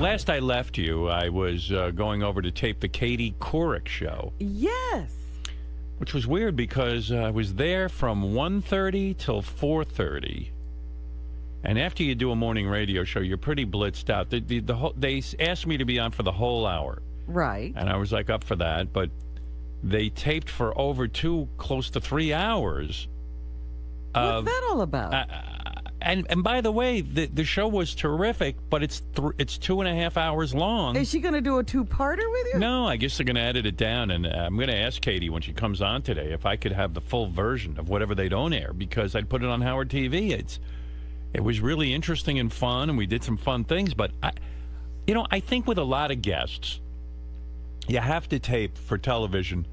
last I left you, I was going over to tape the Katie Couric show. Yes. Which was weird because I was there from 1:30 till 4:30. And after you do a morning radio show, you're pretty blitzed out. They asked me to be on for the whole hour. Right. And I was like up for that, but they taped for over close to 3 hours. What's that all about? And by the way, the show was terrific, but it's 2.5 hours long. Is she going to do a two-parter with you? No, I guess they're going to edit it down, and I'm going to ask Katie when she comes on today if I could have the full version of whatever they don't air, because I'd put it on Howard TV. It was really interesting and fun, and we did some fun things, but I think with a lot of guests, you have to tape for television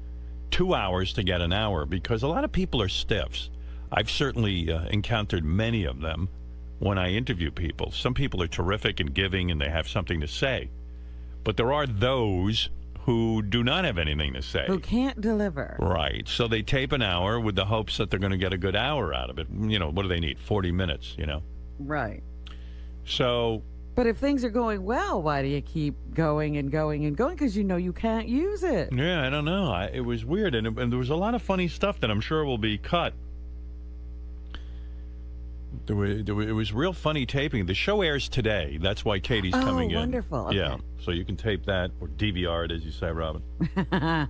2 hours to get an hour, because a lot of people are stiffs. I've certainly encountered many of them when I interview people. Some people are terrific and giving, and they have something to say. But there are those who do not have anything to say. Who can't deliver. Right. So they tape an hour with the hopes that they're going to get a good hour out of it. What do they need? 40 minutes, Right. So... But if things are going well, why do you keep going and going and going? Because you can't use it. Yeah, I don't know. It was weird, and there was a lot of funny stuff that I'm sure will be cut. It was real funny taping. The show airs today. That's why Katie's coming in. Oh, wonderful. Okay. Yeah, so you can tape that, or DVR it, as you say, Robin.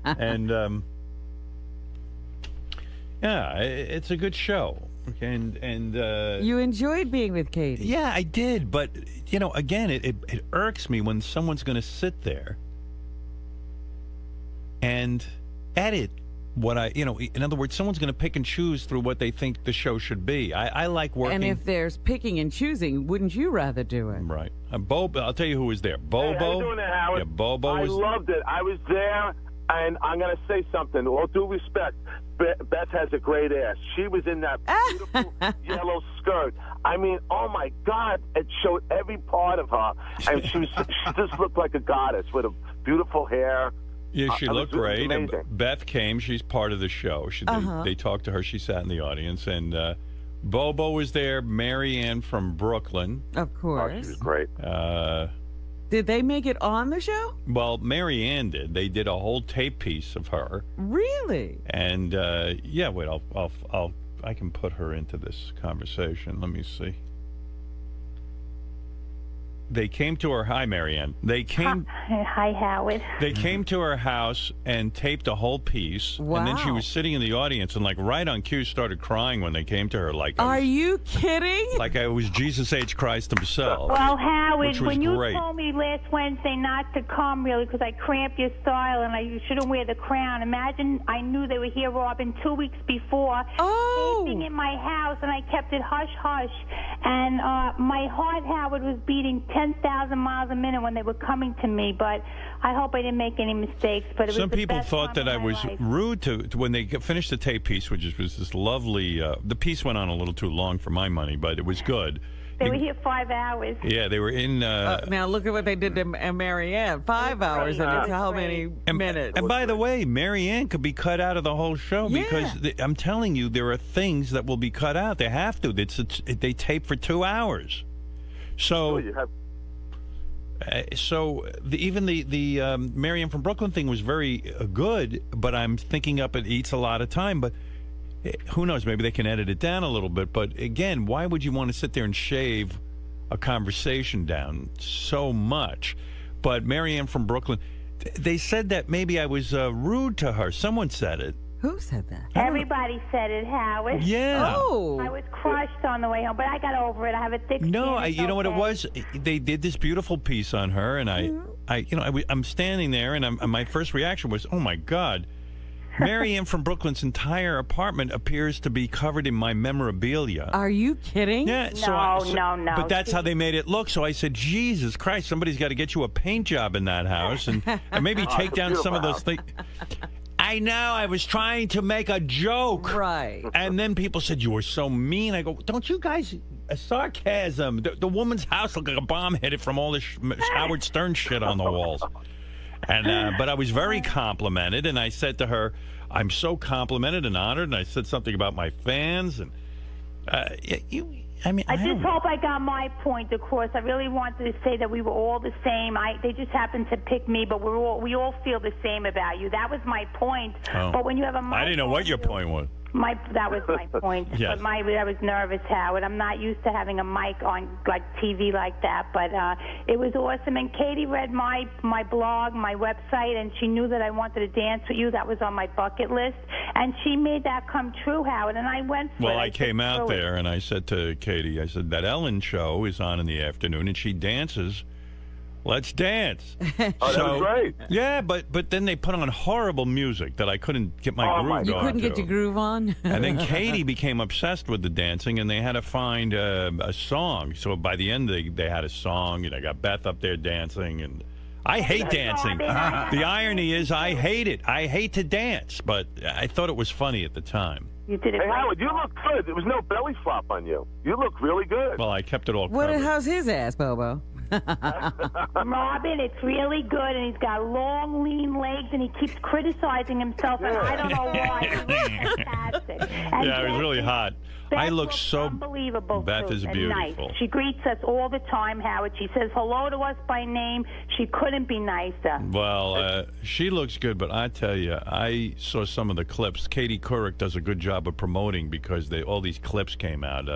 And, yeah, it's a good show. And you enjoyed being with Katie. Yeah, I did. But, again, it irks me when someone's going to sit there and edit what in other words, someone's going to pick and choose through what they think the show should be. I like working. And if there's picking and choosing, wouldn't you rather do it? Right. Bobo, I'll tell you who was there. Bobo. Hey, how you doing there, Howard? Yeah, Bobo I was... loved it. I was there, and I'm going to say something. With all due respect, Beth has a great ass. She was in that beautiful yellow skirt. I mean, oh, my God. It showed every part of her. And she just looked like a goddess with a beautiful hair. Yeah, she looked great. And amazing. Beth came. She's part of the show. They talked to her. She sat in the audience. And Bobo was there. Mary Ann from Brooklyn. Of course. Oh, she was great. Did they make it on the show? Well, Mary Ann did. They did a whole tape piece of her. Really? And, yeah, wait, I can put her into this conversation. Let me see. They came to her. Hi, Marianne. They came. Hi, Howard. They came to her house and taped a whole piece. Wow. And then she was sitting in the audience and, right on cue, started crying when they came to her. Are you kidding? Like I was Jesus H. Christ himself. Well, Howard, when you great. told me last Wednesday not to come, really, because I cramped your style and you shouldn't wear the crown. Imagine I knew they were here, Robin, 2 weeks before. Oh. Taping in my house, and I kept it hush-hush. And my heart, Howard, was beating 10,000 miles a minute when they were coming to me, but I hope I didn't make any mistakes. But it was Some the people best thought time that I of my was life. rude to when they finished the tape piece, which was this lovely. The piece went on a little too long for my money, but it was good. They were here 5 hours. Yeah, they were in. Now look at what they did to Marianne. 5 hours, and it's how many minutes? And by the way, Marianne could be cut out of the whole show because I'm telling you, there are things that will be cut out. They have to. They tape for 2 hours. So. Oh, you have. Even the Marianne from Brooklyn thing was very good, but I'm thinking it eats a lot of time. But who knows? Maybe they can edit it down a little bit. But again, why would you want to sit there and shave a conversation down so much? But Marianne from Brooklyn, they said that maybe I was rude to her. Someone said it. Who said that? Everybody said it, Howard. Yeah. Oh. I was crushed on the way home, but I got over it. I have a thick skin. No, It's you know what it okay. was? They did this beautiful piece on her, and I'm standing there, and my first reaction was, oh my God. Marianne from Brooklyn's entire apartment appears to be covered in my memorabilia. Are you kidding? Yeah, No. But that's how they made it look. So I said, Jesus Christ, somebody's got to get you a paint job in that house and maybe take down some of those things. I know, I was trying to make a joke. Right. And then people said, you were so mean. I go, don't you guys... sarcasm. The woman's house looked like a bomb hit it from all this Howard Stern shit on the walls. And but I was very complimented, and I said to her, I'm so complimented and honored, and I said something about my fans, and I just hope I got my point across. I really wanted to say that we were all the same. They just happened to pick me, but we all feel the same about you. That was my point. Oh. But when you have a mic, I didn't know what your point was. That was my point. Yes. But I was nervous, Howard. I'm not used to having a mic on like TV like that. But it was awesome. And Katie read my blog, my website, and she knew that I wanted to dance with you. That was on my bucket list. And she made that come true, Howard. And I went for it. Well, I came out there and I said to Katie, I said, that Ellen show is on in the afternoon and she dances. Let's dance. Oh, that was great. Yeah, but then they put on horrible music that I couldn't get my groove on. You couldn't get your groove on? And then Katie became obsessed with the dancing, and they had to find a song. So by the end, they had a song, and I got Beth up there dancing, and I hate dancing. The irony is I hate it. I hate to dance, but I thought it was funny at the time. You did it Hey, right. Howard, you look good. There was no belly flop on you. You look really good. Well, I kept it all covered. How's his ass, Bobo? Robin, it's really good, and he's got long, lean legs, and he keeps criticizing himself, and I don't know why. He looks fantastic. And Yeah, it was really hot. Beth I look looks so unbelievable. Beth too, is and beautiful. Nice. She greets us all the time, Howard. She says hello to us by name. She couldn't be nicer. Well, she looks good, but I tell you, I saw some of the clips. Katie Couric does a good job of promoting because all these clips came out.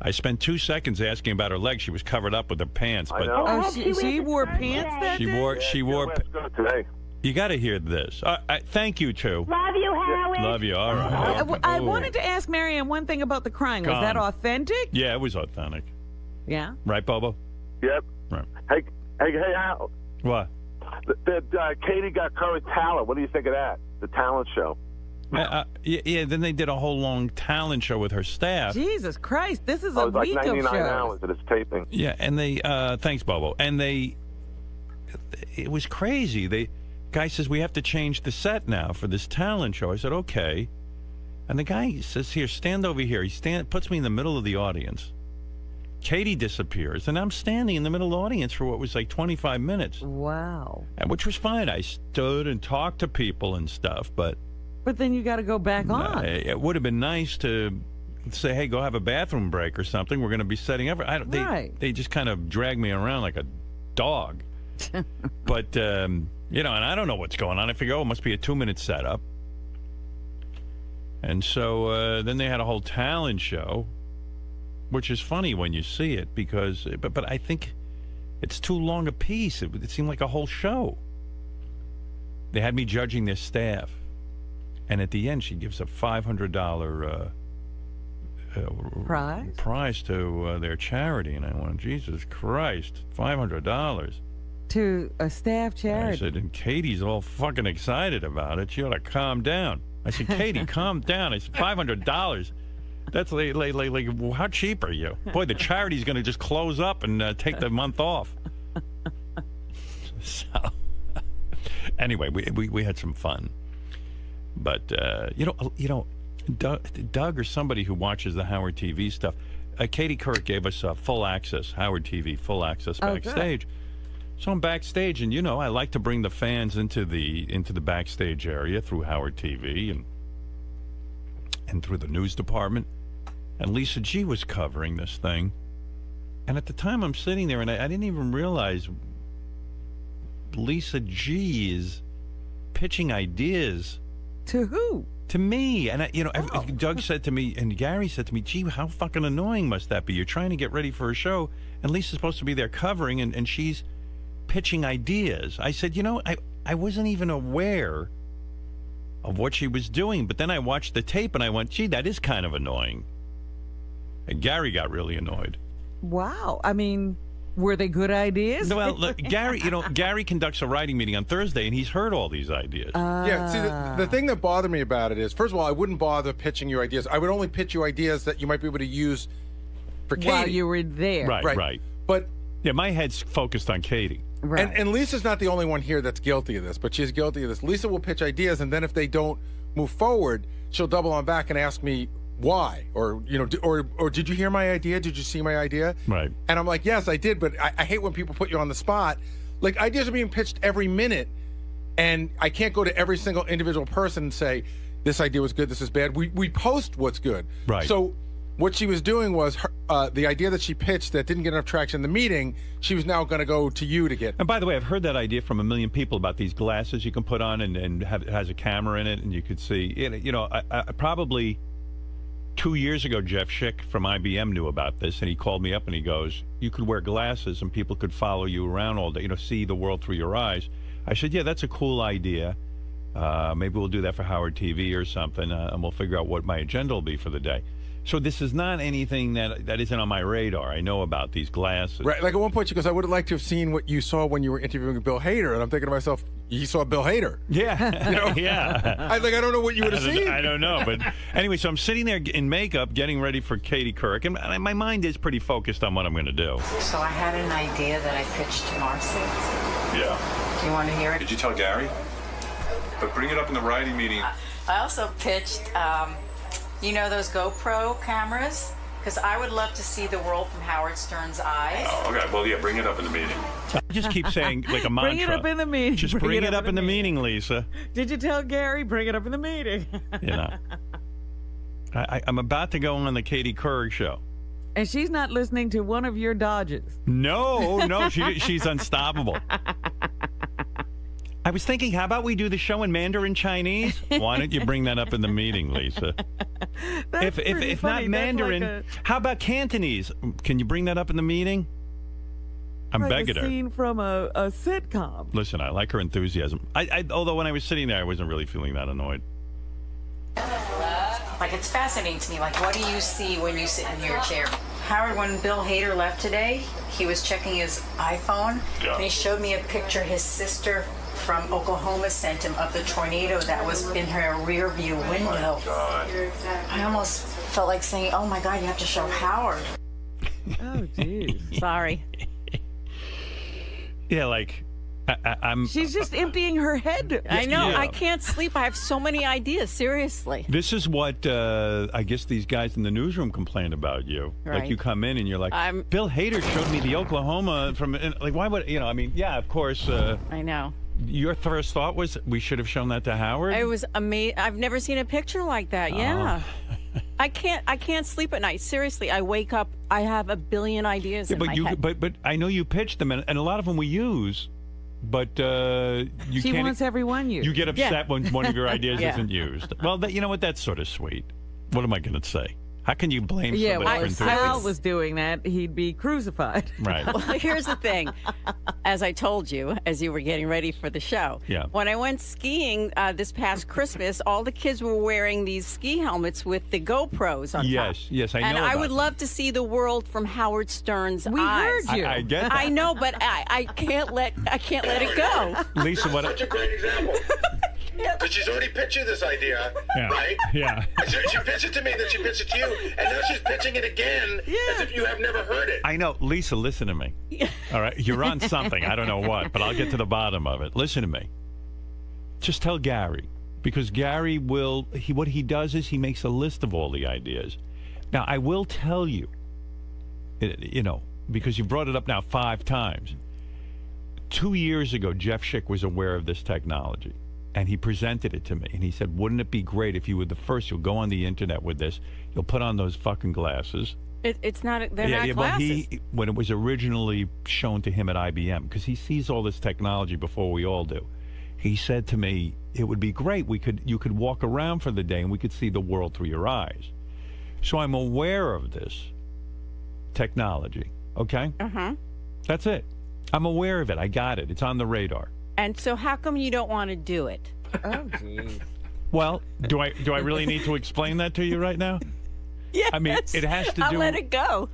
I spent 2 seconds asking about her legs. She was covered up with her pants. But I know. Oh, she wore pants that day? She wore. Today. You got to hear this. Thank you, too. Love you, Howard. Love you. All right. I wanted to ask Marianne one thing about the crying. Was that authentic? Yeah, it was authentic. Yeah. Right, Bobo? Yep. Right. Hey, Howard. What? Katie got current talent. What do you think of that? The talent show. Yeah, then they did a whole long talent show with her staff. Jesus Christ, this is a It was week like 99 of shows. hours at its taping. Yeah, and they thanks, Bobo. And it was crazy. The guy says we have to change the set now for this talent show. I said okay, and the guy says, "Here, stand over here." He puts me in the middle of the audience. Katie disappears, and I'm standing in the middle of the audience for what was like 25 minutes. Wow. Which was fine. I stood and talked to people and stuff, but then you got to go back on. it would have been nice to say, hey, go have a bathroom break or something. We're going to be setting up. They just kind of drag me around like a dog. But, and I don't know what's going on. I figure, it must be a 2-minute setup. And so then they had a whole talent show, which is funny when you see it because, but I think it's too long a piece. It seemed like a whole show. They had me judging their staff. And at the end, she gives a $500 prize to their charity. And I went, Jesus Christ, $500. To a staff charity. I said, and Katie's all fucking excited about it. She ought to calm down. I said, Katie, calm down. I said, $500. That's like, how cheap are you? Boy, the charity's going to just close up and take the month off. So, anyway, we had some fun. But, Doug or somebody who watches the Howard TV stuff, Katie Couric gave us full access, Howard TV, full access backstage. So I'm backstage, and, I like to bring the fans into the backstage area through Howard TV and through the news department. And Lisa G was covering this thing. And at the time I'm sitting there, and I didn't even realize Lisa G is pitching ideas. To who? To me. And, Doug said to me, and Gary said to me, gee, how fucking annoying must that be? You're trying to get ready for a show, and Lisa's supposed to be there covering, and she's pitching ideas. I said, I wasn't even aware of what she was doing, but then I watched the tape, and I went, gee, that is kind of annoying. And Gary got really annoyed. Wow. I mean, were they good ideas? Well, look, Gary conducts a writing meeting on Thursday, and he's heard all these ideas. Yeah, see, the thing that bothered me about it is, first of all, I wouldn't bother pitching you ideas. I would only pitch you ideas that you might be able to use for Katie. While you were there. Right. But yeah, my head's focused on Katie. Right. And Lisa's not the only one here that's guilty of this, but she's guilty of this. Lisa will pitch ideas, and then if they don't move forward, she'll double on back and ask me why, or or did you hear my idea? Did you see my idea? Right. And I'm like, yes, I did, but I hate when people put you on the spot. Like, ideas are being pitched every minute, and I can't go to every single individual person and say, this idea was good, this is bad. We post what's good. Right. So what she was doing was the idea that she pitched that didn't get enough traction in the meeting, she was now going to go to you to get. And by the way, I've heard that idea from a million people about these glasses you can put on and it has a camera in it, and you could see. You know, I probably 2 years ago, Jeff Schick from IBM knew about this, and he called me up and he goes, "You could wear glasses and people could follow you around all day. You know, see the world through your eyes." I said, "Yeah, that's a cool idea. Maybe we'll do that for Howard TV or something, and we'll figure out what my agenda will be for the day." So this is not anything that isn't on my radar. I know about these glasses. Right. Like at one point she goes, "I would have liked to have seen what you saw when you were interviewing Bill Hader." And I'm thinking to myself, you saw Bill Hader. Yeah. You know? Yeah. I don't know what you would have seen. I don't know. But anyway, so I'm sitting there in makeup getting ready for Katie Couric. And my mind is pretty focused on what I'm going to do. So I had an idea that I pitched to Marcy. Yeah. Do you want to hear it? Did you tell Gary? But bring it up in the writing meeting. I also pitched, you know those GoPro cameras? Because I would love to see the world from Howard Stern's eyes. Oh, okay. Well, yeah, bring it up in the meeting. I just keep saying like a mantra. Bring it up in the meeting. Just bring it up in the meeting, Lisa. Did you tell Gary? Bring it up in the meeting. You know. I'm about to go on the Katie Couric show. And she's not listening to one of your dodges. No, she's unstoppable. I was thinking, how about we do the show in Mandarin Chinese? Why don't you bring that up in the meeting, Lisa? If not Mandarin, how about Cantonese? Can you bring that up in the meeting? I'm begging her. A scene from a sitcom. Listen, I like her enthusiasm. Although when I was sitting there, I wasn't really feeling that annoyed. Like, it's fascinating to me. Like, what do you see when you sit in your chair? Howard, when Bill Hader left today, he was checking his iPhone, and he showed me a picture his sister from Oklahoma sent him of the tornado that was in her rear view window. Oh, God. I almost felt like saying, "Oh my God, you have to show Howard." Oh, jeez. Sorry. Yeah, like I'm. She's just emptying her head. I know. Yeah. I can't sleep. I have so many ideas. Seriously. This is what I guess these guys in the newsroom complain about you. Right. Like you come in and you're like, I'm- Bill Hader showed me the Oklahoma from. Like, why would I mean? Yeah, of course. I know. Your first thought was we should have shown that to Howard. It was amazing. I've never seen a picture like that. Yeah. I can't sleep at night. Seriously, I wake up. I have a billion ideas in my head. But I know you pitched them, and a lot of them we use. But you She can't. wants everyone used. You get upset when one of your ideas Yeah. isn't used. Well, you know what? That's sort of sweet. What am I going to say? How can you blame Yeah, somebody well, for if enthusiasm? Sal was doing that, he'd be crucified. Right. Well, here's the thing. As I told you, as you were getting ready for the show, Yeah. when I went skiing this past Christmas, all the kids were wearing these ski helmets with the GoPros on top. Yes, I know. And I about would them. love to see the world from Howard Stern's We eyes. heard you. I get that. I know, but I can't let it go. Lisa, what? Such a great example. Because she's already pitched you this idea, Yeah. right? Yeah. She pitched it to me, then she pitched it to you, and now she's pitching it again as if you have never heard it. I know. Lisa, listen to me. All right. You're on something. I don't know what, but I'll get to the bottom of it. Listen to me. Just tell Gary. Because Gary will, what he does is he makes a list of all the ideas. Now, I will tell you, you know, because you brought it up now 5 times. 2 years ago, Jeff Schick was aware of this technology. And he presented it to me. And he said, wouldn't it be great if you were the first? You'll go on the internet with this. You'll put on those fucking glasses. It's not. They're not Well, glasses. when it was originally shown to him at IBM, because he sees all this technology before we all do, he said to me, it would be great. You could walk around for the day and we could see the world through your eyes. So I'm aware of this technology. Okay? Uh-huh. That's it. I'm aware of it. I got it. It's on the radar. And so how come you don't want to do it? Oh, geez. Well, do I really need to explain that to you right now? Yes. I mean, it has to do. I'll let it go.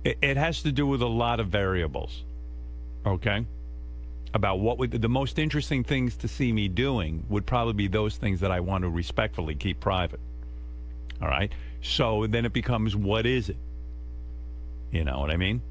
It has to do with a lot of variables. Okay? About the most interesting things to see me doing would probably be those things that I want to respectfully keep private. All right? So then it becomes, what is it? You know what I mean?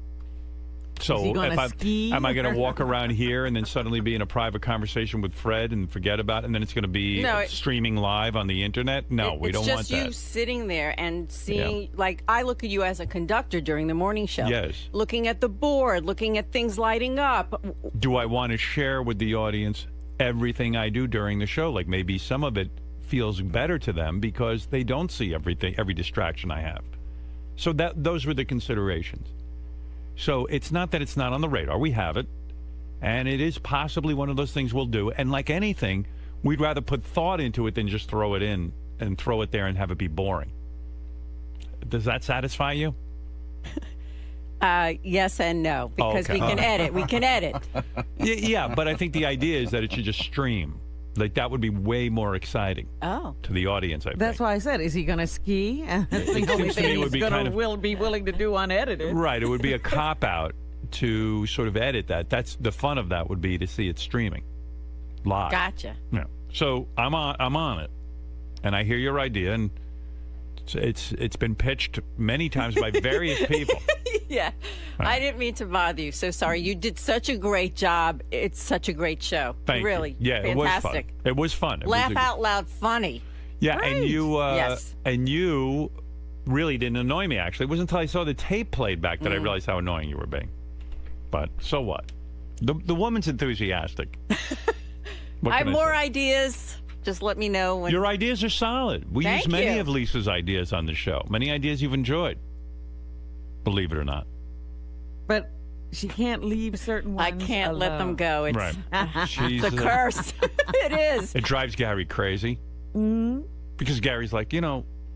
So Is he gonna ski? am I going to walk around here and then suddenly be in a private conversation with Fred and forget about it, and then it's going to be streaming live on the internet? No, we don't want It's that. just you sitting there and seeing, like, I look at you as a conductor during the morning show. Yes. Looking at the board, looking at things lighting up. Do I want to share with the audience everything I do during the show? Like maybe some of it feels better to them because they don't see every distraction I have. So those were the considerations. So it's not that it's not on the radar. We have it. And it is possibly one of those things we'll do. And like anything, we'd rather put thought into it than just throw it in and throw it there and have it be boring. Does that satisfy you? Yes and no, because okay. we can edit. We can edit. Yeah, but I think the idea is that it should just stream. Like, that would be way more exciting to the audience, I think. That's why I said, is he going to ski? That's the only thing he's going to be willing to do unedited. Right. It would be a cop-out to sort of edit that. That's the fun of that would be to see it streaming live. Gotcha. Yeah. So I'm on it, and I hear your idea, and it's been pitched many times by various people. Yeah. I didn't mean to bother you. So sorry. You did such a great job. It's such a great show. Thank really. you. Yeah, fantastic. It was fun. Laugh out loud funny. Yeah, Great. and you Yes. and you really didn't annoy me, actually. It wasn't until I saw the tape played back that I realized how annoying you were being. But so what? The woman's enthusiastic. What I have can more say? ideas. Just let me know when. Your ideas are solid. We Thank use many you. of Lisa's ideas on the show. Many ideas you've enjoyed. Believe it or not. But she can't leave certain ones I can't let them alone. go. It's, Right. She's it's a curse. It is. It drives Gary crazy. Mm-hmm. Because Gary's like,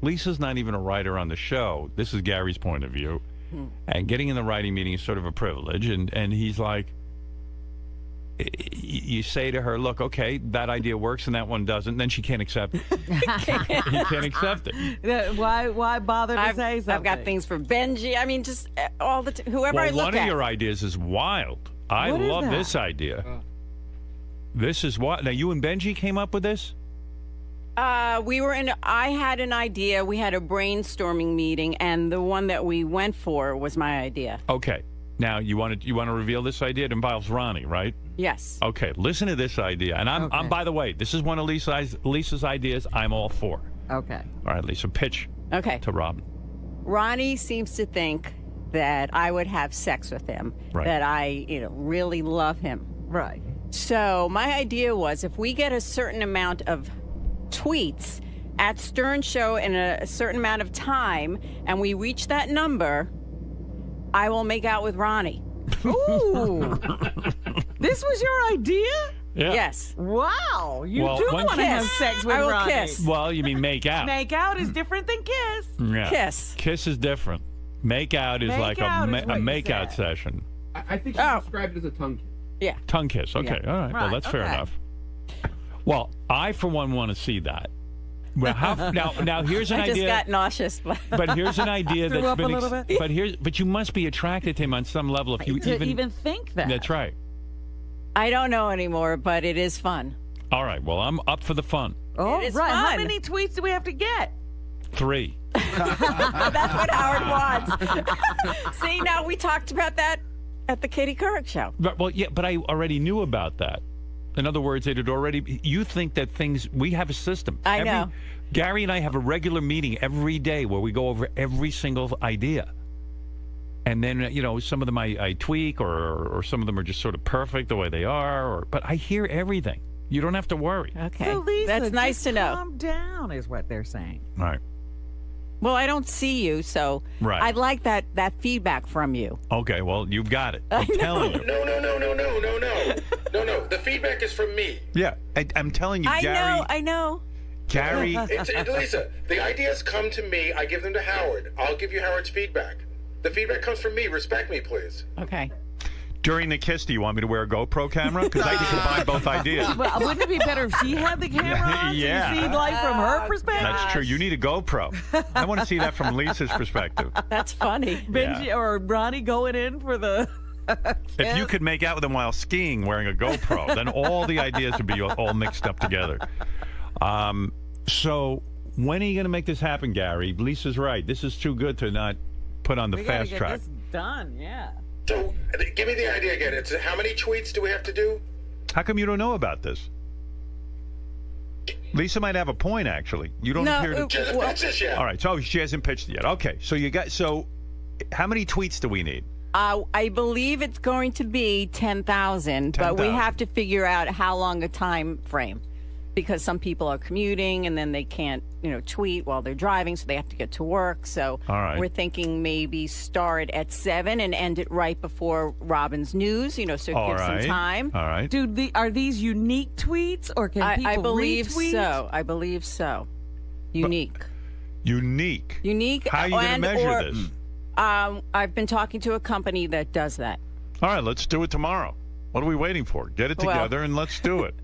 Lisa's not even a writer on the show. This is Gary's point of view. And getting in the writing meeting is sort of a privilege. And he's like, you say to her, look, okay, that idea works and that one doesn't. Then she can't accept it. He can't accept it. Why bother to say something? I've got things for Benji. I mean, just all the whoever I Well, look one at. of your ideas is wild. I What is love that? this idea. This is what. Now, you and Benji came up with this? I had an idea. We had a brainstorming meeting, and the one that we went for was my idea. Okay. Now, you want to reveal this idea? It involves Ronnie, right? Yes. Okay. Listen to this idea. And I'm by the way, this is one of Lisa's ideas I'm all for. Okay. All right, Lisa, pitch Okay. to Robin. Ronnie seems to think that I would have sex with him, Right. that I, really love him. Right. So my idea was if we get a certain amount of tweets at Stern Show in a certain amount of time, and we reach that number, I will make out with Ronnie. Ooh. This was your idea? Yeah. Yes. Wow. You Well, do one- want to have Kiss. sex with I will Ronnie. kiss. Well, you mean make out. Make out is different than kiss. Yeah. Kiss. Kiss is different. Make out is Make like out is a what you make out said. session. I think she described it as a tongue kiss. Yeah. Tongue kiss. Okay. Yeah. All right. Well, Right, that's fair okay. enough. Well, I, for one, want to see that. Well, now here's an I just idea. got nauseous. But here's an idea Threw that's up a been. little bit? But you must be attracted to him on some level if you To even think that. That's right. I don't know anymore, but it is fun. All right. Well, I'm up for the fun. Oh, It is right. How fun. many tweets do we have to get? 3. That's what Howard wants. See, now we talked about that at the Katie Couric show. But I already knew about that. In other words, it had already. You think that we have a system. I know. Gary and I have a regular meeting every day where we go over every single idea. And then, some of them I tweak or some of them are just sort of perfect the way they are. But I hear everything. You don't have to worry. Okay. So, Lisa, That's nice just to know. calm down is what they're saying. All right. Well, I don't see you, so Right. I'd like that feedback from you. Okay, well, you've got it. I'm telling you. No. The feedback is from me. Yeah, I'm telling you, Gary. I know. Gary. Lisa, the ideas come to me. I give them to Howard. I'll give you Howard's feedback. The feedback comes from me. Respect me, please. Okay. During the kiss, do you want me to wear a GoPro camera? Because I can combine both ideas. Well, wouldn't it be better if she had the camera on Yeah. so you see life from her perspective? That's true. You need a GoPro. I want to see that from Lisa's perspective. That's funny. Benji or Ronnie going in for the... If you could make out with him while skiing wearing a GoPro, then all the ideas would be all mixed up together. So when are you going to make this happen, Gary? Lisa's right. This is too good to not put on the We gotta fast get track. this done, yeah. So, give me the idea again. It's how many tweets do we have to do? How come you don't know about this? Lisa might have a point, actually. You don't appear to... She hasn't pitched this yet. All right, so she hasn't pitched it yet. Okay, so how many tweets do we need? I believe it's going to be 10,000, but we 10,000. have to figure out how long a time frame. because some people are commuting and then they can't, tweet while they're driving, so they have to get to work. So All right. we're thinking maybe start at 7 and end it right before Robin's news, so it gives some time. All right. Are these unique tweets or can people I believe retweet? so. I believe so. Unique. Unique. Unique. How are you going to measure this? I've been talking to a company that does that. All right, let's do it tomorrow. What are we waiting for? Get it together and let's do it.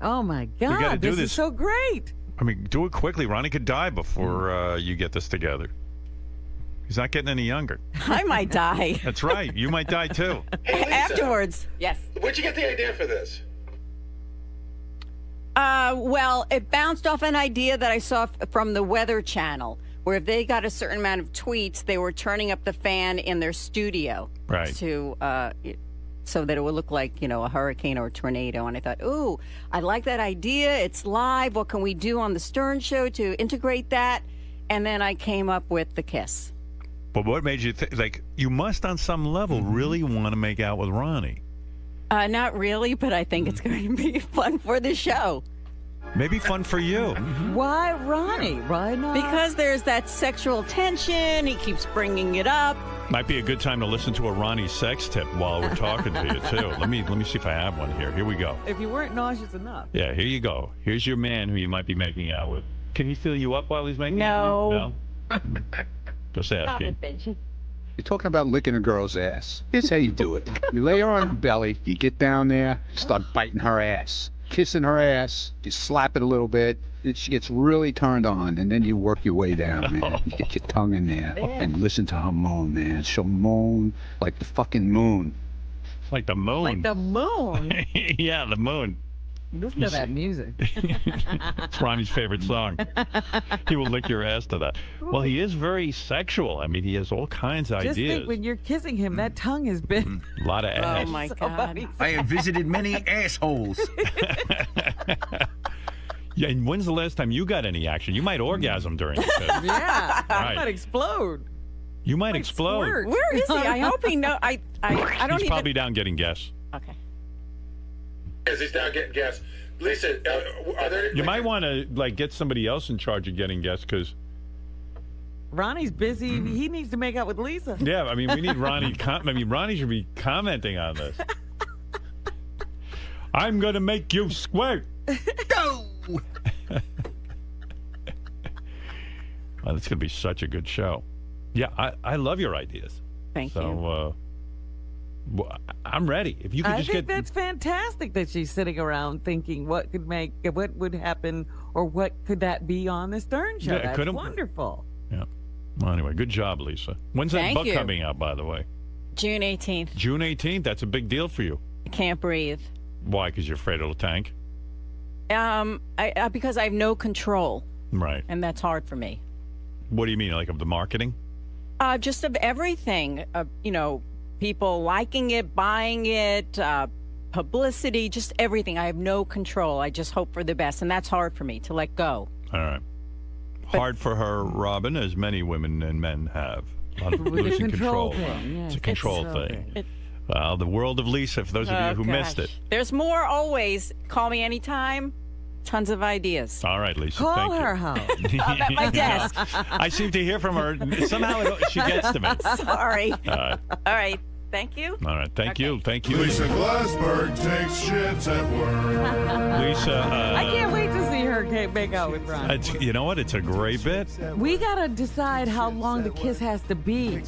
Oh, my gotta God. do This this. is so great. I mean, do it quickly. Ronnie could die before you get this together. He's not getting any younger. I might die. That's right. You might die, too. Hey, Lisa, Afterwards. Yes. where'd you get the idea for this? Well, it bounced off an idea that I saw from the Weather Channel, where if they got a certain amount of tweets, they were turning up the fan in their studio. Right. To so that it would look like, a hurricane or a tornado. And I thought, ooh, I like that idea. It's live. What can we do on the Stern Show to integrate that? And then I came up with the kiss. But what made you think, you must on some level really want to make out with Ronnie? Not really, but I think it's going to be fun for the show. Maybe fun for you. Why Ronnie? Why not? Because there's that sexual tension. He keeps bringing it up. Might be a good time to listen to a Ronnie sex tip while we're talking to you, too. Let me see if I have one here. Here we go. If you weren't nauseous enough. Yeah, here you go. Here's your man who you might be making out with. Can he fill you up while he's making No. out? No? Just asking. You're talking about licking a girl's ass. Here's how you do it. You lay her on her belly, you get down there, start biting her ass, kissing her ass, you slap it a little bit, she gets really turned on, and then you work your way down, man. You get your tongue in there and listen to her moan, man. She'll moan like the fucking moon. Like the moon. Like the moon. Yeah, the moon. Listen to that music. It's Ronnie's favorite song. He will lick your ass to that. Well, he is very sexual. I mean, he has all kinds of Just ideas. think when you're kissing him, that tongue has been... A lot of ass. Oh, my God. I have visited many assholes. Yeah, and when's the last time you got any action? You might orgasm during this. Yeah, I Right. might explode. You might explode. Squirt. Where is he? I hope he know. I don't He's even. probably down getting gas. Okay. Yes, he's down getting gas. Lisa, are there... You might want to get somebody else in charge of getting gas because, Ronnie's busy. He needs to make out with Lisa. yeah, I mean, we need Ronnie. Ronnie should be commenting on this. I'm gonna make you squirt. Go! Well, it's gonna be such a good show. Yeah, I love your ideas. Thank you. So, I'm ready. If you could I just think get that's fantastic that she's sitting around thinking what would happen or what could that be on the Stern Show. Yeah, it That's could've- wonderful. Yeah. Well, anyway, good job, Lisa. When's that Thank book you. coming out, by the way? June 18th. June 18th. That's a big deal for you. I can't breathe. Why? Because you're afraid it'll tank. Because I have no control, Right. and that's hard for me. What do you mean, like of the marketing? Just of everything. People liking it, buying it, publicity, just everything. I have no control. I just hope for the best, and that's hard for me to let go. All right. Hard for her, Robin, as many women and men have. On With the losing control control. thing, yes. It's a control thing. Well, the world of Lisa, for those of you who missed it. There's more always. Call me anytime. Tons of ideas. All right, Lisa. Call thank her you. how? I'm at my desk. I seem to hear from her. Somehow she gets to me. Sorry. All right. Thank you. All right. Thank you. Thank you. Lisa Glassberg takes shits at work. Lisa. I can't wait to see her make out with Ron. You know what? It's a great bit. We got to decide how long the kiss has to be.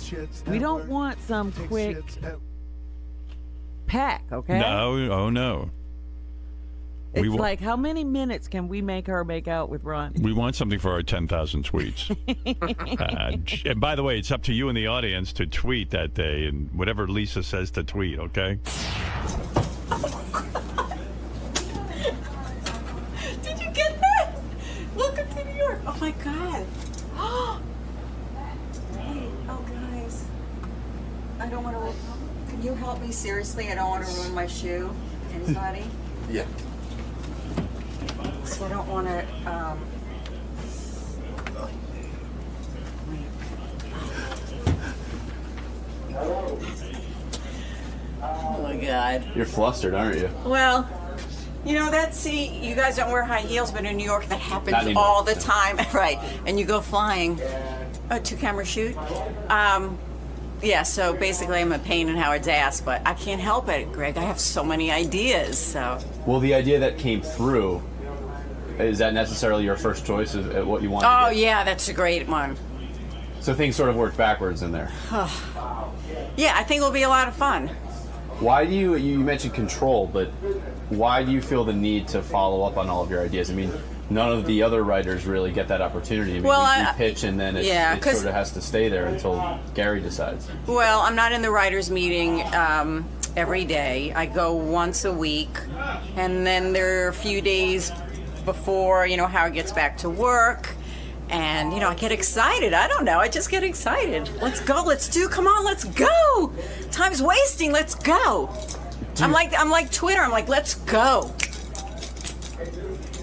We don't want some quick peck, okay? No. Oh, no. It's like, how many minutes can we make her make out with Ron? We want something for our 10,000 tweets. And by the way, it's up to you in the audience to tweet that day and whatever Lisa says to tweet, okay? Did you get that? Welcome to New York. Oh, my God. Hey, guys. I don't want to... Can you help me? Seriously, I don't want to ruin my shoe. Anybody? Yeah. So I don't want to, Oh my God. You're flustered, aren't you? Well, You know, you guys don't wear high heels, but in New York that happens Not anymore. all the time. Right. And you go flying. A 2-camera shoot. Yeah, so basically I'm a pain in Howard's ass, but I can't help it, Greg. I have so many ideas, so. Well, the idea that came through, is that necessarily your first choice of what you want? Oh, yeah, that's a great one. So things sort of worked backwards in there. Yeah, I think it'll be a lot of fun. Why do you mentioned control, but why do you feel the need to follow up on all of your ideas? I mean, none of the other writers really get that opportunity. I mean, Well, we pitch and then it sort of has to stay there until Gary decides. Well, I'm not in the writers' meeting every day. I go once a week, and then there are a few days before, Howard gets back to work. And, I get excited. I don't know. I just get excited. Let's go. Come on, let's go. Time's wasting. Let's go. I'm like Twitter. I'm like, let's go.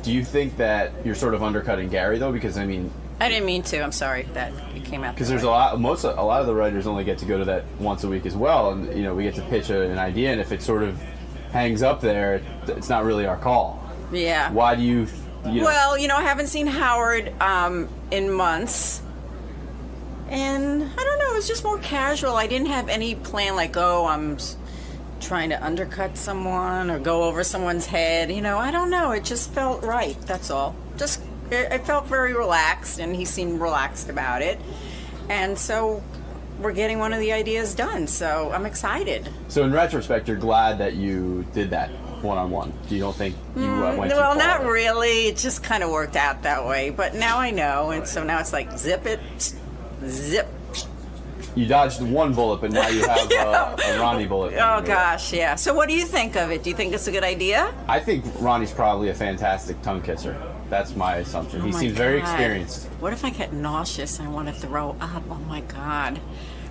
Do you think that you're sort of undercutting Gary, though? Because, I mean... I didn't mean to. I'm sorry that it came out. Because there's a lot of the writers only get to go to that once a week as well. And, we get to pitch an idea. And if it sort of hangs up there, it's not really our call. Yeah. Why do you... Well, I haven't seen Howard in months. And I don't know, it was just more casual. I didn't have any plan like, I'm trying to undercut someone or go over someone's head. I don't know. It just felt right, that's all. It felt very relaxed, and he seemed relaxed about it. And so we're getting one of the ideas done, so I'm excited. So in retrospect, you're glad that you did that one-on-one. You don't think you went too far? Well, not really. It just kind of worked out that way. But now I know, and so now it's like zip it, zip. You dodged one bullet, but now you have a Ronnie bullet. Oh, gosh, yeah. So what do you think of it? Do you think it's a good idea? I think Ronnie's probably a fantastic tongue kisser. That's my assumption. He seems very experienced. What if I get nauseous and I want to throw up? Oh, my God.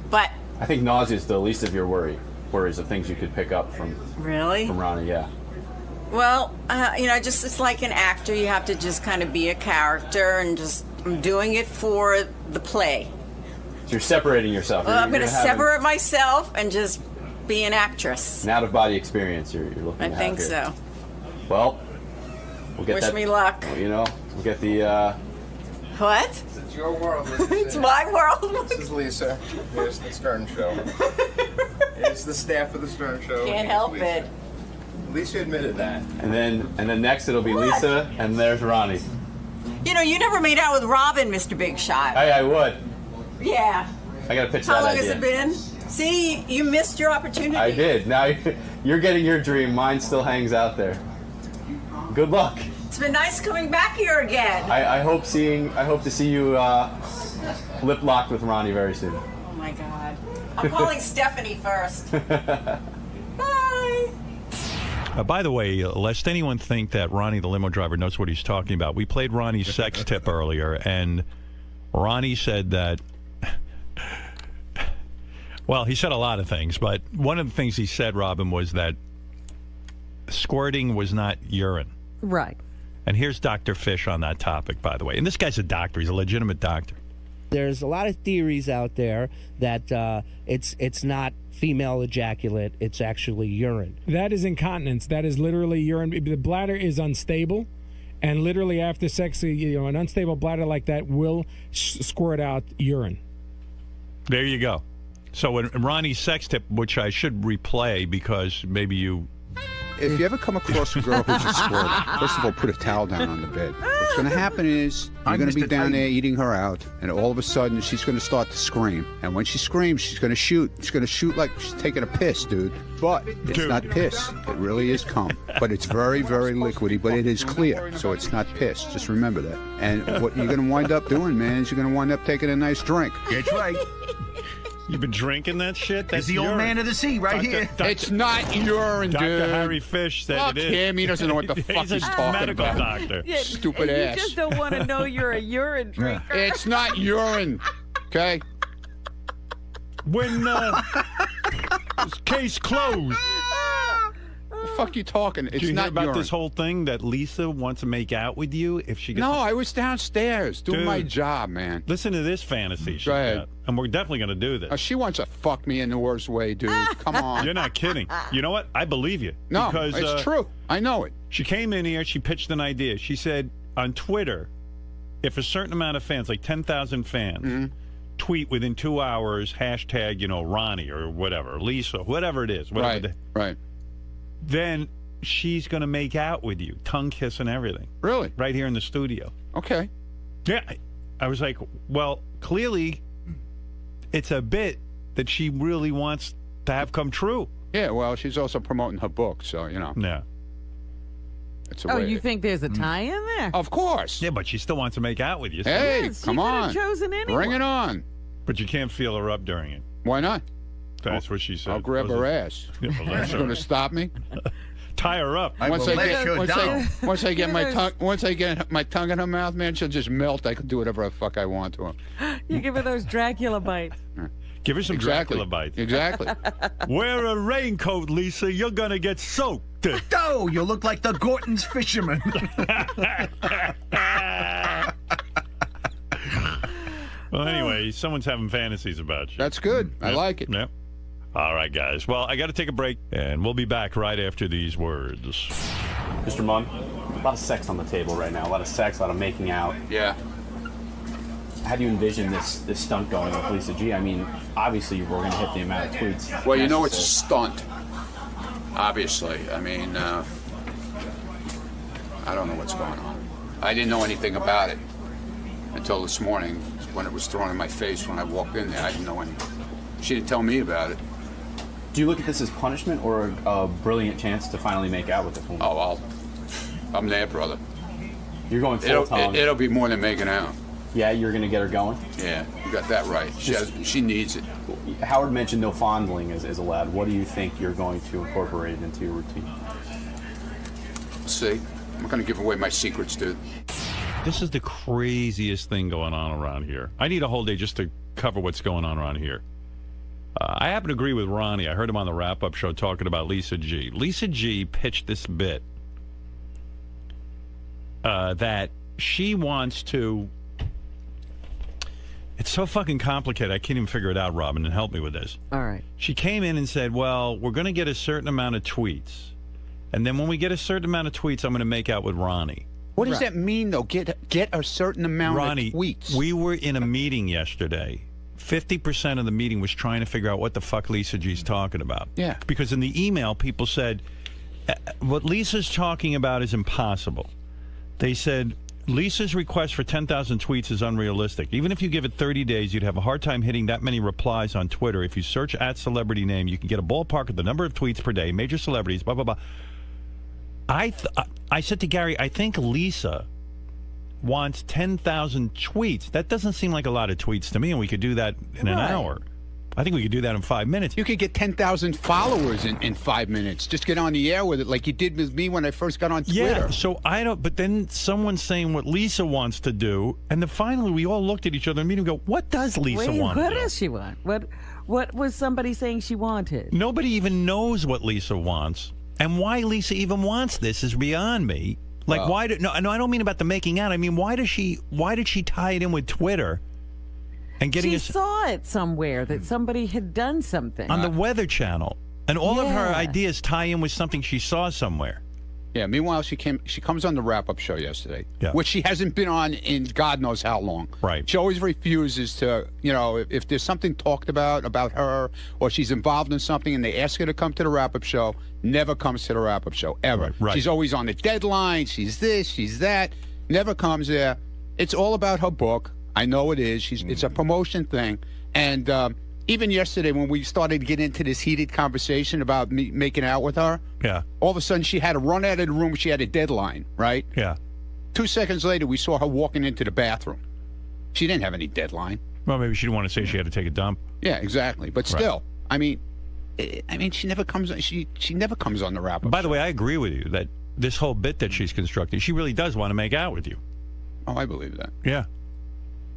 But I think nausea is the least of your worries of things you could pick up from Ronnie, yeah. Well, it's like an actor. You have to just kind of be a character, and I'm doing it for the play. So you're separating yourself. Well, I'm going to separate myself and just be an actress. An out-of-body experience you're looking to have. I think so. Well, we'll get Wish me luck. We'll get the... What? It's your world. It's my world. This is Lisa. Here's the Stern Show. It's the staff of the Stern Show. Can't help it. Lisa admitted that. And then next it'll be Lisa, and there's Ronnie. You never made out with Robin, Mr. Big Shot. I would. Yeah. I gotta pitch How that long idea. has it been? See, you missed your opportunity. I did. Now you're getting your dream. Mine still hangs out there. Good luck. It's been nice coming back here again. I hope to see you lip locked with Ronnie very soon. Oh my God. I'm calling Stephanie first. Bye. By the way, lest anyone think that Ronnie the limo driver knows what he's talking about, we played Ronnie's sex tip earlier, and Ronnie said that, well, he said a lot of things, but one of the things he said, Robin, was that squirting was not urine. Right. And here's Dr. Fish on that topic, by the way. And this guy's a doctor. He's a legitimate doctor. There's a lot of theories out there that it's not female ejaculate, it's actually urine. That is incontinence. That is literally urine. The bladder is unstable, and literally after sex, an unstable bladder like that will squirt out urine. There you go. So in Ronnie's sex tip, which I should replay because maybe you... If you ever come across a girl who's just squirting, first of all, put a towel down on the bed. What's going to happen is you're going to be down there eating her out, and all of a sudden she's going to start to scream. And when she screams, she's going to shoot. She's going to shoot like she's taking a piss, dude. But it's not piss. It really is cum. But it's very, very liquidy, but it is clear, so it's not piss. Just remember that. And what you're going to wind up doing, man, is you're going to wind up taking a nice drink. That's right. You've been drinking that shit? That's the old man of the sea right here. It's not urine, dude. Dr. Harry Fish said Fuck it is. him. He doesn't know what the fuck he's talking medical about. Doctor. Yeah, Stupid you ass. just don't want to know you're a urine drinker. It's not urine, okay? When case closed. fuck are you talking? It's Do you not hear about urine. this whole thing that Lisa wants to make out with you if she gets... No, I was downstairs doing Dude. my job, man. Listen to this fantasy she's Go ahead. got. And we're definitely going to do this. She wants to fuck me in the worst way, dude. Come on. You're not kidding. You know what? I believe you. No, because, it's true. I know it. She came in here. She pitched an idea. She said on Twitter, if a certain amount of fans, like 10,000 fans, tweet within 2 hours, hashtag, Ronnie or whatever, Lisa, whatever it is. Whatever Right. Then she's going to make out with you, tongue kiss and everything. Really? Right here in the studio. Okay. Yeah. I was like, well, clearly it's a bit that she really wants to have come true. Yeah, well, she's also promoting her book, so, Yeah. It's a Oh, way. you think there's a tie in there? Of course. Yeah, but she still wants to make out with you. Hey, Yes, she come could on. have chosen anyone. Bring it on. But you can't feel her up during it. Why not? That's what she said. I'll grab her ass. Yeah, well, that's She's all going to right. stop me. Tie her up. Once I get my Yes. tongue, once I get my tongue in her mouth, man, she'll just melt. I can do whatever the fuck I want to her. You give her those Dracula bites. Give her some Exactly. Dracula bites. Exactly. Wear a raincoat, Lisa. You're going to get soaked. Oh, you look like the Gorton's fisherman. Well, anyway, someone's having fantasies about you. That's good. I Yep. like it. Yep. All right, guys. Well, I got to take a break, and we'll be back right after these words. Mr. Mund, a lot of sex on the table right now. A lot of sex, a lot of making out. Yeah. How do you envision this stunt going with Lisa G? I mean, obviously we're going to hit the amount of tweets. Well, you know it's a necessary. stunt. Obviously. I mean, I don't know what's going on. I didn't know anything about it until this morning when it was thrown in my face when I walked in there. I didn't know anything. She didn't tell me about it. Do you look at this as punishment or a brilliant chance to finally make out with this woman? Oh, I'm there, brother. You're going full time. It'll be more than making out. Yeah, you're going to get her going? Yeah, you got that right. She needs it. Howard mentioned no fondling is allowed. What do you think you're going to incorporate into your routine? See, I'm not going to give away my secrets, dude. This is the craziest thing going on around here. I need a whole day just to cover what's going on around here. I happen to agree with Ronnie. I heard him on the wrap-up show talking about Lisa G. Lisa G pitched this bit that she wants to... It's so fucking complicated. I can't even figure it out, Robin, and help me with this. All right. She came in and said, well, we're going to get a certain amount of tweets. And then when we get a certain amount of tweets, I'm going to make out with Ronnie. What does that mean, though? Get a certain amount Ronnie, of tweets. We were in a meeting yesterday. 50% of the meeting was trying to figure out what the fuck Lisa G's talking about. Yeah. Because in the email, people said, what Lisa's talking about is impossible. They said, Lisa's request for 10,000 tweets is unrealistic. Even if you give it 30 days, you'd have a hard time hitting that many replies on Twitter. If you search @ name, you can get a ballpark of the number of tweets per day, major celebrities, blah, blah, blah. I said to Gary, I think Lisa wants 10,000 tweets. That doesn't seem like a lot of tweets to me, and we could do that in an hour. I think we could do that in 5 minutes. You could get 10,000 followers in 5 minutes. Just get on the air with it like you did with me when I first got on Twitter. Yeah, so I don't, but then someone's saying what Lisa wants to do, and then finally we all looked at each other in the meeting and go, what does Lisa want to What do? does she want? What was somebody saying she wanted? Nobody even knows what Lisa wants, and why Lisa even wants this is beyond me. Like, why do, no, I don't mean about the making out. I mean, why did she tie it in with Twitter? And getting she saw it somewhere that somebody had done something. on the Weather Channel. And all of her ideas tie in with something she saw somewhere. Yeah, meanwhile, she comes on the wrap-up show yesterday, which she hasn't been on in God knows how long. Right. She always refuses to, if there's something talked about her, or she's involved in something and they ask her to come to the wrap-up show, never comes to the wrap-up show, ever. Right. She's always on the deadline, she's this, she's that, never comes there. It's all about her book. I know it is. It's a promotion thing. And even yesterday when we started to get into this heated conversation about me making out with her, all of a sudden she had to run out of the room. She had a deadline, right? Yeah. 2 seconds later, we saw her walking into the bathroom. She didn't have any deadline. Well, maybe she didn't want to say she had to take a dump. Yeah, exactly. But still, I mean, she never comes. She never comes on the wrap-up. By the way, I agree with you that this whole bit that she's constructing, she really does want to make out with you. Oh, I believe that. Yeah.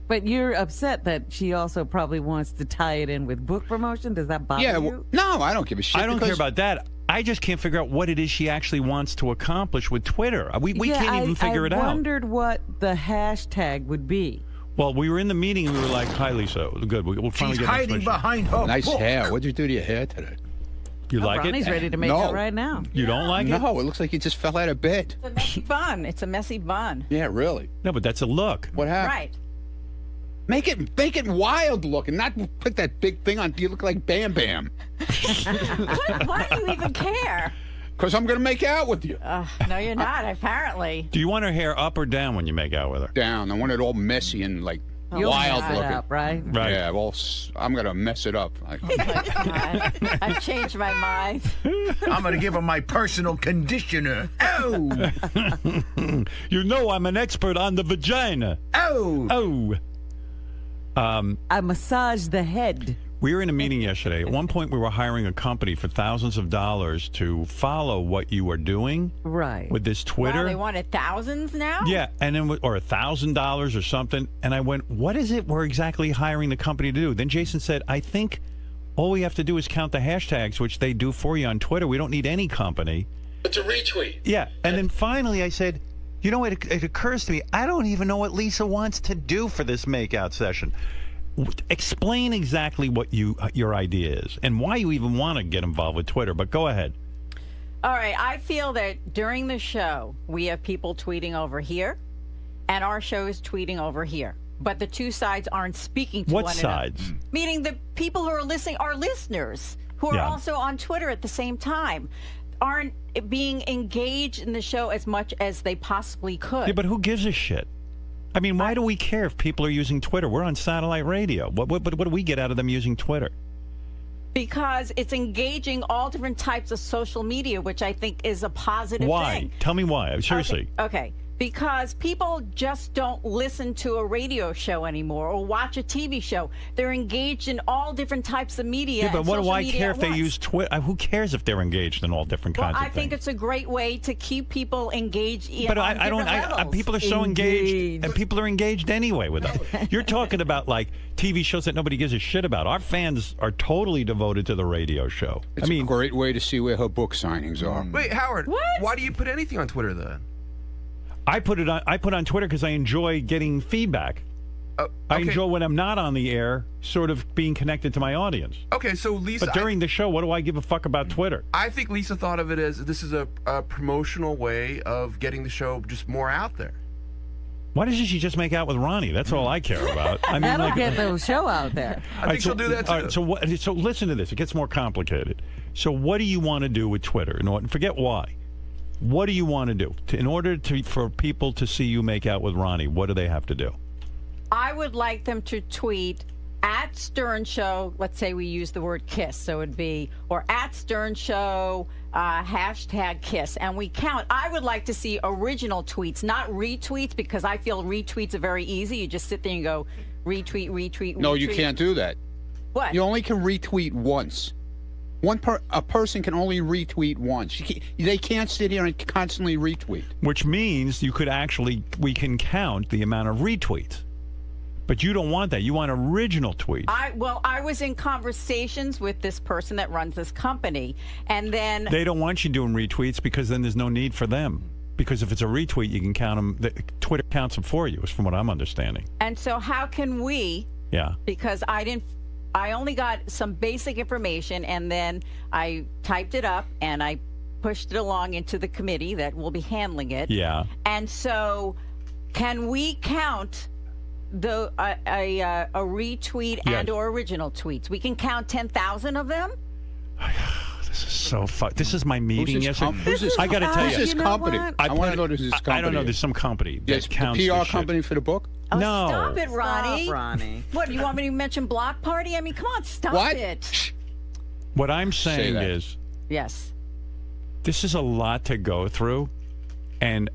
But you're upset that she also probably wants to tie it in with book promotion? Does that bother you? No, I don't give a shit. I don't care about that. I just can't figure out what it is she actually wants to accomplish with Twitter. We can't even figure it out. I wondered what the hashtag would be. Well, we were in the meeting and we were like, "Hi, Lisa. Good. We'll finally She's get hiding behind her Nice book. hair. What'd you do to your hair today? You like Ronnie's it? ready to make No. out right now. You don't like it? No, it looks like you just fell out of bed. It's a messy bun. It's a messy bun. Yeah, really. No, but that's a look. What happened? Right. Make it wild looking, not put that big thing on. You look like Bam Bam. Why do you even care? Because I'm going to make out with you. No, you're not, apparently. Do you want her hair up or down when you make out with her? Down. I want it all messy and like You'll wild mess it looking. up, right? Right. Yeah, well, I'm going to mess it up. Oh, my God. I've changed my mind. I'm going to give her my personal conditioner. Oh! You know I'm an expert on the vagina. Oh! Oh. I massage the head. We were in a meeting yesterday. At one point, we were hiring a company for thousands of dollars to follow what you are doing Right. with this Twitter. Wow, they wanted thousands now? Yeah, and then or $1,000 or something. And I went, "What is it we're exactly hiring the company to do?" Then Jason said, "I think all we have to do is count the hashtags, which they do for you on Twitter. We don't need any company." It's a retweet. Yeah, and then finally I said, "You know, it occurs to me, I don't even know what Lisa wants to do for this makeout session. Explain exactly what your idea is and why you even want to get involved with Twitter." But go ahead. All right. I feel that during the show, we have people tweeting over here, and our show is tweeting over here. But the two sides aren't speaking to What one sides? another. Meaning the people who are listening are listeners who are Yeah. also on Twitter at the same time. Aren't being engaged in the show as much as they possibly could. Yeah, but who gives a shit? I mean, why do we care if people are using Twitter? We're on satellite radio. What do we get out of them using Twitter? Because it's engaging all different types of social media, which I think is a positive Why? thing. Tell me why. Seriously. Okay. Because people just don't listen to a radio show anymore or watch a TV show. They're engaged in all different types of media. Yeah, but and what do social I media care at if they once. use Twitter? Who cares if they're engaged in all different Well, kinds I of think things? it's a great way to keep people engaged. But on I don't. different levels. People are so engaged, and people are engaged anyway with us. You're talking about like TV shows that nobody gives a shit about. Our fans are totally devoted to the radio show. It's a great way to see where her book signings are. Wait, Howard. What? Why do you put anything on Twitter then? I put on Twitter because I enjoy getting feedback. I enjoy when I'm not on the air, sort of being connected to my audience. Okay, so Lisa. But during the show, what do I give a fuck about Twitter? I think Lisa thought of it as this is a promotional way of getting the show just more out there. Why doesn't she just make out with Ronnie? That's all I care about. I mean, That'll like, get the show out there. I think she'll do that too. All right, so listen to this. It gets more complicated. So what do you want to do with Twitter? Forget why. What do you want to do in order for people to see you make out with Ronnie? What do they have to do? I would like them to tweet at Stern Show. Let's say we use the word kiss, so it'd be or at Stern Show hashtag kiss, and we count. I would like to see original tweets, not retweets, because I feel retweets are very easy. You just sit there and go retweet, retweet. No, retweet. you can't do that. What? You only can retweet once. A person can only retweet once. They can't sit here and constantly retweet. Which means we can count the amount of retweets. But you don't want that. You want original tweets. I was in conversations with this person that runs this company, and then They don't want you doing retweets because then there's no need for them. Because if it's a retweet, you can count them. Twitter counts them for you, is from what I'm understanding. And so how can we? Yeah. Because I only got some basic information, and then I typed it up and I pushed it along into the committee that will be handling it. Yeah. And so, can we count a retweet Yeah. and or original tweets? We can count 10,000 of them. This is so fun. This is my meeting yesterday. I got to tell you. Who's this company? I want to know who's this company. I don't know. There's some company that Yes, counts the the PR shit. company for the book? Oh, No. stop it, Ronnie. Stop, Ronnie. What, you want me to mention Block Party? I mean, come on, stop What? it. What I'm saying that. is, Yes. this is a lot to go through, and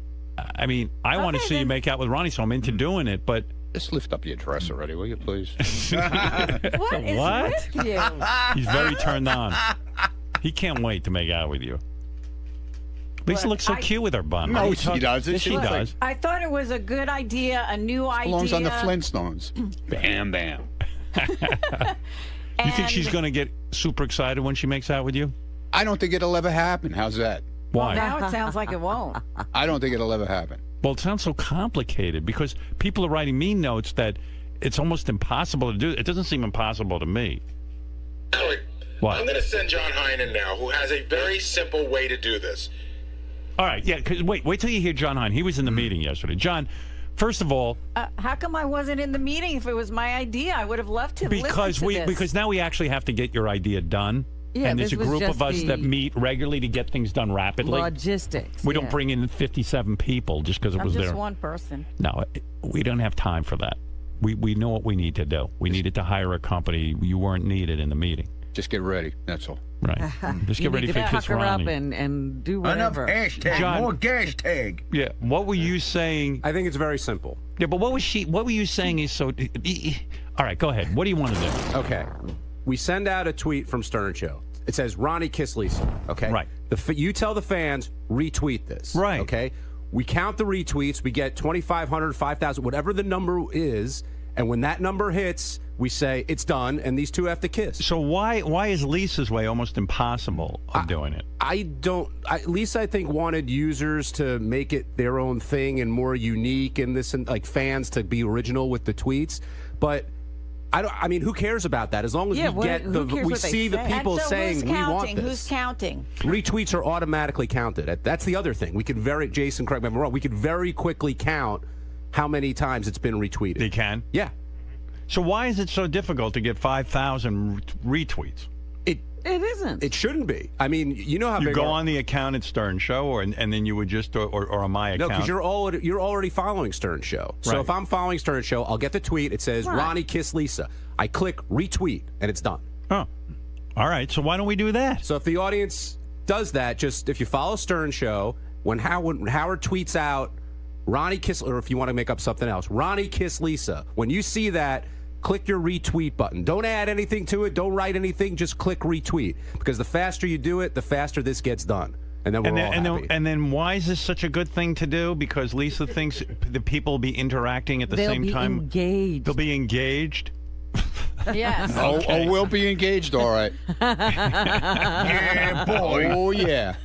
I mean, I want to see you make out with Ronnie, so I'm into doing it. But just lift up your dress already, will you, please? What is What? with you? He's very turned on. He can't wait to make out with you. Lisa Look, looks so cute with her bun. No, What are you she talking- doesn't. Yes, she Look, does. I thought it was a good idea, a new idea. Belongs on the Flintstones. Bam, bam. You think she's going to get super excited when she makes out with you? I don't think it'll ever happen. How's that? Why? Now it sounds like it won't. I don't think it'll ever happen. Well, it sounds so complicated because people are writing me notes that it's almost impossible to do. It doesn't seem impossible to me. Howard, What? I'm going to send John Hine in now, who has a very simple way to do this. All right, yeah, 'cause wait till you hear John Hine. He was in the meeting yesterday. John, first of all, How come I wasn't in the meeting? If it was my idea, I would have loved to listen to this. because now we actually have to get your idea done. Yeah, and there's a this was group just of us that the meet regularly to get things done rapidly. Logistics. We don't yeah. bring in 57 people just because it I'm was just there. one person. No, we don't have time for that. We know what we need to do. We needed to hire a company. You weren't needed in the meeting. Just get ready. That's all. Right. Just You get ready need for to Kiss pucker up Ronnie. and do Enough whatever. hashtag, John- more hashtag. Yeah. What were you saying? I think it's very simple. Yeah, but what were you saying is so... All right, go ahead. What do you want to do? Okay. We send out a tweet from Stern Show. It says, Ronnie kiss Lisa. Okay? Right. You tell the fans, retweet this. Right. Okay? We count the retweets. We get 2,500, 5,000, whatever the number is. And when that number hits, we say, it's done, and these two have to kiss. So why is Lisa's way almost impossible of doing it? Lisa, I think, wanted users to make it their own thing and more unique and this, and like fans to be original with the tweets. But I mean, who cares about that? As long as we see the people and so saying who's we want counting? this. Who's counting? Retweets are automatically counted. That's the other thing. We could Jason, correct me if I'm wrong. We could very quickly count how many times it's been retweeted. They can? Yeah. So why is it so difficult to get 5,000 retweets? It isn't. It shouldn't be. I mean, you know how you big go on the account at Stern Show, and then you would just or on my account. No, because you're already following Stern Show. So Right. if I'm following Stern Show, I'll get the tweet. It says Right. Ronnie kiss Lisa. I click retweet, and it's done. Oh, all right. So why don't we do that? So if the audience does that, just if you follow Stern Show, when Howard tweets out Ronnie kiss, or if you want to make up something else, Ronnie kiss Lisa. When you see that, click your retweet button. Don't add anything to it. Don't write anything. Just click retweet. Because the faster you do it, the faster this gets done. And then we're all happy. And then why is this such a good thing to do? Because Lisa thinks the people will be interacting at the They'll same be time. engaged. They'll be engaged. Yes. Oh, we'll be engaged, all right. Yeah, boy. Oh, yeah.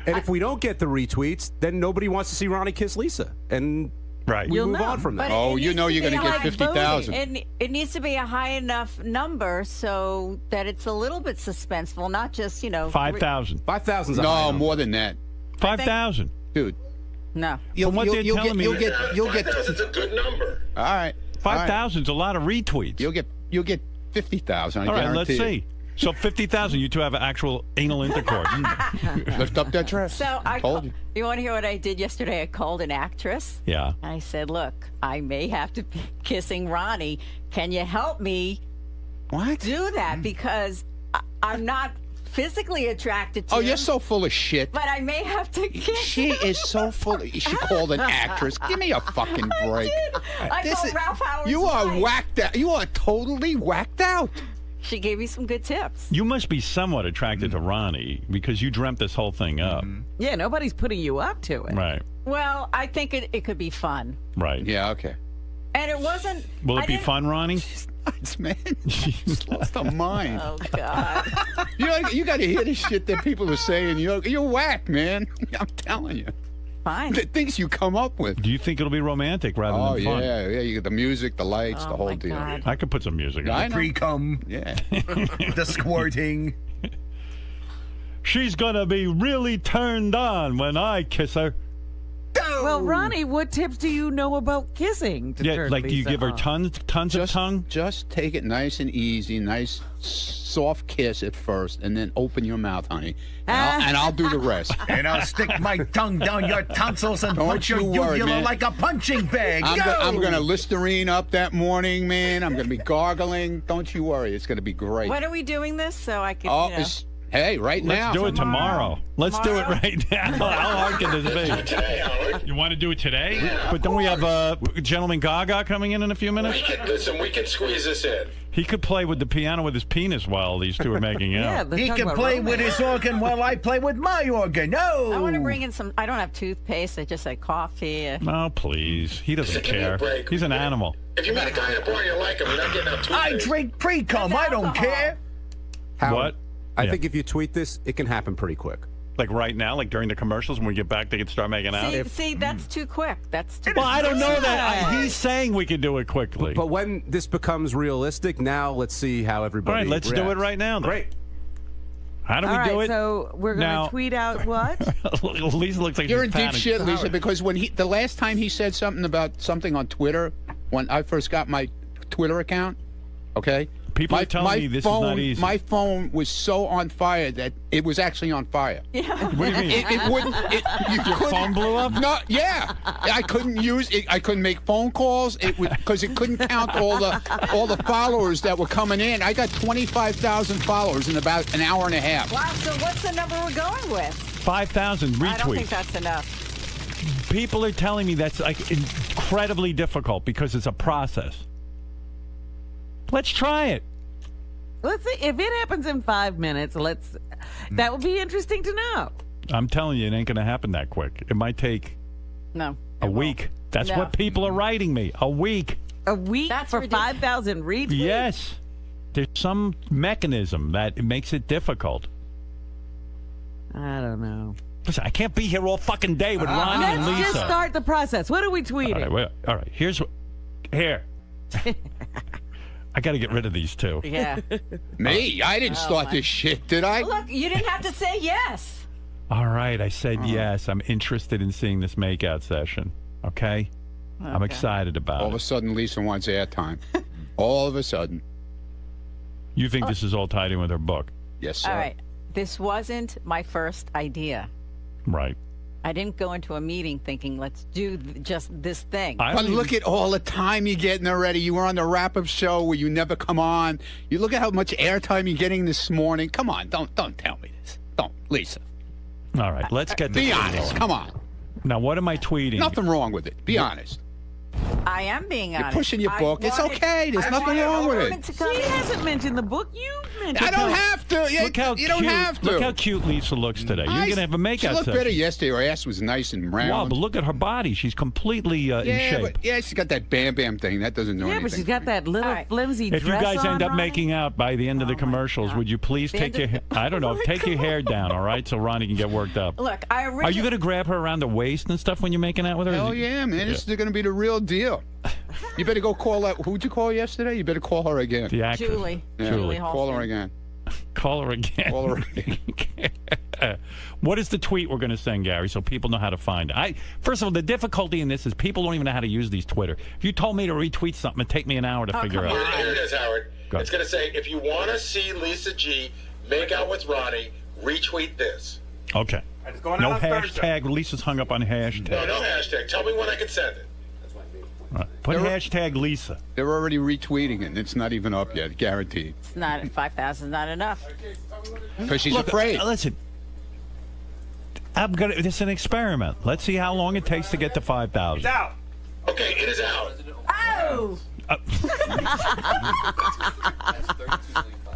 And if we don't get the retweets, then nobody wants to see Ronnie kiss Lisa. And Right. we You'll move know. on from that. But Oh, it you needs know to you're be going to get like 50,000. It needs to be a high enough number so that it's a little bit suspenseful, not just, 5,000. 5,000's a high No, number. more than that. 5,000. Dude. No. From what they're telling me, You'll get 5,000's a good number. all right. 5,000's a lot of retweets. You'll get 50,000. I All right, let's guarantee see. So 50,000, you two have actual anal intercourse. you. Lift up that dress. So Told you. You want to hear what I did yesterday? I called an actress. Yeah. I said, look, I may have to be kissing Ronnie. Can you help me do that? Because I'm not physically attracted to Oh, him, you're so full of shit. but I may have to kiss She him. is so full. She called an actress. Give me a fucking break. I This called is- Ralph Howard's You are wife. whacked out. You are totally whacked out. She gave me some good tips. You must be somewhat attracted to Ronnie because you dreamt this whole thing up. Yeah, nobody's putting you up to it. Right. Well, I think it could be fun. Right. Yeah, okay. And it wasn't... Will I it be didn't- fun, Ronnie? Nuts, man. She's lost her mind. Oh, God. You got to hear the shit that people are saying. You're whack, man. I'm telling you. Fine. The things you come up with. Do you think it'll be romantic rather Oh, than fun? yeah. You get the music, the lights, the whole deal. God. I could put some music I on. know. Pre-cum, Yeah. the squirting. She's going to be really turned on when I kiss her. Well, Ronnie, what tips do you know about kissing? To Yeah, turn like do you Lisa give her on? tons of tongue? Just take it nice and easy, nice soft kiss at first, and then open your mouth, honey. And I'll do the rest. And I'll stick my tongue down your tonsils and Don't punch your you worry, uvula man. like a punching bag. I'm going to Listerine up that morning, man. I'm going to be gargling. Don't you worry. It's going to be great. When are we doing this so I can, Oh, you know... hey, right now. Let's do it tomorrow. Let's do it right now. How hard can this be? Today, Howard. You want to do it today? But don't we have Gentleman Gaga coming in a few minutes? We can squeeze this in. He could play with the piano with his penis while these two are making out. He can play with his organ while I play with my organ. No. I want to bring in some... I don't have toothpaste. I just had coffee. Oh, please. He doesn't Give me a care. break. He's an animal. If you meet a guy in a bar and you like him, you're not getting that I toothpaste. drink pre-cum. I don't care. Howard, What? I think if you tweet this, it can happen pretty quick. Like right now, like during the commercials, when we get back, they can start making out? See, that's too quick. That's too Well, I don't know that. He's saying we can do it quickly. But when this becomes realistic, now let's see how everybody All right, let's do it reacts. right now. Then. Great. How do we do it? So we're going Now- to tweet out what? Lisa looks like You're she's in deep panicking. shit, Lisa, because when the last time he said something about something on Twitter, when I first got my Twitter account, okay? People are telling me this is not easy. My phone was so on fire that it was actually on fire. Yeah. What do you mean? It wouldn't. Your phone blew up? No, yeah. I couldn't use it. I couldn't make phone calls. It would because it couldn't count all the followers that were coming in. I got 25,000 followers in about an hour and a half. Wow, so what's the number we're going with? 5,000 retweets. I don't think that's enough. People are telling me that's like incredibly difficult because it's a process. Let's try it. Let's see if it happens in 5 minutes. That would be interesting to know. I'm telling you, it ain't going to happen that quick. It might take a week. That's No. what people are writing me. A week. A week for 5,000 retweets? Yes. There's some mechanism that makes it difficult. I don't know. Listen, I can't be here all fucking day with Ronnie and Lisa. Let's just start the process. What are we tweeting? All right. Here's what. Here. I got to get rid of these two. Yeah. Me? I didn't start this shit, did I? Look, you didn't have to say yes. All right. I said yes. I'm interested in seeing this makeout session. Okay? I'm excited about All of it. a sudden, Lisa wants airtime. All of a sudden. You think this is all tied in with her book? Yes, sir. All right. This wasn't my first idea. Right. I didn't go into a meeting thinking, let's do just this thing. But look at all the time you're getting already. You were on the wrap-up show where you never come on. You look at how much airtime you're getting this morning. Come on, don't tell me this. Don't, Lisa. All right. Let's get Be this honest. going. Come on. Now, what am I tweeting? Nothing wrong with it. Be honest. I am being You're honest. pushing your I book. It's wanted- okay. There's I nothing wanted wrong with women it. to come She in. hasn't mentioned the book. You mentioned I don't have to. Yeah, Look how you don't cute, have to. Look how cute Lisa looks today. You're going to have a makeout She looked session. better yesterday. Her ass was nice and round. Wow, but look at her body. She's completely in shape. But, she's got that Bam Bam thing. That doesn't do Yeah, anything. but she's got that little flimsy If you dress guys end on, up Ronnie. making out by the end of the commercials, would you please take your I don't know, take your hair down, all right, so Ronnie can get worked up. Look, I Are you originally... going to grab her around the waist and stuff when you're making out with her? Hell yeah, man. This is going to be the real deal. You better go call that. Who'd you call yesterday? You better call her again. The actress. Julie. Yeah. Julie Call her Halston. again. Call her again. Call her again. What is the tweet we're going to send, Gary, so people know how to find it? First of all, the difficulty in this is people don't even know how to use these Twitter. If you told me to retweet something, it'd take me an hour to figure out. Here it is, Howard. Go It's going to say, if you want to see Lisa G make out with Ronnie, retweet this. Okay. going No out on Thursday. hashtag. Lisa's hung up on hashtag. No hashtag. Tell me when I can send it. All right. Put hashtag Lisa. They're already retweeting it. It's not even up yet, guaranteed. It's not 5,000 is not enough. Because she's Look, afraid. Listen, this is an experiment. Let's see how long it takes to get to 5,000. out. Okay, it is out. Oh!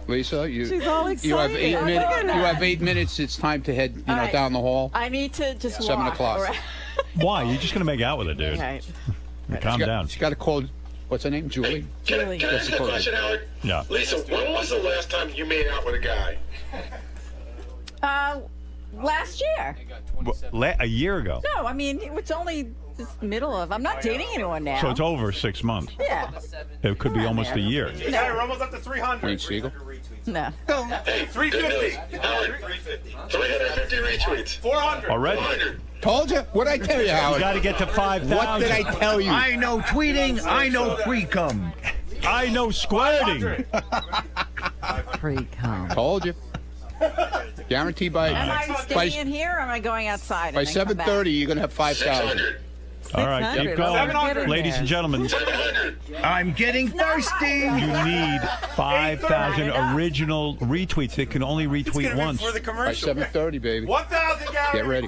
Lisa, She's all you have excited. 8 Oh, minutes. look at You that. have 8 minutes. It's time to head, All right. down the hall. I need to just 7 walk. o'clock. around. Why? You're just going to make out with her, dude. Right. Calm down. She's got to call. What's her name? Julie. Can I ask you a question, Howard? Yeah. Lisa, when was the last time you made out with a guy? Last year. A year ago. No, I mean, it's only this middle of... I'm not dating anyone now. So it's over 6 months. Yeah. It could be almost a year. No. We're almost up to 300. Wayne Siegel. No. Hey, 350. Howard, 350 retweets. 400. Already? 400. Told you. What'd I tell you, Howard? You got to get to 5,000. What did I tell you? I know tweeting. I know pre-cum. I know squirting. Pre-cum. Told you. Guaranteed by Am I by, staying in here or am I going outside? by and then come back? 7:30. You're gonna have 5,000. All right, keep 600. going. 700. Ladies and gentlemen, I'm getting thirsty. you need 5,000 original retweets. They can only retweet once. For the By commercial. 7:30, baby. 1,000, Gary. Get ready.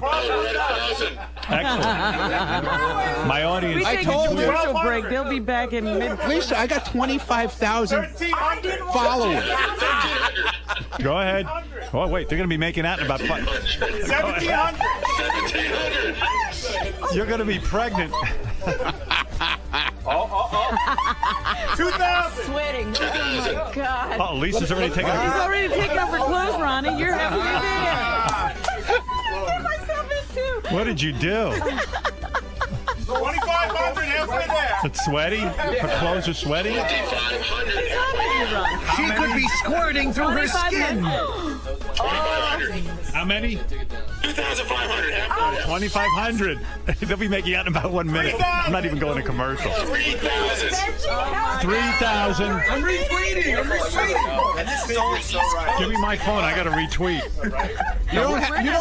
Excellent. My audience. We I take told a you. commercial break. They'll be back in mid. Lisa, I got 25,000 followers. Go ahead. Oh, wait. They're going to be making out in about 5. 1,700. You're going to be pregnant. 2,000. Sweating. Oh my God. Oh, Lisa's already taking He's already taken over clothes, Ronnie. You're having your day. Get myself into. What did you do? 2,500 halfway there. It's sweaty? Her clothes are sweaty? She could be squirting through her skin. 2,500. How many? 2,500. 2,500. They'll be making out in about 1 minute. I'm not even going to commercial. 3,000. 3,000. I'm retweeting. And this is only so right. Give me my phone. I got to retweet. You don't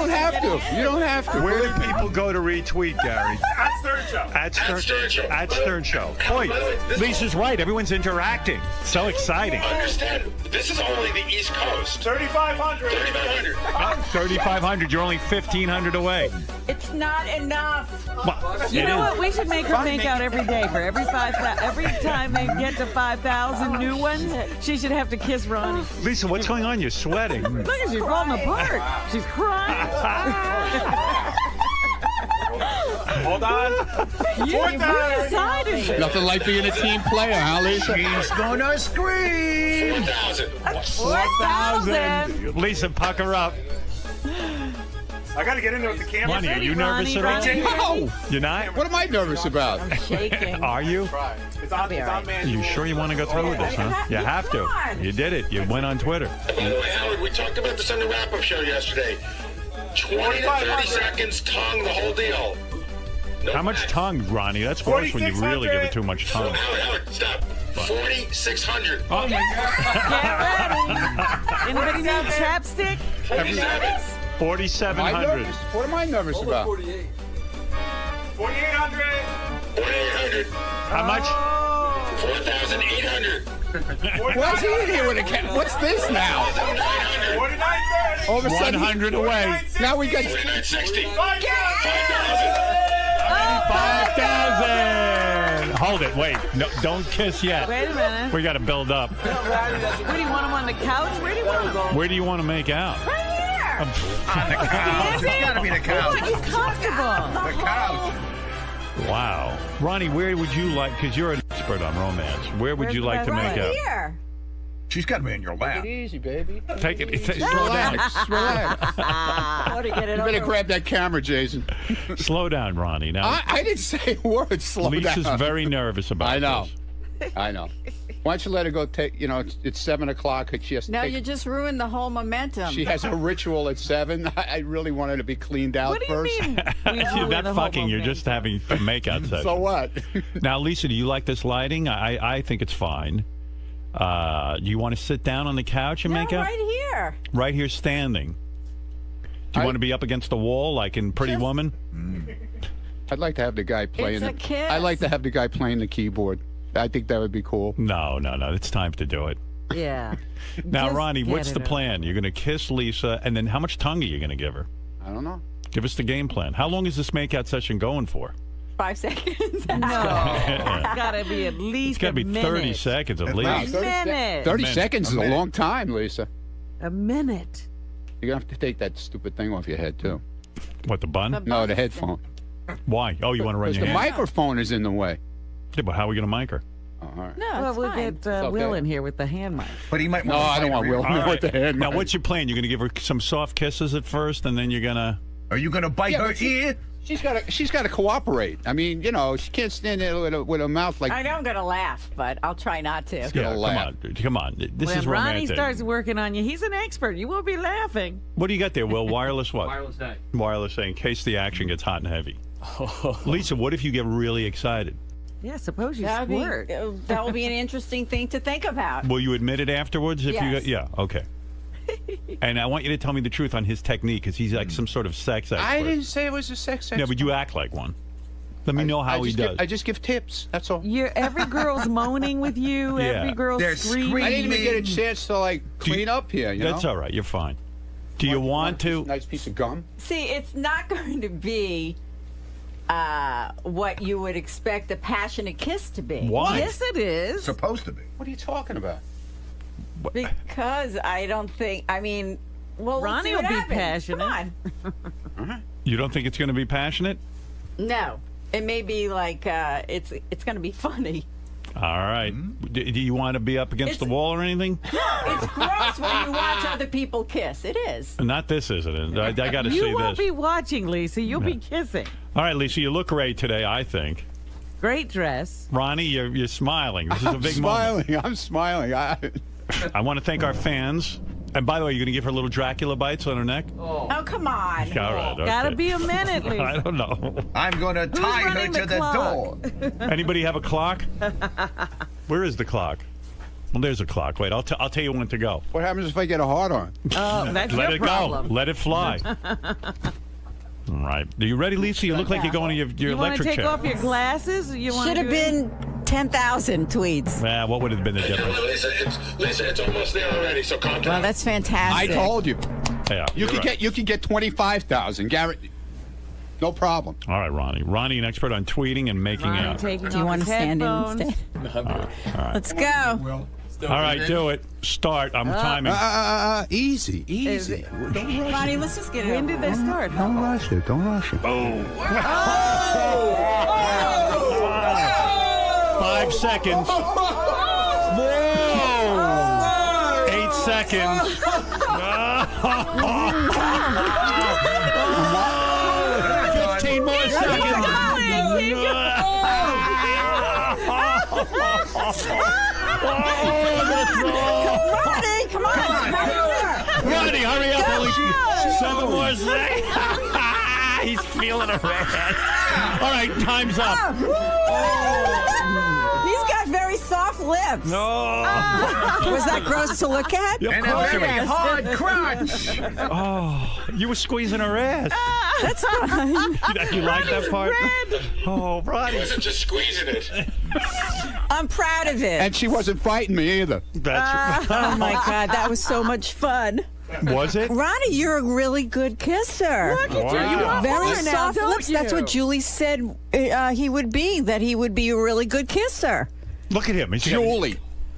have to. You don't have to. Where do people go to retweet, Gary? At Stern Show. At Stern, Stern Show. At Stern Show. Boy, Lisa's right. Everyone's interacting. So exciting. Understand, this is only the East Coast. 3,500. 3,500. 3,500. You're only 1,500 away. It's not enough. Well, You it know is. what? We should make her make out every day. For every time they get to 5,000 new ones, she should have to kiss Ronnie. Lisa, what's going on? You're sweating. Look at she's falling apart. She's crying. Hold on. You really excited. Nothing like being a team player, huh, Lisa? She's gonna scream. 4,000. 4,000. Lisa, pucker up. I got to get in there with the camera. Ronnie, are you nervous at all? No. You're not? What am I nervous about? I'm shaking. Are you? It's on Are manual. you sure you want to go through with this, huh? You have to. You did it. You went on Twitter. By the way, Howard, we talked about this on the wrap-up show yesterday. 20 to 30 seconds, tongue, the whole deal. No How much tongue, Ronnie? That's worse when you really give it too much tongue. Howard, stop. 4,600. Oh, my Get ready. Anybody need chapstick? 47. 4,700. What am I nervous about? 4,800. 4,800. How much? 4,800. Why's he in here with a cat? What's this now? 4,930. All of a sudden, 100 away. now we got 4,960. 5,000. 5,000. Hold it. Wait. No, don't kiss yet. Wait a minute. We got to build up. Where do you want him on the couch? Where do you want him? Where do you want to make out? Right here. It's gotta be the couch. He's comfortable. The couch. Wow. Ronnie, where would you like, because you're an expert on romance, where would Where's you the like to best make way? out? Here. She's got to be in your lap. Take it easy, baby. Take it. Relax. Relax. Want to get it You better over. grab that camera, Jason. Slow down, Ronnie. Now, I didn't say a word. Slow Lisa's down. very nervous about I know. this. I know. Why don't you let her go take, it's 7 o'clock. She has to No, take, you just ruined the whole momentum. she has a ritual at 7. I really want her to be cleaned out What do you first. mean? You're not fucking. You're just having a makeout session. So what? Now, Lisa, do you like this lighting? I think it's fine. Do you want to sit down on the couch and make out? right here. Right here, standing. Do you want to be up against the wall like in Pretty Woman? I'd like to have the guy playing. It's a kiss. I'd like to have the guy playing the keyboard. I think that would be cool. No. It's time to do it. Yeah. Now, Just Ronnie, get what's it the over. plan? You're going to kiss Lisa, and then how much tongue are you going to give her? I don't know. Give us the game plan. How long is this makeout session going for? 5 seconds. No. It's got to be at least It's got to be 30 seconds at least. A minute. 30 minute. seconds is a long time, Lisa. A minute. You're going to have to take that stupid thing off your head, too. What, the bun? No, the headphone. Why? Oh, you want to run Because your the hand? microphone is in the way. Yeah, but how are we going to mic her? Oh, all right. No, Well, it's we'll fine. get okay. Will in here with the hand mic. But he might No, want to I don't want Will All with the hand. Now, mic. what's your plan? You're going to give her some soft kisses at first, and then you're going to... Are you going to bite her but ear? She's got to cooperate. I mean, she can't stand there with a mouth like. I know I'm going to laugh, but I'll try not to. gonna Yeah, laugh. come on. This when is Ronnie romantic. starts working on you, he's an expert. You won't be laughing. What do you got there, Will? Wireless what? Wireless A. Wireless A, in case the action gets hot and heavy. Lisa, what if you get really excited? Yeah, suppose you That squirt. will be an interesting thing to think about. Will you admit it afterwards? If Yes. you, yeah, okay. And I want you to tell me the truth on his technique, because he's like some sort of sex expert. I didn't say it was a sex. Yeah, but you act like one. Let me know how he does. I just give tips. That's all. Every girl's moaning with you. Yeah. Every girl's They're screaming. I didn't even get a chance to clean up here. That's all right. You're fine. Do you want to? Nice piece of gum. See, it's not going to be what you would expect a passionate kiss to be. Why? Yes, it is. Supposed to be. What are you talking about? Because I don't think, well, let's Ronnie see what will be happens. passionate. Come on. You don't think it's going to be passionate? No. It may be like, it's going to be funny. All right. Do you want to be up against the wall or anything? It's gross when you watch other people kiss. It is. Not this, isn't it? I got to see You won't this. be watching, Lisa. You'll be kissing. All right, Lisa, you look great today, I think. Great dress. Ronnie, you're smiling. This is a big moment. I'm smiling. I want to thank our fans. And by the way, you're going to give her little Dracula bites on her neck? Oh, come on. All right, okay. Gotta be a minute, Lisa. I don't know. I'm going to tie her running to the the door. Anybody have a clock? Where is the clock? Well, there's a clock. Wait, I'll tell you when to go. What happens if I get a hard on? Oh, that's Let your it problem. go. Let it fly. All right. Are you ready, Lisa? You look like you're going to your You want to electric take chair. off your glasses? You Should have been 10,000 tweets. What would have been the difference? Lisa, it's almost there already, so calm down. Well, that's fantastic. I told you. Yeah, You you're can right. get 25,000. Garrett, no problem. All right, Ronnie. Ronnie, an expert on tweeting and making out. Do you want to stand in instead? All right. Let's go. All right, do it. Start. I'm timing. Easy. Ronnie, let's just get it When over did they start? Don't rush it. Boom. 5 seconds. Whoa. 8 seconds. 15 more seconds. Ronnie, come on. Ronnie, hurry up. Only 7 more seconds. He's feeling a rat. All right, time's up. He's got very soft lips. No. Was that gross to look at? Of And a course it very was. hard crunch. Oh, you were squeezing her ass. That's fine. You like that part? Oh, Ronnie. Wasn't just squeezing it. I'm proud of it. And she wasn't fighting me either. That's Oh, my God. That was so much fun. Was it? Ronnie, you're a really good kisser. Look at you. Wow. You want Very more now, soft don't lips. That's you? what Julie said he would be, that he would be a really good kisser. Look at him.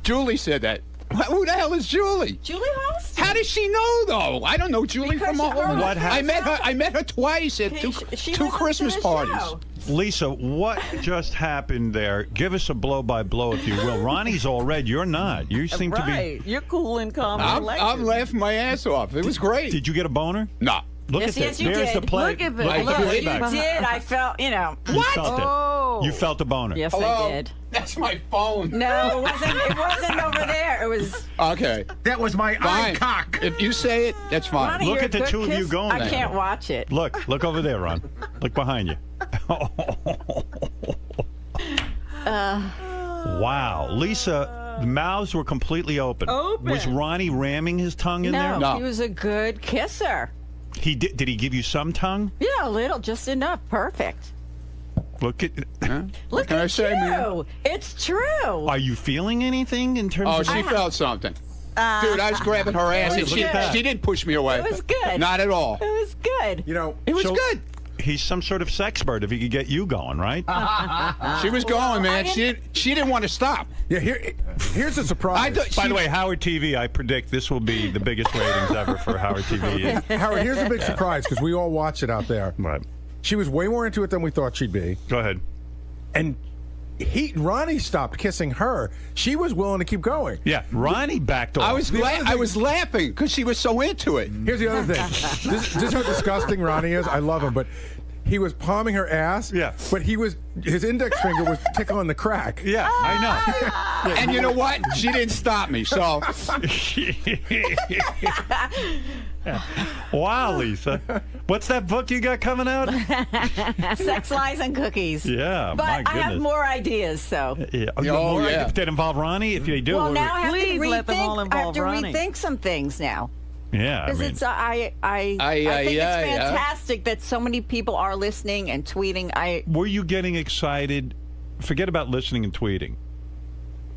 Julie said that. Who the hell is Julie? Julie Holst? How does she know, though? I don't know Julie Because from a her- whole. What happened? I met her twice at two She two listens to Christmas the parties. show. Lisa, what just happened there? Give us a blow-by-blow, if you will. Ronnie's all red. You're not. You seem to be... Right. You're cool and calm. and I'm collected. laughing my ass off. It was great. Did you get a boner? No. Look Yes, at yes, this. you There's did. the play. Look at this. Look at the Look, You playback. did. I felt, You felt Oh. it. You felt a boner. Yes, Hello? I did. That's my phone. No, it wasn't over there. It was. Okay. That was my eye Fine. cock. If you say it, that's fine. Ronnie, Look you're at the a good two of you kiss- going I there. can't watch it. Look over there, Ron. Look behind you. Wow. Lisa, the mouths were completely open. Was Ronnie ramming his tongue in there? No, he was a good kisser. He did. Did he give you some tongue? Yeah, a little, just enough. Perfect. Look at. Look can I at say, you. man? It's true. Are you feeling anything in terms Oh, of? she felt something. Dude, I was grabbing her ass, and Look at that. she didn't push me away. It was good. Not at all. It was good. You know, It was So- good. He's some sort of sexpert if he could get you going, right? She was going, man. She didn't want to stop. yeah. Here's a surprise. By the way, Howard TV, I predict this will be the biggest ratings ever for Howard TV. Howard, here's a big surprise because we all watched it out there. Right. She was way more into it than we thought she'd be. Go ahead. And Ronnie stopped kissing her. She was willing to keep going. Yeah, Ronnie backed off. I was laughing because she was so into it. Here's the other thing. This is how disgusting Ronnie is. I love him, but he was palming her ass. Yeah. But his index finger was tickling the crack. Yeah, I know. And you know what? She didn't stop me. So Wow, Lisa. What's that book you got coming out? Sex, lies, and cookies. Yeah, But my I have goodness. more ideas, so. Yeah. More ideas that involve Ronnie? If they do, Well, now I have Please to let them all rethink. I have involve to Ronnie. rethink some things now. yeah, I Because mean, it's I think it's fantastic that so many people are listening and tweeting. were you getting excited? Forget about listening and tweeting.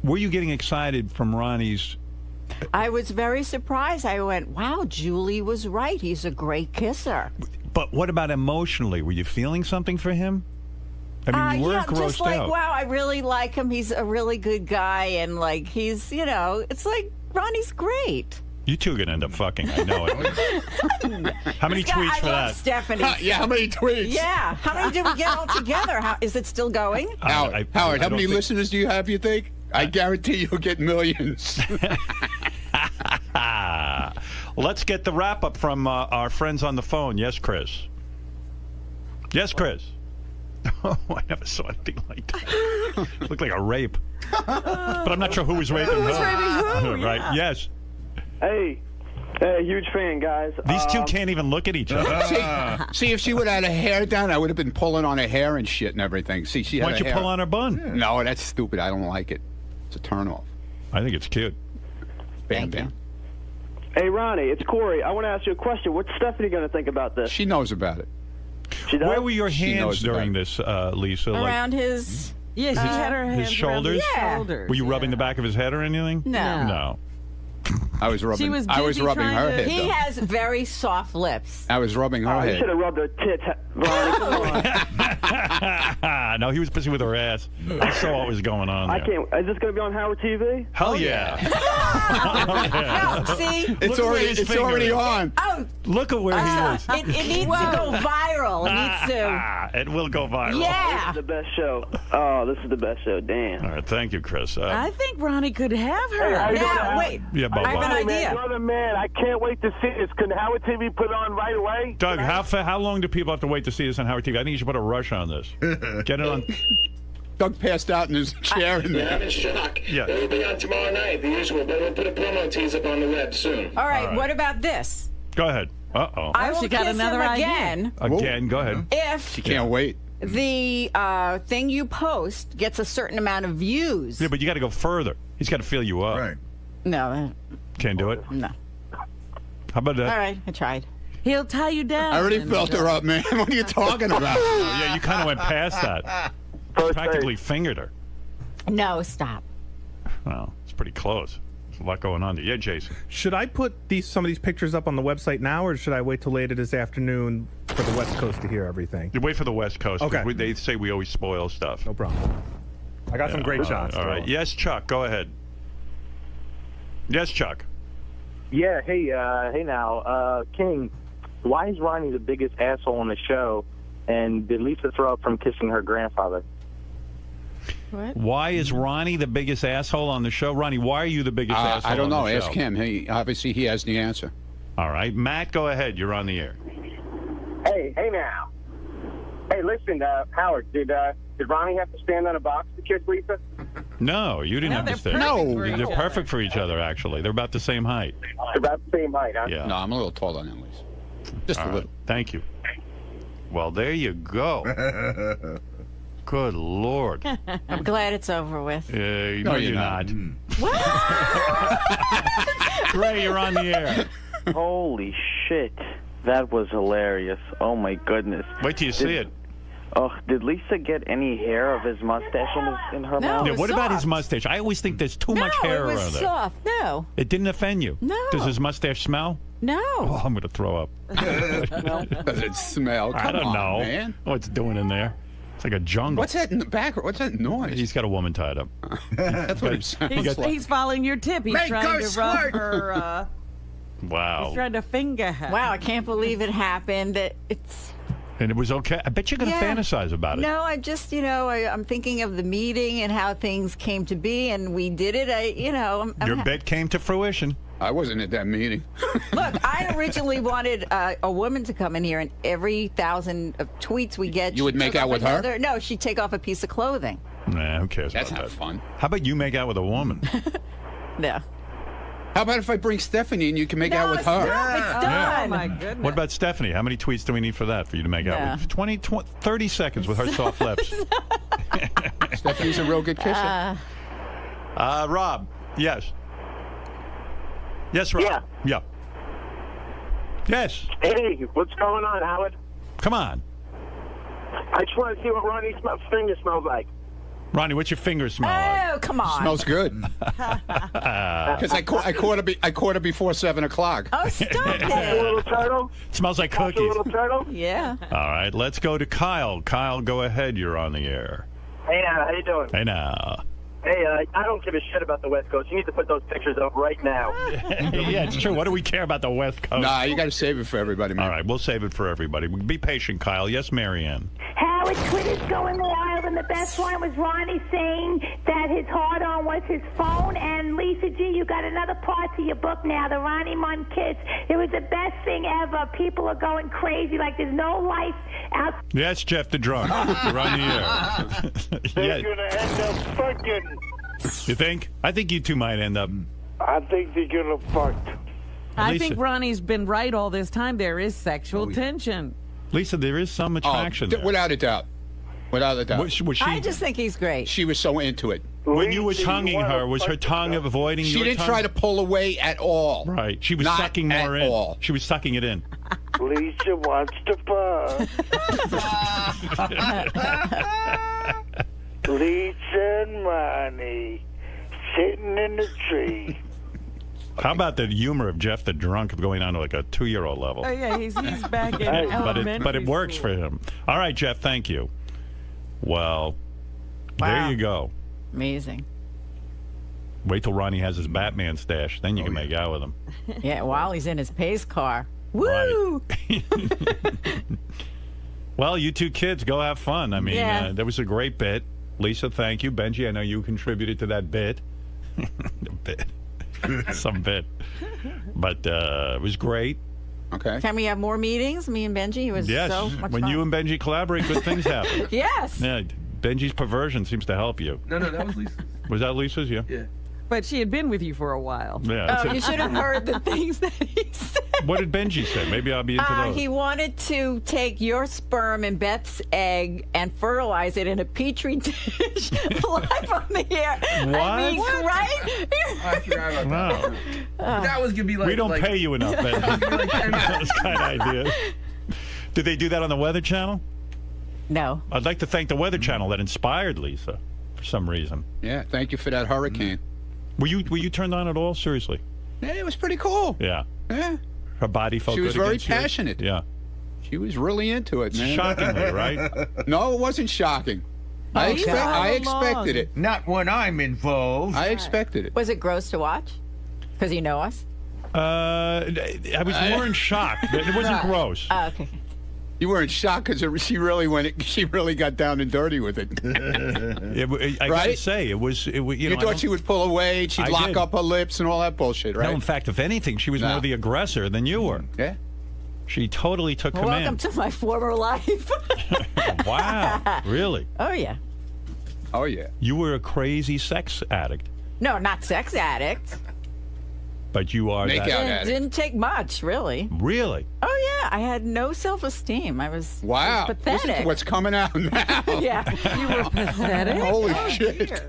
Were you getting excited from Ronnie's? I was very surprised. I went, wow, Julie was right. He's a great kisser. But what about emotionally? Were you feeling something for him? I mean, you weren't yeah, grossed just like, out. wow, I really like him. He's a really good guy. And like, he's, it's like, Ronnie's great. You two are going to end up fucking. I know it. How many tweets I for love that? Stephanie. yeah, how many tweets? Yeah. How many did we get all together? Is it still going? Howard, how many listeners do you have, you think? I guarantee you'll get millions. Let's get the wrap-up from our friends on the phone. Yes, Chris. Yes, Chris. Oh, I never saw anything like that. It looked like a rape. But I'm not sure who was raping who. Who was raping who? Right, Yeah. yes. Hey, huge fan, guys. These two can't even look at each other. See, if she would have had her hair down, I would have been pulling on her hair and shit and everything. See, she had Why'd you pull on her bun? No, that's stupid. I don't like it. It's a turnoff. I think it's cute. Bam, bam. Hey, Ronnie, it's Corey. I want to ask you a question. What's Stephanie going to think about this? She knows about it. She does? Where were your She hands knows during about this, Lisa? Around his. Yeah, she had her hands his shoulders? around his shoulders. Were you rubbing the back of his head or anything? No. No. I was rubbing. She was I was busy rubbing trying her to- head. He though. has very soft lips. I was rubbing her You head. should have rubbed her tits, Ronnie. Come on. No, he was busy with her ass. I saw what was going on I there. can't. Is this going to be on Howard TV? Hell yeah. No, see? It's Look already. where his It's finger already is. on. Oh, Look at where he is. it needs to go viral. It needs to. It will go viral. This Yeah. is the best show. Oh, this is the best show. Damn. All right, thank you, Chris. I think Ronnie could have her. Hey, how you doing, Now, Howard? wait. Yeah, I have an Bubba. Hey, man, idea. you're the man. I can't wait to see this. Can Howard TV put it on right away? Doug, how long do people have to wait to see this on Howard TV? I think you should put a rush on this. Get it on. Doug passed out in his chair in Yeah, there. I'm in shock. Yeah. It'll be on tomorrow night, the usual, but we'll put a promo tease up on the web soon. All right, All right. what about this? Go ahead. Uh-oh. I will she got kiss another him idea. again Again, go ahead. if She can't wait. the thing you post gets a certain amount of views. Yeah, but you got to go further. He's got to fill you up. Right. No, Can't do it? no. How about that? All right, I tried. He'll tie you down. I already felt her up, man. What are you talking about? Oh, yeah, you kind of went past that. Practically fingered her. No, stop. Well, it's pretty close. There's a lot going on there. Yeah, Jason. Should I put some of these pictures up on the website now, or should I wait till later this afternoon for the West Coast to hear everything? You wait for the West Coast. 'cause Okay. They say we always spoil stuff. No problem. I got some great shots. All right. Yes, Chuck, go ahead. Yes, Chuck. Yeah, hey now, King, why is Ronnie the biggest asshole on the show, and did Lisa throw up from kissing her grandfather? What? Why is Ronnie the biggest asshole on the show? Ronnie, why are you the biggest asshole I don't know. on the Ask show? him. He obviously he has the answer. All right. Matt, go ahead. You're on the air. Hey now. Hey, listen, Howard, did Ronnie have to stand on a box to kiss Lisa? No, you didn't No, have to they're stay. perfect for each They're other. perfect for each other, actually. They're about the same height. They're about the same height, huh? Yeah. No, I'm a little taller than Lisa. Just All a right. little. Thank you. Well, there you go. Good Lord. I'm glad it's over with. No, you're not. Ray, you're on the air. Holy shit. That was hilarious. Oh, my goodness. Wait till you see it. Oh, did Lisa get any hair of his mustache in her No, mouth? it Yeah, was what about his soft. mustache? I always think there's too No, much hair it was around there. soft. No, It didn't offend you? No. Does his mustache smell? no. Oh, I'm going to throw up. Does it smell? I Come don't on, know. man. What's it doing in there? It's like a jungle. What's that in the back? What's that noise? He's got a woman tied up. That's what it sounds He's, like. he's following your tip. He's Make trying her to rub squirt. her. Wow. He's trying to finger her. Wow, I can't believe it happened. It's And it was okay. I bet you're going to Yeah. fantasize about it. no. I just I'm thinking of the meeting and how things came to be, and we did it. I'm Your bet came to fruition. I wasn't at that meeting. Look, I originally wanted a woman to come in here, and every 1,000 of tweets we get, You would she'd make take out off with her? another- No, she'd take off a piece of clothing. Nah, who cares That's about not that? fun. How about you make out with a woman? No. How about if I bring Stephanie and you can make No, out with her? stop, it's done. Oh my goodness. What about Stephanie? How many tweets do we need for that for you to make out Yeah. with? 30 seconds with her soft lips. Stephanie's a real good kisser. Rob, yes. Yes, Rob. Yeah. Yes. Hey, what's going on, Howard? Come on. I just want to see what Ronnie's finger smells like. Ronnie, what's your fingers smell like? Oh, come on. Smells good. Because I caught her before 7 o'clock. Oh, stop A it. little turtle? Smells like A cookies. little turtle? Yeah. All right, let's go to Kyle. Kyle, go ahead. You're on the air. Hey, how you doing? Hey, now. Hey, I don't give a shit about the West Coast. You need to put those pictures up right now. Yeah, it's true. What do we care about the West Coast? Nah, you got to save it for everybody, man. All right, we'll save it for everybody. Be patient, Kyle. Yes, Marianne. Howard, Howard, Twitter's going wild, and the best one was Ronnie saying that his hard-on was his phone. And Lisa G, you got another part to your book now, the Ronnie Mund Kiss. It was the best thing ever. People are going crazy, like there's no life out. Yes, Jeff the drunk. You're on the air. They're Yeah. going to end up fucking. You think? I think you two might end up. I think they're going to fuck. I Lisa. think Ronnie's been right all this time. There is sexual tension. Lisa, there is some attraction there. Without a doubt. Without a doubt. Was she, I just think he's great. She was so into it. when you were tonguing her, was her tongue avoiding She your didn't tongue? try to pull away at all. Right. She was Not sucking more at in. all. She was sucking it in. Lisa wants to fuck. Lisa and Ronnie sitting in the tree. How about the humor of Jeff the drunk going on to like a 2-year-old level? Oh, yeah, he's back in elementary but it works for him. All right, Jeff, thank you. Well, there you go. Amazing. Wait till Ronnie has his Batman stash. Then you can make out with him. Yeah, while he's in his pace car. Woo! Well, you two kids, go have fun. I mean, that was a great bit. Lisa, thank you. Benji, I know you contributed to that bit. Some bit. But it was great. Okay. Can we have more meetings? Me and Benji? It was Yes. so much When fun. you and Benji collaborate, good things happen. Yes. Yeah, Benji's perversion seems to help you. No, that was Lisa's. Was that Lisa's? Yeah. Yeah. But she had been with you for a while. Yeah. Oh, you should have heard the things that he said. What did Benji say? Maybe I'll be into those. He wanted to take your sperm and Beth's egg and fertilize it in a petri dish live on the air. What? I mean, What? right? I forgot about that. Wow. That was gonna be like We don't pay you enough, Benji. Those kind of ideas. Did they do that on the Weather Channel? No. I'd like to thank the Weather Channel that inspired Lisa for some reason. Yeah, thank you for that hurricane. Were you turned on at all? Seriously? Yeah, it was pretty cool. Yeah. Yeah. Her body felt She was good very against yours? passionate. Yeah. She was really into it, man. Shockingly, right? No, it wasn't shocking. I expected it. Not when I'm involved. I expected it. Was it gross to watch? Because you know us? I was more in shock. It wasn't gross. Oh, okay. You were in shock because she really got down and dirty with it. I gotta say, it was. You thought she would pull away, she'd lock up her lips and all that bullshit, right? No, in fact, if anything, she was more the aggressor than you were. Yeah. She totally took Welcome command. to my former life. Wow. Really? Oh, yeah. Oh, yeah. You were a crazy sex addict, No, not sex addict. but you are that. It didn't take much, really. Really? Oh, yeah. I had no self-esteem. I was, Wow. I was pathetic. Listen to what's coming out now. Yeah. You were pathetic. Holy shit.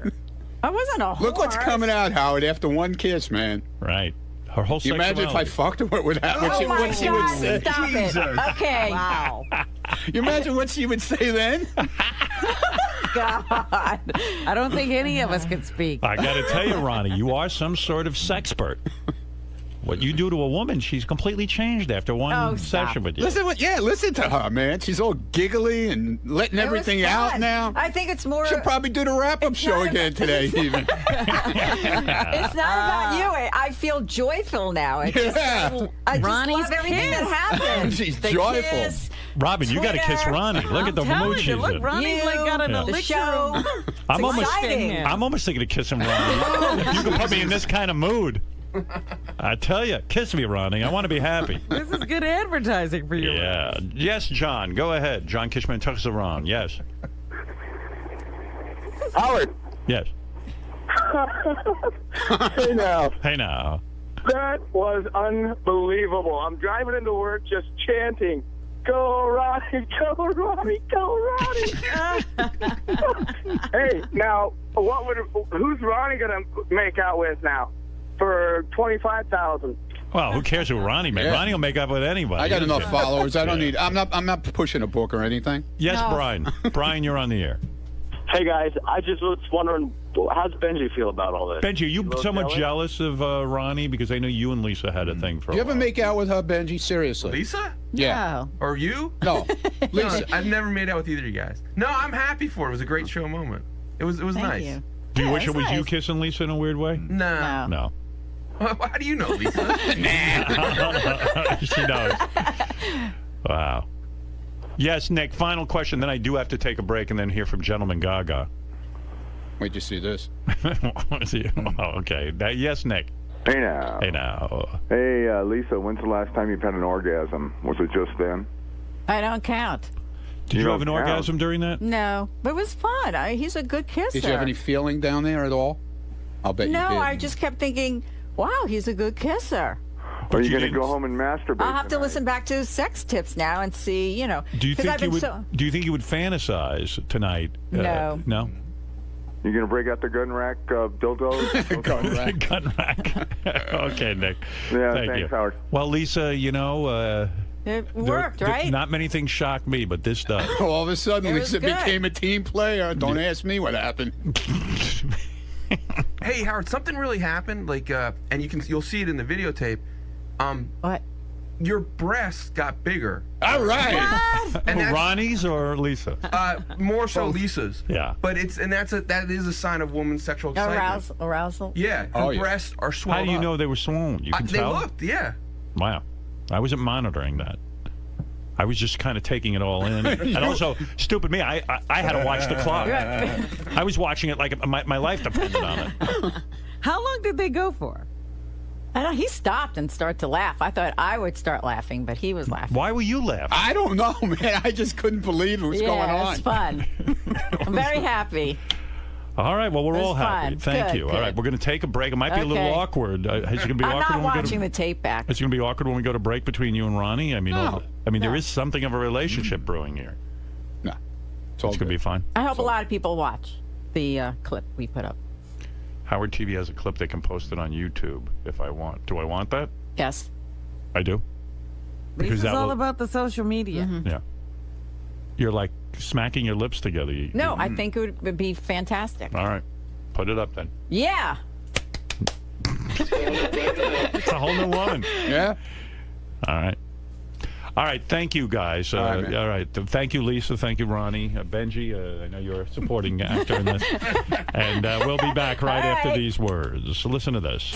I wasn't a Look what's whore. coming out, Howard, after one kiss, man. Right. Her whole You imagine if I sexuality. fucked her, what she would say? Stop it. Okay. Wow. You imagine what she would say then? God. I don't think any of us could speak. I got to tell you, Ronnie, you are some sort of sexpert. What you do to a woman, she's completely changed after one session with you. Listen to her, man. She's all giggly and letting It was everything out fun. now. I think it's more. She'll probably do the wrap-up show again today, even. It's not about you. I feel joyful now. I just Ronnie's love everything kiss. that happened. She's The joyful. Kiss, Robin, you got to kiss Twitter. Ronnie. Look at the telling mood you, she's look, in. Ronnie's like got an Yeah. the elixir show. of I'm It's almost, exciting. I'm almost thinking of kissing Ronnie. You can put me in this kind of mood. I tell you, kiss me, Ronnie. I want to be happy. This is good advertising for you. Yeah. Yes, John. Go ahead. John Kishman tucks around. Yes. Howard. Yes. Hey now. Hey now. That was unbelievable. I'm driving into work just chanting, "Go Ronnie, go Ronnie, go Ronnie." Hey, now who's Ronnie gonna make out with now for $25,000? Well, who cares who Ronnie made? Yeah. Ronnie will make up with anybody. I got enough Yeah. followers. I don't Yeah. need. I'm not pushing a book or anything. Yes, No. Brian. Brian, you're on the air. Hey guys, I just was wondering, how does Benji feel about all this? Benji, are you A little somewhat jealous? jealous of Ronnie? Because I know you and Lisa had a thing for You a ever while. make out with her, Benji? Seriously? Lisa? Yeah. Or you? No. No, Lisa. I've never made out with either of you guys. No, I'm happy for it. It was a great show moment. It was Thank nice. you. Do you Yeah, wish it it's was you nice. kissing Lisa in a weird way? Nah. No. How do you know, Lisa? She knows. Wow. Yes, Nick, final question. Then I do have to take a break and then hear from Gentleman Gaga. Wait to see this. Okay. Yes, Nick. Hey now. Hey now. Hey, Lisa, when's the last time you've had an orgasm? Was it just then? I don't count. Did you have an orgasm during that? No, but it was fun. He's a good kisser. Did you have any feeling down there at all? I'll bet No, you did. I just kept thinking, wow, he's a good kisser. Are you going to go home and masturbate? I'll have to listen back to his sex tips now and see, Do you think you would? Do you think you would fantasize tonight? No. No. You going to break out the gun rack dildos? Gun rack. Okay, Nick. Yeah, Thank thanks, you. Howard. Well, Lisa, it worked, right? Not many things shock me, but this does. All of a sudden, It was Lisa good. became a team player. Don't ask me what happened. Hey, Howard, something really happened. Like, and you'll see it in the videotape. What? Your breasts got bigger. All right. And that's, Ronnie's or Lisa? More so Lisa's. Yeah. But that is a sign of woman's sexual excitement. Arousal. Yeah. Her breasts are swollen. How do you up. know they were swollen? You can They tell. looked, yeah. Wow. I wasn't monitoring that. I was just kind of taking it all in. And also, stupid me, I had to watch the clock. I was watching it like my life depended on it. How long did they go for? I know he stopped and started to laugh. I thought I would start laughing, but he was laughing. Why were you laughing? I don't know, man. I just couldn't believe it was going on. Yeah, it's fun. I'm very happy. All right, well, we're It was all happy. fun. Thank Good, you. All good. right, we're going to take a break. It might be a little Okay. awkward. Is it going to be I'm awkward not when we watching the tape back. It's going to be awkward when we go to break between you and Ronnie? I mean, No. there is something of a relationship brewing here. No. It's going to be fine. I hope a lot of people watch the clip we put up. Howard TV has a clip they can post it on YouTube if I want. Do I want that? Yes. I do. This is that all will- about the social media. Yeah. You're like smacking your lips together. No, I think it would be fantastic. All right. Put it up then. Yeah. It's a whole new woman. Yeah. All right. All right. Thank you, guys. All right. Thank you, Lisa. Thank you, Ronnie. Benji, I know you're a supporting actor in this. And we'll be back right after these words. So listen to this.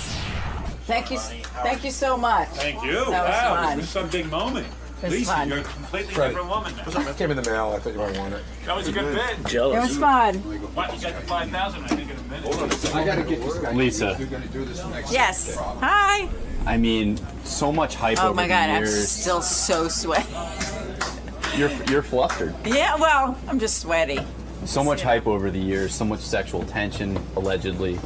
Thank you so much. Thank you. That was fun. This was some big moment. It was Lisa, fun. you're a completely Right. different woman now. That came in the mail. I thought you might want it. That was a good bit. It was fun. What, you got the 5,000, I think, in a minute. I got to get this guy. Lisa. You're going to do this next Yes. Hi. I mean, so much hype Oh over my the God, I'm years. still so sweaty. You're flustered. Yeah, well, I'm just sweaty. So much hype over the years, so much sexual tension, allegedly.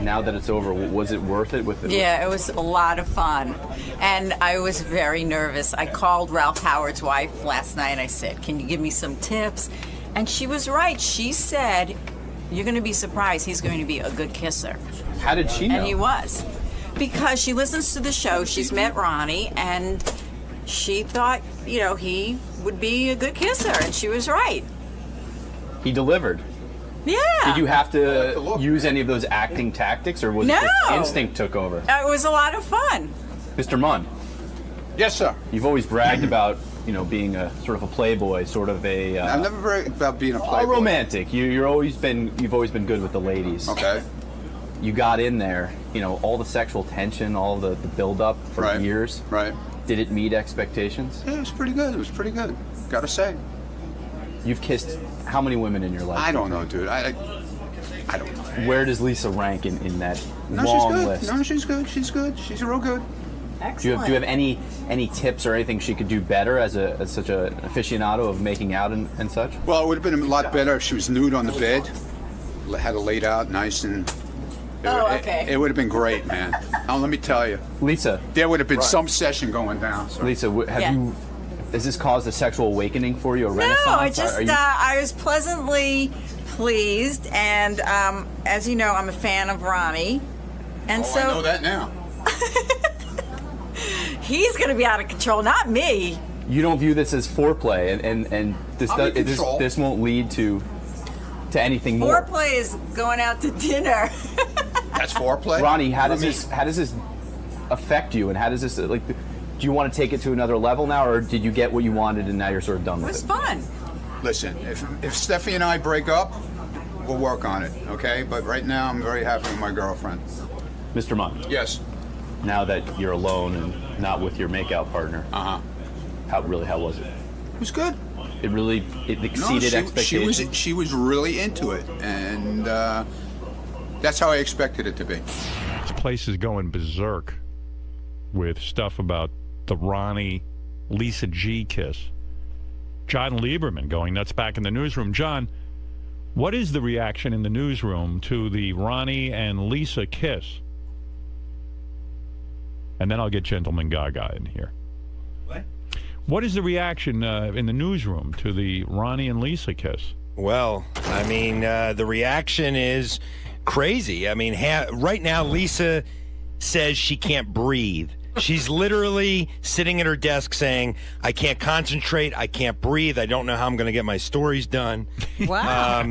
Now that it's over, was it worth it? Yeah, it was a lot of fun. And I was very nervous. I called Ralph Howard's wife last night and I said, can you give me some tips? And she was right. She said, you're going to be surprised. He's going to be a good kisser. How did she know? And he was. Because she listens to the show. She's met Ronnie and she thought, he would be a good kisser. And she was right. He delivered. Yeah. Did you have to use any of those acting tactics, or was it just No. instinct took over? It was a lot of fun. Mr. Mund. Yes, sir. You've always bragged about, being a sort of a playboy, sort of a. I've never bragged about being a playboy. Romantic. You've always been good with the ladies. Okay. You got in there, all the sexual tension, all the build up for years. Right. Did it meet expectations? Yeah, it was pretty good. It was pretty good. Gotta say. You've kissed how many women in your life? I don't know, dude. I don't know. Where does Lisa rank in that No, long she's good. list? No, she's good. She's good. She's real good. Do you have any tips or anything she could do better as such an aficionado of making out and such? Well, it would have been a lot better if she was nude on the bed, had it laid out nice and. It would have been great, man. Now let me tell you, Lisa, there would have been some session going down. So. Lisa, has this caused a sexual awakening for you? A renaissance? No, I just I was pleasantly pleased, and as you know, I'm a fan of Ronnie, and I know that now. he's going to be out of control, not me. You don't view this as foreplay, and this won't lead to anything more. Foreplay is going out to dinner. That's foreplay. Ronnie, how does this affect you, and how does this do you want to take it to another level now, or did you get what you wanted and now you're sort of done with it? It was fun. Listen, if Steffi and I break up, we'll work on it, okay? But right now, I'm very happy with my girlfriend. Mr. Mund. Yes. Now that you're alone and not with your makeout partner, how was it? was good. It exceeded expectations. She was really into it, and that's how I expected it to be. This place is going berserk with stuff about the Ronnie Lisa G kiss. John Lieberman going nuts back in the newsroom. John, what is the reaction in the newsroom to the Ronnie and Lisa kiss? And then I'll get Gentleman Gaga in here. What is the reaction in the newsroom to the Ronnie and Lisa kiss? Well, I mean, the reaction is crazy. I mean, right now, Lisa says she can't breathe. She's literally sitting at her desk saying, I can't concentrate, I can't breathe, I don't know how I'm going to get my stories done. Wow.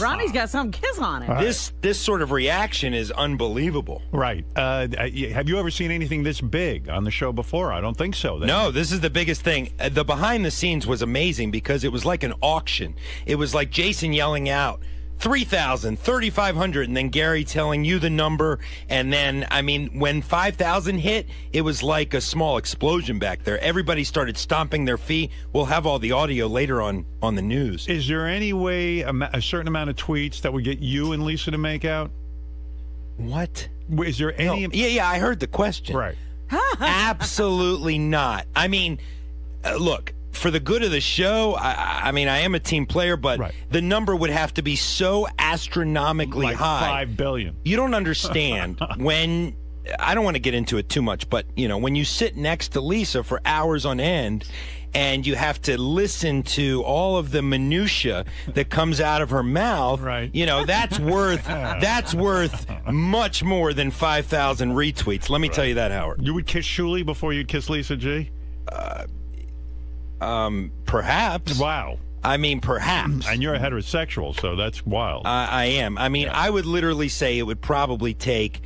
Ronnie's got some kiss on it. This sort of reaction is unbelievable. Right. Have you ever seen anything this big on the show before? I don't think so. No, this is the biggest thing. The behind the scenes was amazing because it was like an auction. It was like Jason yelling out, 3,000, 3,500, and then Gary telling you the number. And then, I mean, when 5,000 hit, it was like a small explosion back there. Everybody started stomping their feet. We'll have all the audio later on the news. Is there any way a certain amount of tweets that would get you and Lisa to make out? What? Is there any? No. Yeah, I heard the question. Right. Absolutely not. I mean, look. For the good of the show, I mean, I am a team player, but the number would have to be so astronomically high. 5 billion. You don't understand when, I don't want to get into it too much, but, you know, when you sit next to Lisa for hours on end and you have to listen to all of the minutia that comes out of her mouth, you know, that's worth much more than 5,000 retweets. Let me tell you that, Howard. You would kiss Shuli before you'd kiss Lisa G? Perhaps. Wow. I mean, perhaps. And you're a heterosexual, so that's wild. I am. I mean, I would literally say it would probably take.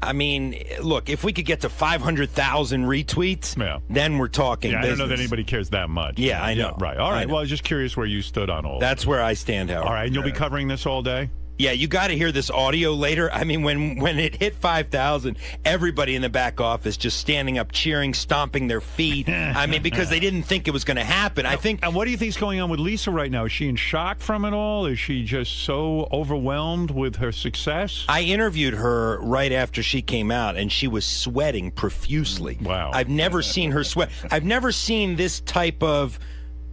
I mean, look, if we could get to 500,000 retweets, then we're talking. Yeah, I business. don't know that anybody cares that much. Yeah, I know. Right. All right. Well, I was just curious where you stood on all. That's where I stand, Howard. All right, and you'll be covering this all day. Yeah, you got to hear this audio later. I mean, when it hit 5,000, everybody in the back office just standing up, cheering, stomping their feet. I mean, because they didn't think it was going to happen. I think. And what do you think is going on with Lisa right now? Is she in shock from it all? Is she just so overwhelmed with her success? I interviewed her right after she came out, and she was sweating profusely. Wow. I've never seen her sweat. I've never seen this type of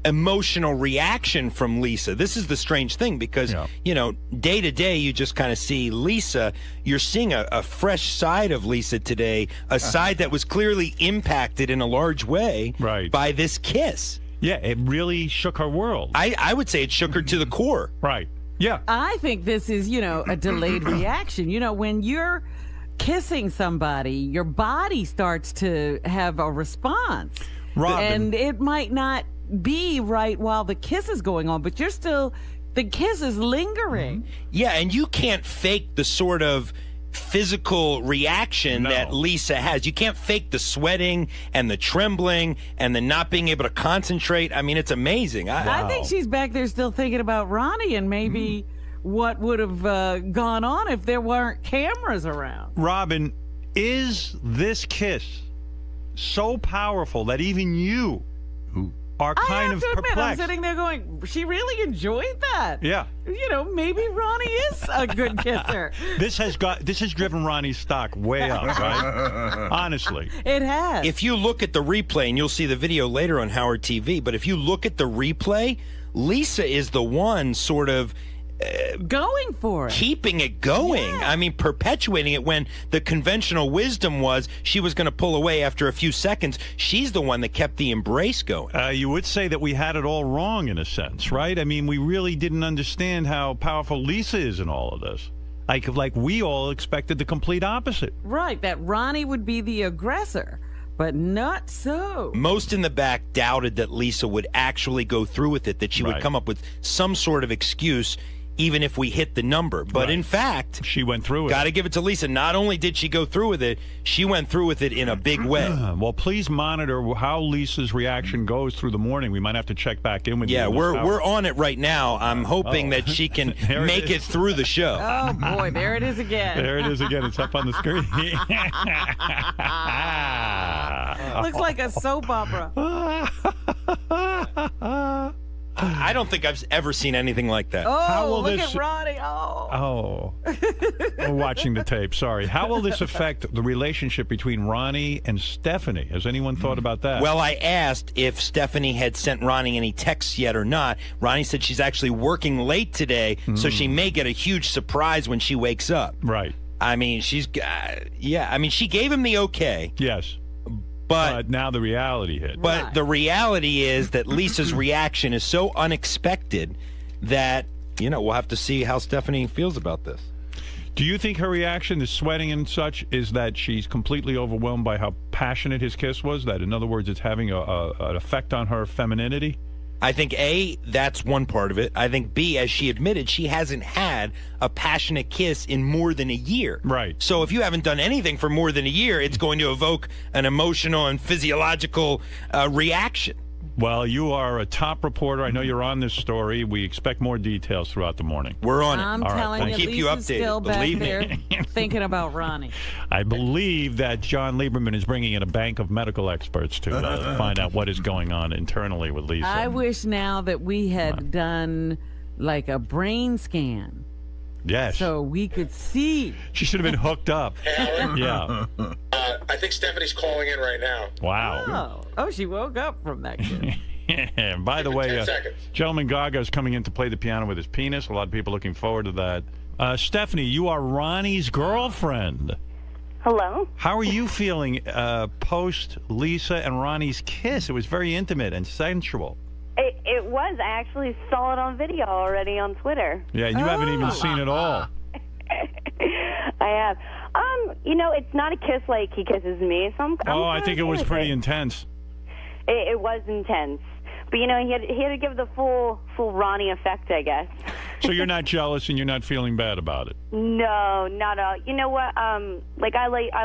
emotional reaction from Lisa. This is the strange thing because, you know, day to day, you just kind of see Lisa. You're seeing a fresh side of Lisa today, a side that was clearly impacted in a large way by this kiss. Yeah, it really shook her world. I would say it shook her to the core. Right. Yeah. I think this is, you know, a delayed reaction. You know, when you're kissing somebody, your body starts to have a response. Robin. And it might not be right while the kiss is going on, but you're still, the kiss is lingering. Yeah, and you can't fake the sort of physical reaction that Lisa has. You can't fake the sweating and the trembling and the not being able to concentrate. I mean, it's amazing. I think she's back there still thinking about Ronnie and maybe what would have gone on if there weren't cameras around. Robin, is this kiss so powerful that even you are kind of perplexed? I'm perplexed? sitting there going, she really enjoyed that. Yeah. You know, maybe Ronnie is a good kisser. This has driven Ronnie's stock way up, right? Honestly. It has. If you look at the replay, and you'll see the video later on Howard TV, but if you look at the replay, Lisa is the one sort of going for it, keeping it going. I mean, perpetuating it, when the conventional wisdom was she was going to pull away after a few seconds. She's the one that kept the embrace going. You would say that we had it all wrong in a sense, right? I mean, we really didn't understand how powerful Lisa is in all of this. Like we all expected the complete opposite. Right, that Ronnie would be the aggressor. But not so. Most in the back doubted that Lisa would actually go through with it, that she would come up with some sort of excuse, even if we hit the number. But in fact, she went through it. Got to give it to Lisa. Not only did she go through with it, she went through with it in a big way. Well, please monitor how Lisa's reaction goes through the morning. We might have to check back in with you. Yeah, we're on it right now. I'm hoping that she can make it through the show. Oh, boy, there it is again. There it is again. It's up on the screen. Looks like a soap opera. I don't think I've ever seen anything like that. Oh, look at Ronnie. Oh. We're watching the tape. Sorry. How will this affect the relationship between Ronnie and Stephanie? Has anyone thought about that? Well, I asked if Stephanie had sent Ronnie any texts yet or not. Ronnie said she's actually working late today, so she may get a huge surprise when she wakes up. Right. I mean, she gave him the okay. Yes. But now the reality hit. But the reality is that Lisa's reaction is so unexpected that, we'll have to see how Stephanie feels about this. Do you think her reaction, the sweating and such, is that she's completely overwhelmed by how passionate his kiss was? That, in other words, it's having an effect on her femininity? I think, A, that's one part of it. I think, B, as she admitted, she hasn't had a passionate kiss in more than a year. Right. So if you haven't done anything for more than a year, it's going to evoke an emotional and physiological reaction. Well, you are a top reporter. I know you're on this story. We expect more details throughout the morning. We're on it. I'm All right, telling you, keep you Lisa's updated. still back Believe there me. thinking about Ronnie. I believe that John Lieberman is bringing in a bank of medical experts to find out what is going on internally with Lisa. I wish now that we had done like a brain scan. Yes. So we could see. She should have been hooked up. Yeah. I think Stephanie's calling in right now. Wow. Oh, she woke up from that kiss. And by the way, 10 seconds. Gentleman Gaga is coming in to play the piano with his penis. A lot of people looking forward to that. Stephanie, you are Ronnie's girlfriend. Hello. How are you feeling post Lisa and Ronnie's kiss? It was very intimate and sensual. It was. I actually saw it on video already on Twitter. Yeah, and you haven't even seen it all. I have. It's not a kiss like he kisses me. So I think it was pretty intense. It was intense. But, he had to give the full Ronnie effect, I guess. So you're not jealous and you're not feeling bad about it? No, not at all. You know what? I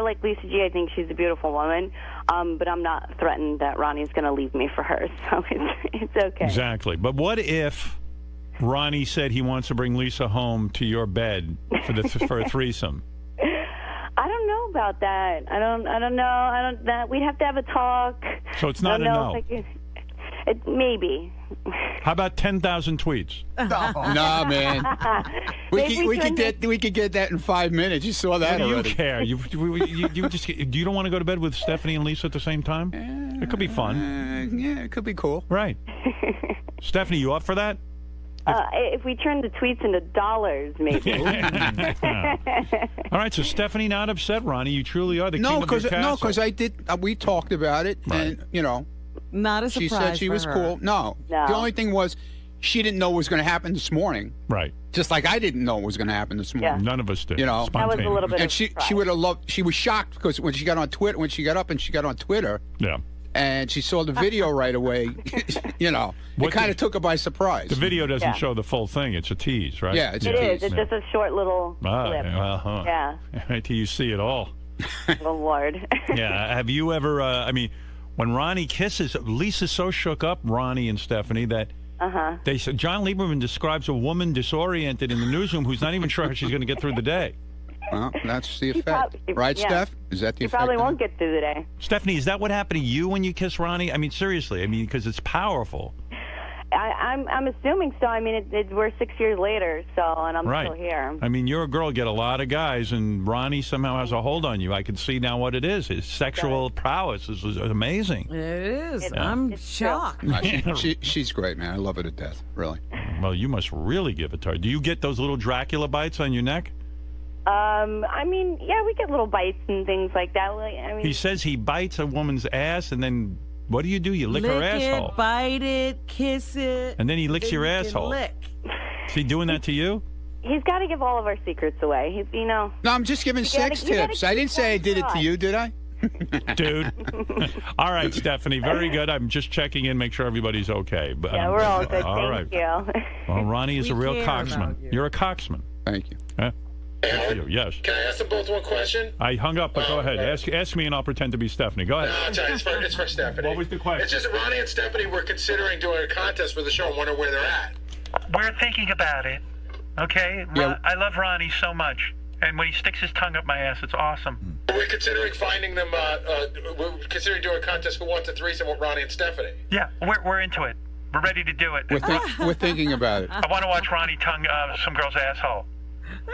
like Lisa G. I think she's a beautiful woman. But I'm not threatened that Ronnie's going to leave me for her. So it's okay. Exactly. But what if Ronnie said he wants to bring Lisa home to your bed for a threesome? I don't know about that. I don't know. We'd have to have a talk. So it's not a no. Maybe. How about 10,000 tweets? Nah, man. We could get that in 5 minutes. You saw that What do already. you care? You don't want to go to bed with Stephanie and Lisa at the same time? It could be fun. Yeah, it could be cool. Right. Stephanie, you up for that? If we turn the tweets into dollars, maybe. All right, so Stephanie not upset, Ronnie. You truly are the king of your castle. No, because I did. We talked about it, and not a surprise. She said she for was her. cool. No, the only thing was she didn't know what was going to happen this morning. Right. Just like I didn't know what was going to happen this morning. None of us did. That was a little bit. And she would have loved. She was shocked because when she got on Twitter, on Twitter. Yeah. And she saw the video right away. It kind of took her by surprise. The video doesn't show the full thing. It's a tease, right? Yeah, it is. It's just a short little clip. Yeah. Right till you see it all. Oh, Lord. Yeah. Have you ever, when Ronnie kisses, Lisa's so shook up, Ronnie and Stephanie, that they said John Lieberman describes a woman disoriented in the newsroom who's not even sure how she's going to get through the day. Well, that's the effect. Right, Steph? Is that the effect? You probably won't get through the day. Stephanie, is that what happened to you when you kiss Ronnie? I mean, seriously. Because it's powerful. I'm assuming so. I mean, we're 6 years later, and I'm still here. I mean, you're a girl, get a lot of guys, and Ronnie somehow has a hold on you. I can see now what it is. His sexual prowess is It amazing. is. I'm shocked. She's great, man. I love her to death, really. Well, you must really give it to her. Do you get those little Dracula bites on your neck? We get little bites and things like that. He says he bites a woman's ass, and then what do? You lick her asshole. It, bite it, kiss it. And then he licks your asshole. Lick. Is he doing that to you? He's got to give all of our secrets away. No, I'm just giving sex tips. I didn't say I did it to you, did I? Dude. All right, Stephanie. Very good. I'm just checking in, make sure everybody's okay. But, yeah, we're all good. All Thank you. Well, Ronnie is a real coxman. You're a coxman. Thank you. Huh? Yes. Can I ask them both one question? I hung up, but go ahead. Ask me and I'll pretend to be Stephanie. Go ahead. No, it's for Stephanie. What was the question? It's just Ronnie and Stephanie were considering doing a contest for the show and wondering where they're at. We're thinking about it. Okay? Yeah. I love Ronnie so much. And when he sticks his tongue up my ass, it's awesome. We're considering finding them. We're considering doing a contest. Who wants a threesome with Ronnie and Stephanie? Yeah, we're into it. We're ready to do it. We're thinking about it. I want to watch Ronnie tongue some girl's asshole.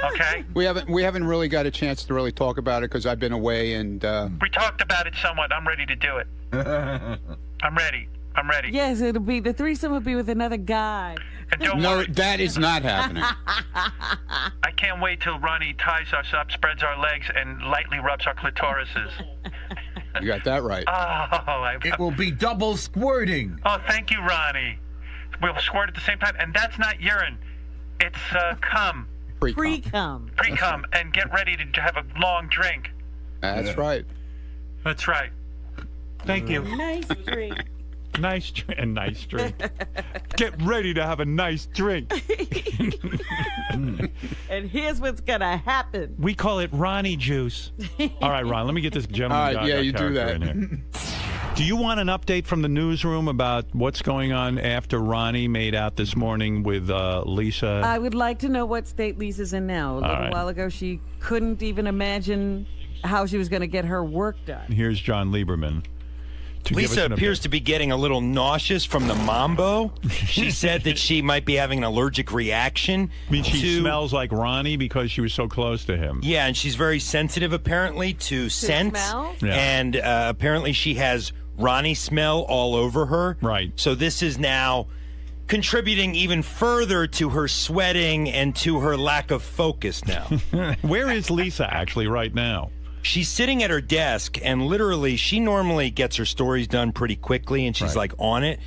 Okay. We haven't really got a chance to really talk about it because I've been away and. We talked about it somewhat. I'm ready to do it. I'm ready. Yes, the threesome will be with another guy. And don't No, worry. that is not happening. I can't wait till Ronnie ties us up, spreads our legs, and lightly rubs our clitorises. You got that right. It will be double squirting. Oh, thank you, Ronnie. We'll squirt at the same time, and that's not urine. It's cum. Pre-cum. Pre-cum, and get ready to have a long drink. That's right. That's right. Thank you. Nice drink. Nice drink. Get ready to have a nice drink. And here's what's gonna happen. We call it Ronnie juice. All right, Ron, let me get this gentleman. All right, yeah, you do that. In here. Do you want an update from the newsroom about what's going on after Ronnie made out this morning with Lisa? I would like to know what state Lisa's in now. A little while ago, she couldn't even imagine how she was going to get her work done. Here's John Lieberman. Lisa appears to be getting a little nauseous from the mambo. She said that she might be having an allergic reaction. I mean, she smells like Ronnie because she was so close to him. Yeah, and she's very sensitive, apparently, to scents. Smell? Yeah. And apparently she has Ronnie smell all over her. Right. So this is now contributing even further to her sweating and to her lack of focus now. Where is Lisa actually right now? She's sitting at her desk, and literally, she normally gets her stories done pretty quickly, and she's like on it.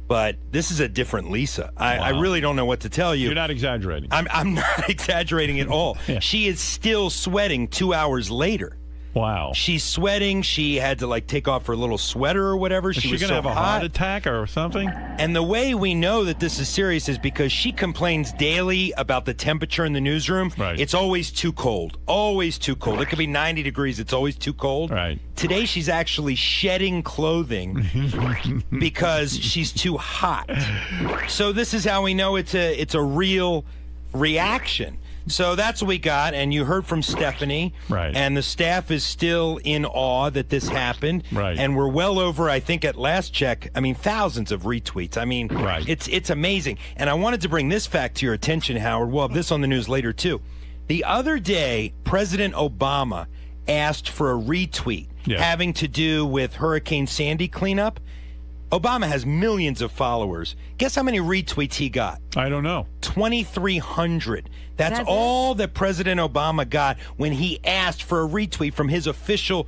But this is a different Lisa. I really don't know what to tell you. You're not exaggerating. I'm not exaggerating at all. Yeah. She is still sweating 2 hours later. Wow. She's sweating. She had to take off her little sweater or whatever. Is she she was going to so have a hot. heart attack or something? And the way we know that this is serious is because she complains daily about the temperature in the newsroom. Right. It's always too cold. Always too cold. It could be 90 degrees. It's always too cold. Right. Today she's actually shedding clothing because she's too hot. So this is how we know it's a real reaction. So that's what we got, and you heard from Stephanie. Right. And the staff is still in awe that this happened. Right. And we're well over, I think at last check, thousands of retweets. Right. It's amazing. And I wanted to bring this fact to your attention, Howard. We'll have this on the news later, too. The other day, President Obama asked for a retweet having to do with Hurricane Sandy cleanup. Obama has millions of followers. Guess how many retweets he got? I don't know. 2,300. That's all that President Obama got when he asked for a retweet from his official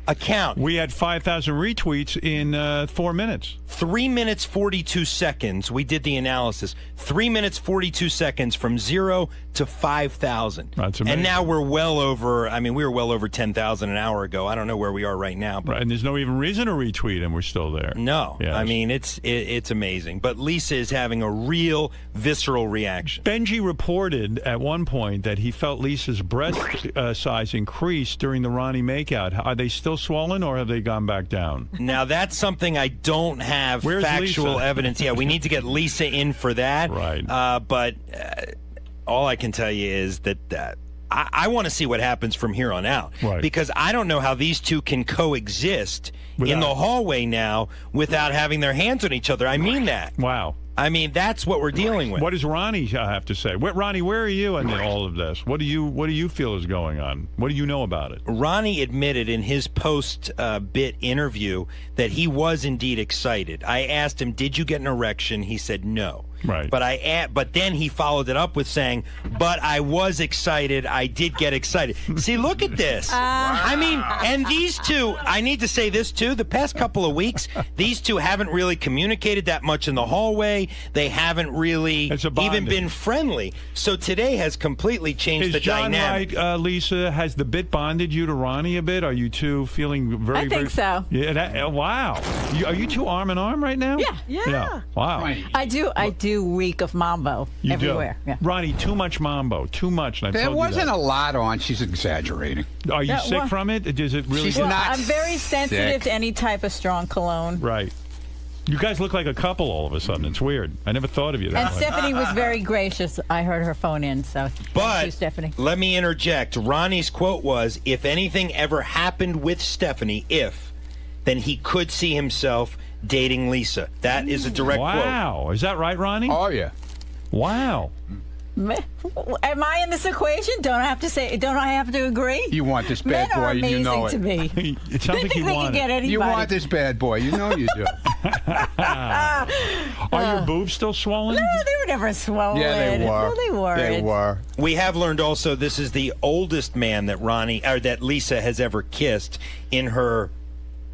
account. We had 5,000 retweets in 4 minutes. 3 minutes, 42 seconds. We did the analysis. 3 minutes, 42 seconds from 0 to 5,000. That's amazing. And now we're well over, we were well over 10,000 an hour ago. I don't know where we are right now. But Right, and there's no even reason to retweet, and we're still there. No. Yes. It's amazing. But Lisa is having a real visceral reaction. Benji reported at one point that he felt Lisa's breast size increased during the Ronnie makeout. Are they still swollen, or have they gone back down? Now, that's something I don't have Where's factual Lisa? evidence. Yeah, we need to get Lisa in for that. Right. But all I can tell you is that I want to see what happens from here on out. Right. Because I don't know how these two can coexist in the hallway now without having their hands on each other. I mean that. Wow. That's what we're dealing with. What does Ronnie have to say? Ronnie, where are you in all of this? What do you feel is going on? What do you know about it? Ronnie admitted in his post-bit interview that he was indeed excited. I asked him, did you get an erection? He said no. Right. But then he followed it up with saying, but I was excited. I did get excited. See, look at this. And these two, I need to say this too, the past couple of weeks, these two haven't really communicated that much in the hallway. They haven't really even been friendly. So today has completely changed the dynamic. Is John right, Lisa? Has the bit bonded you to Ronnie a bit? Are you two feeling very, I think so. Yeah. Wow. Are you two arm in arm right now? Yeah. Wow. I do reek of mambo You everywhere. do. Yeah. Ronnie, too much mambo. Too much. And There wasn't a lot on. She's exaggerating. Are you sick from it? Does it really? She's not I'm very sensitive to any type of strong cologne. Right. You guys look like a couple all of a sudden. It's weird. I never thought of you that And way. Stephanie was very gracious. I heard her phone in, so thank you, But Stephanie. let me interject. Ronnie's quote was, if anything ever happened with Stephanie, then he could see himself dating Lisa. That is a direct quote. Wow. Is that right, Ronnie? Oh, yeah. Wow. Am I in this equation? Don't I have to say? Don't I have to agree? You want this Men bad boy, are and you amazing know it. to me. It sounds like you They can want get it. anybody. You want this bad boy. You know you do. Are your boobs still swollen? No, they were never swollen. Yeah, they were. No, they weren't. They were. We have learned also this is the oldest man that that Lisa has ever kissed in her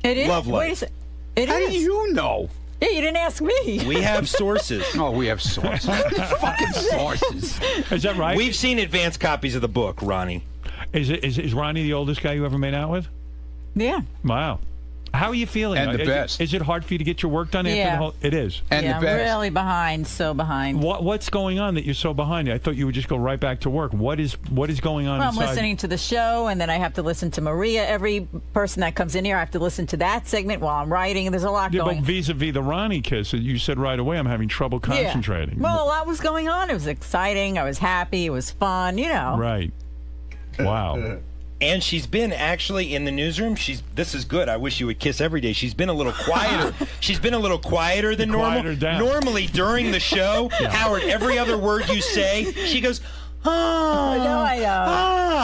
It is. love Wait a life. sec- It How is. do you know? Yeah, you didn't ask me. We have sources. Oh, we have sources. Fucking sources. Is that right? We've seen advanced copies of the book, Ronnie. Is Ronnie the oldest guy you ever made out with? Yeah. Wow. How are you feeling? And the best. Is it hard for you to get your work done after Yeah. the whole... It is. And yeah, the best. I'm really behind. So behind. What's going on that you're so behind? I thought you would just go right back to work. What is going on Well, I'm inside? listening to the show, and then I have to listen to Maria. Every person that comes in here, I have to listen to that segment while I'm writing. There's a lot Yeah, going but vis-a-vis the Ronnie kiss, you said right away, I'm having trouble concentrating. Yeah. Well, a lot was going on. It was exciting. I was happy. It was fun. You know. Right. Wow. And she's been actually in the newsroom. This is good. I wish you would kiss every day. She's been a little quieter. She's been a little quieter than normal. Quieter down. Normally during the show, Howard, every other word you say, she goes, oh. No, I don't.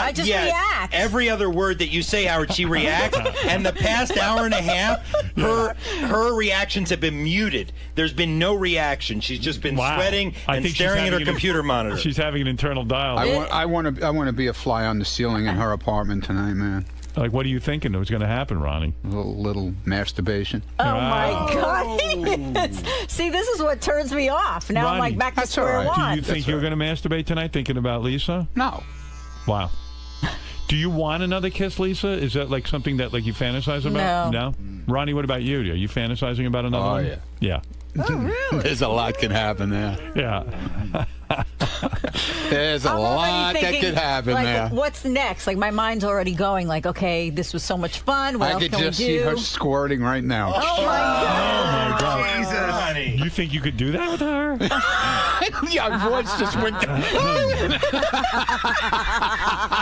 I just react. Every other word that you say, Howard, she reacts. And the past hour and a half, her reactions have been muted. There's been no reaction. She's just been sweating and staring at her computer monitor. She's having an internal dialogue. I want to be a fly on the ceiling in her apartment tonight, man. Like, what are you thinking was going to happen, Ronnie? A little masturbation. Oh my God! See, this is what turns me off. Now I'm like back to square one. Do you think you're going to masturbate tonight, thinking about Lisa? No. Wow. Do you want another kiss, Lisa? Is that like something that like you fantasize about? No. Ronnie, what about you? Are you fantasizing about another one? Yeah. Yeah. Oh, really? There's a lot can happen there. Yeah. There's a lot that could happen like, there. What's next? Like my mind's already going. Like, okay, this was so much fun. What I else could can just we see do? her squirting right now. Oh my God! Oh my God! Jesus. You think you could do that with her? Yeah, her voice just went down.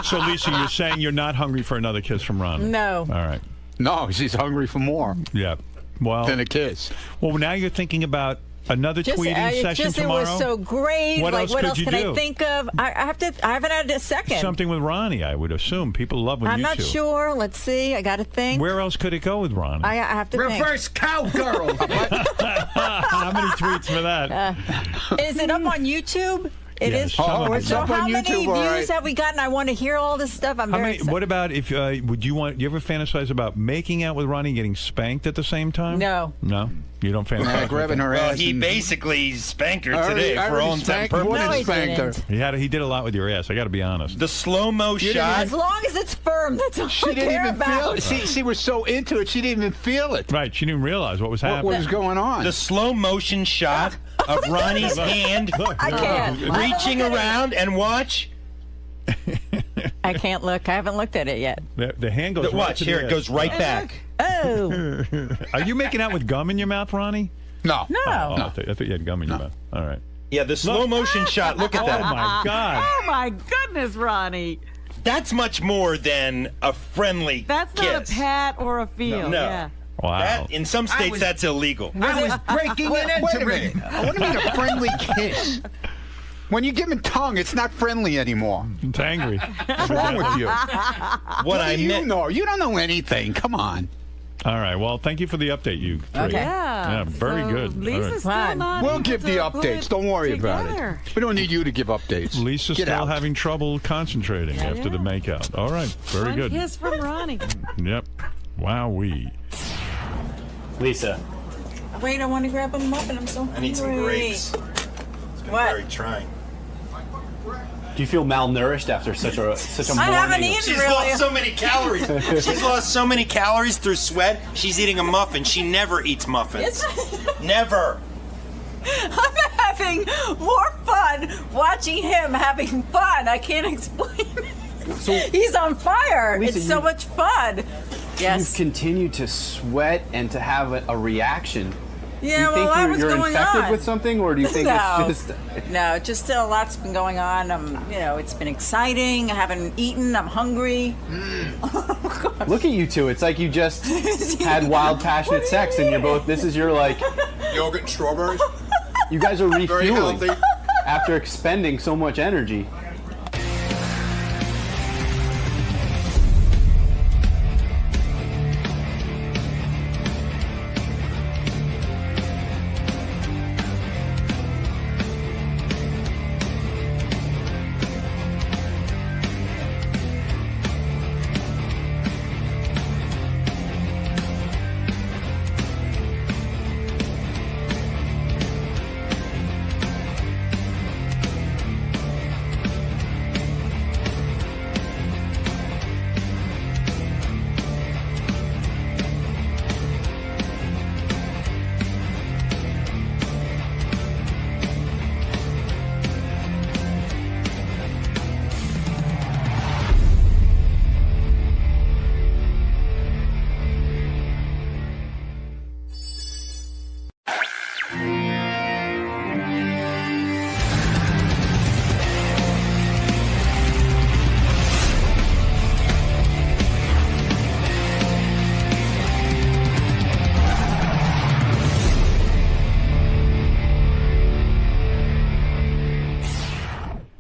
So, Lisa, you're saying you're not hungry for another kiss from Ronnie? No. All right. No, she's hungry for more. Yeah. Well, than a kiss. Well, now you're thinking about another tweeting session tomorrow. It was so great. What else what could else you can do? I think of? I haven't had a second. Something with Ronnie, I would assume. People love when I'm you not two. sure. Let's see. I got to think. Where else could it go with Ronnie? I have to Reverse cowgirl. How many tweets for that? think. Is it up on YouTube? It Yes, is. some of it. So up how on many YouTube, all views right. have we gotten? I want to hear all this stuff. I'm How very many? excited. What about if would you ever fantasize about making out with Ronnie, and getting spanked at the same time? No. No, you don't fantasize. Grabbing her Well, ass. he and- basically spanked her I already- today I for already all intents and spanked- more purposes. than No, he spanked her. He did a lot with your ass. I got to be honest. The slow-mo shot. As long as it's firm, that's all She I didn't care even feel about. it. She was so into it, she didn't even feel it. Right, she didn't realize what was happening. What was going on? The slow-motion shot of Ronnie's hand I can't. reaching around and watch. I can't look. I haven't looked at it yet. The hand goes. Right Watch to the here. It ass. goes right back. Oh. Are you making out with gum in your mouth, Ronnie? No. No. Oh, I thought you had gum in your mouth. All right. Yeah, the slow-motion shot. Look at that. Oh my God. Oh my goodness, Ronnie. That's much more than a friendly That's kiss. not a pat or a feel. No. Yeah. Wow. That, in some states, that's illegal. I was breaking it Wait into a minute. What do you mean a friendly kiss? When you give him tongue, it's not friendly anymore. It's angry. What's wrong with you? What I do you meant. know? You don't know anything. Come on. All right. Well, thank you for the update, you three. Okay. Yeah. Very So good. Lisa's All right. still Fine. not We'll able give the to put updates. Don't worry about together. it. We don't need you to give updates. Lisa's Get still out. having trouble concentrating after the makeout. All right. Very One good. kiss from Ronnie. Yep. Wowee. Lisa. Wait, I want to grab a muffin. I'm so hungry. I need some grapes. It's been What? very trying. Do you feel malnourished after such a I morning? haven't eaten She's really. lost so many calories. She's lost so many calories through sweat. She's eating a muffin. She never eats muffins. Never. I'm having more fun watching him having fun. I can't explain it. He's on fire. Lisa, it's so much fun. You've Yes. continued to sweat and to have a reaction. Yeah, do you think that was you're going infected on. with something, or do you think No. it's just... No, just a lot's been going on. It's been exciting. I haven't eaten. I'm hungry. Look at you two. It's like you just had wild, passionate sex, and you're both... This is your, like... Yogurt and strawberries. You guys are Very refueling healthy. after expending so much energy.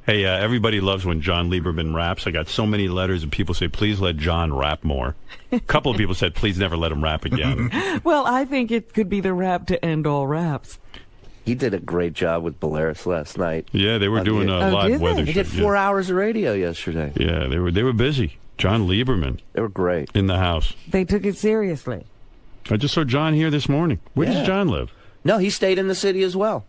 Hey, everybody loves when John Lieberman raps. I got so many letters and people say, please let John rap more. A couple of people said, please never let him rap again. Well, I think it could be the rap to end all raps. He did a great job with Polaris last night. Yeah, they were doing a live weather show. He did 4 hours of radio yesterday. Yeah, they were busy. John Lieberman. They were great. In the house. They took it seriously. I just saw John here this morning. Where does John live? No, he stayed in the city as well.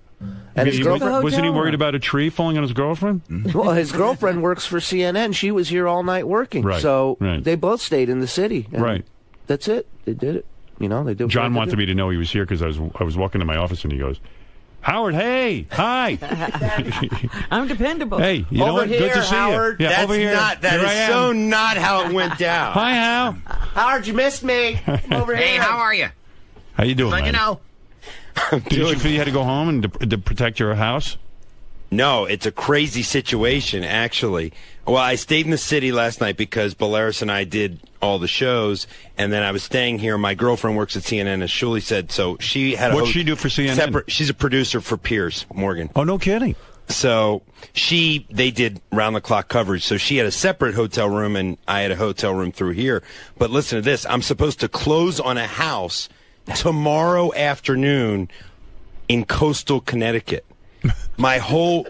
And his girlfriend wasn't he worried about a tree falling on his girlfriend? Well, his girlfriend works for CNN. She was here all night working. Right, So right. they both stayed in the city. And Right. That's it. They did it. You know, they did. John wanted me to know he was here because I was walking to my office and he goes, Howard, hey, hi. I'm dependable. Hey, you know Over what? here, Good to see Howard. you. Yeah, That's over here. not- that Here is I am. so not how it went down. Hi, Hal. Howard, you missed me. I'm over Hey, here. how are you? How you doing, Let you man? know. Did you feel you had to go home and to protect your house? No, it's a crazy situation, actually. Well, I stayed in the city last night because Polaris and I did all the shows, and then I was staying here. My girlfriend works at CNN, as Shuli said, so she had What'd she do for CNN? Separate, she's a producer for Piers Morgan. Oh, no kidding. So they did round-the-clock coverage, so she had a separate hotel room, and I had a hotel room through here. But listen to this. I'm supposed to close on a house tomorrow afternoon in coastal Connecticut. My whole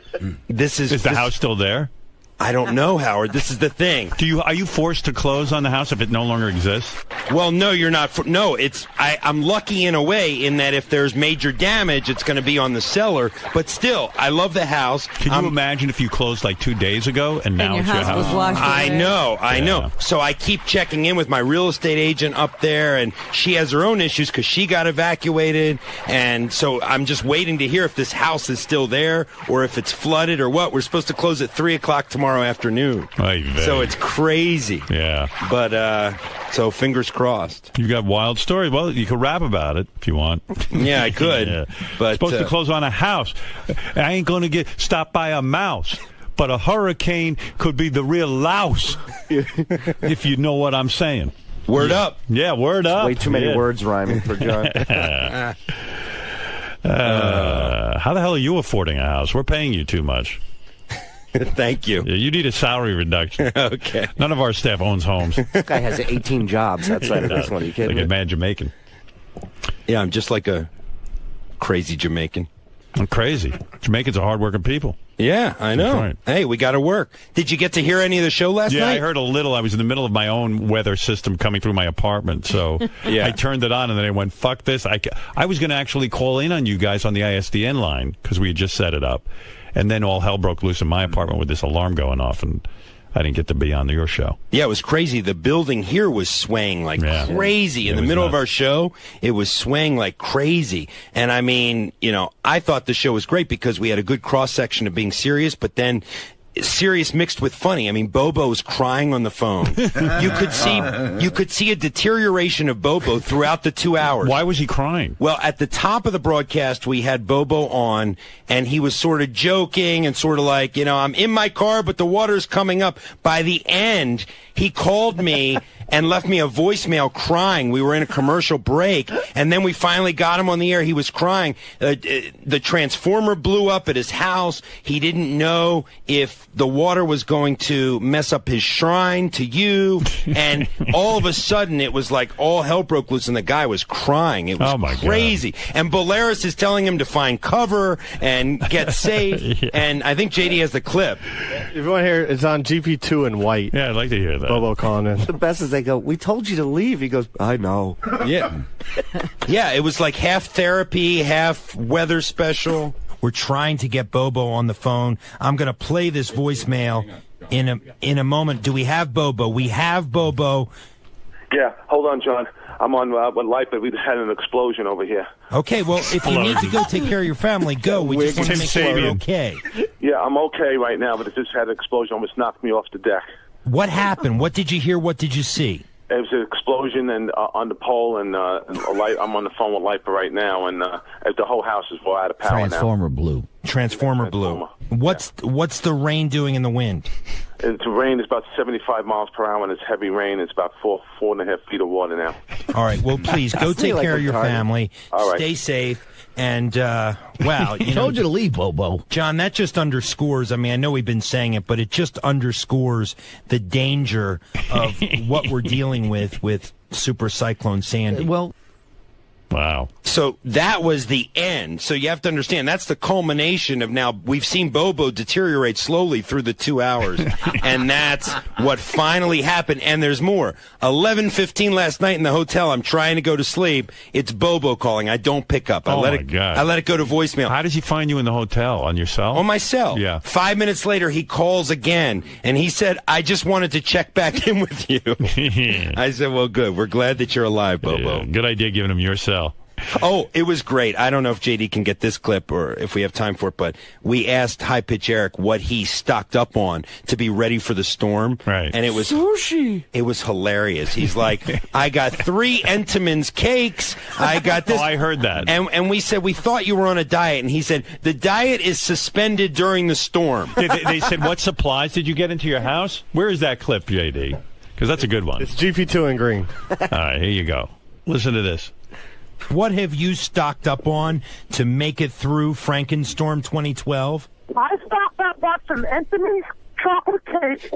is the house still there? I don't know, Howard. This is the thing. Are you forced to close on the house if it no longer exists? Well, no, you're not. No, I'm lucky in a way in that if there's major damage, it's going to be on the seller. But still, I love the house. Can you imagine if you closed like 2 days ago and now your it's your house house? was washed I away? know. Yeah. So I keep checking in with my real estate agent up there, and she has her own issues because she got evacuated. And so I'm just waiting to hear if this house is still there or if it's flooded or what. We're supposed to close at 3 o'clock tomorrow afternoon. So it's crazy. Yeah. But, so fingers crossed. You got wild stories. Well, you could rap about it if you want. Yeah, I could. Yeah. But supposed to close on a house. I ain't going to get stopped by a mouse. But a hurricane could be the real louse, if you know what I'm saying. Word up. Yeah, word up. Way too many Yeah. words rhyming for John. How the hell are you affording a house? We're paying you too much. Thank you. Yeah, you need a salary reduction. Okay. None of our staff owns homes. This guy has 18 jobs outside of this one. Are you kidding Like a me? mad Jamaican. Yeah, I'm just like a crazy Jamaican. I'm crazy. Jamaicans are hardworking people. Yeah, I know. That's right. Hey, we got to work. Did you get to hear any of the show last Yeah, night? I heard a little. I was in the middle of my own weather system coming through my apartment, so Yeah. I turned it on, and then I went, fuck this. I was going to actually call in on you guys on the ISDN line, because we had just set it up, and then all hell broke loose in my apartment with this alarm going off, and I didn't get to be on your show. Yeah, it was crazy. The building here was swaying like crazy. In the middle of our show, it was swaying like crazy. And I mean, I thought the show was great because we had a good cross-section of being serious, but then serious mixed with funny. I mean, Bobo's crying on the phone. You could see a deterioration of Bobo throughout the 2 hours. Why was he crying? Well, at the top of the broadcast, we had Bobo on, and he was sort of joking and sort of like, I'm in my car, but the water's coming up. By the end, he called me and left me a voicemail crying. We were in a commercial break, and then we finally got him on the air. He was crying. The transformer blew up at his house. He didn't know if the water was going to mess up his shrine to you, and all of a sudden it was like all hell broke loose, and the guy was crying. It was crazy. God. And Bolaris is telling him to find cover and get safe, and I think JD has the clip. If you want to hear it, it's on GP2 in white. Yeah, I'd like to hear that. Bobo calling in. The best is they go, we told you to leave. He goes, I know. Yeah. Yeah, it was like half therapy, half weather special. We're trying to get Bobo on the phone. I'm going to play this voicemail in a moment. Do we have Bobo? We have Bobo. Yeah, hold on, John. I'm on with life, but we had an explosion over here. Okay, well, if you need to go take care of your family, go. We just want to make sure you're okay. Yeah, I'm okay right now, but it just had an explosion. Almost knocked me off the deck. What happened? What did you hear? What did you see? It was an explosion and on the pole, and a light. I'm on the phone with Lipa right now, and the whole house is out of power Transformer blew. What's the rain doing in the wind? It's rain is about 75 miles per hour, and it's heavy rain. It's about 4.5 feet of water now. All right. Well, please go take care of your family. All right. Stay safe. And, wow. He told you to leave, Bobo. John, that just underscores, I mean, I know we've been saying it, but it just underscores the danger of what we're dealing with Super Cyclone Sandy. Well, wow. So that was the end. So you have to understand, that's the culmination of now we've seen Bobo deteriorate slowly through the 2 hours. And that's what finally happened. And there's more. 11:15 last night in the hotel, I'm trying to go to sleep. It's Bobo calling. I don't pick up. I let it go to voicemail. How does he find you in the hotel? On your cell? On my cell. Yeah. 5 minutes later, he calls again. And he said, I just wanted to check back in with you. I said, well, good. We're glad that you're alive, Bobo. Yeah, good idea giving him your cell. Oh, it was great. I don't know if JD can get this clip or if we have time for it, but we asked High Pitch Eric what he stocked up on to be ready for the storm. Right. And it was sushi. It was hilarious. He's like, I got 3 Entenmann's cakes. I got this. Oh, I heard that. And we said, we thought you were on a diet. And he said, the diet is suspended during the storm. They said, what supplies did you get into your house? Where is that clip, JD? Because that's a good one. It's GP2 in green. All right, here you go. Listen to this. What have you stocked up on to make it through Frankenstorm 2012? I stocked up on some Entenmann's chocolate cake.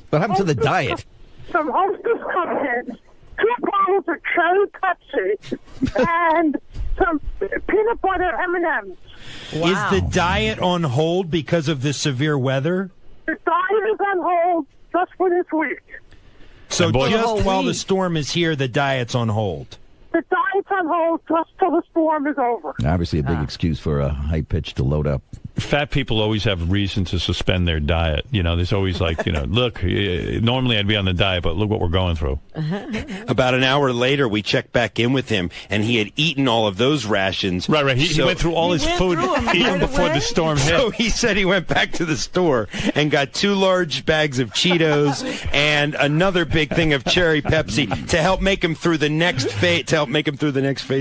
What happened to the diet? Some Hostess cupcakes, 2 bottles of cherry Pepsi, and some peanut butter M&Ms. Wow. Is the diet on hold because of the severe weather? The diet is on hold just for this week. So just while the storm is here, the diet's on hold. The diet's on hold just till the storm is over. Obviously a big excuse for a high pitch to load up. Fat people always have reason to suspend their diet. You know, there's always like, look, normally I'd be on the diet, but look what we're going through. About an hour later, we checked back in with him, and he had eaten all of those rations. Right. He went through all his food even before the storm hit. So he said he went back to the store and got 2 large bags of Cheetos and another big thing of cherry Pepsi to help make him through the next phase.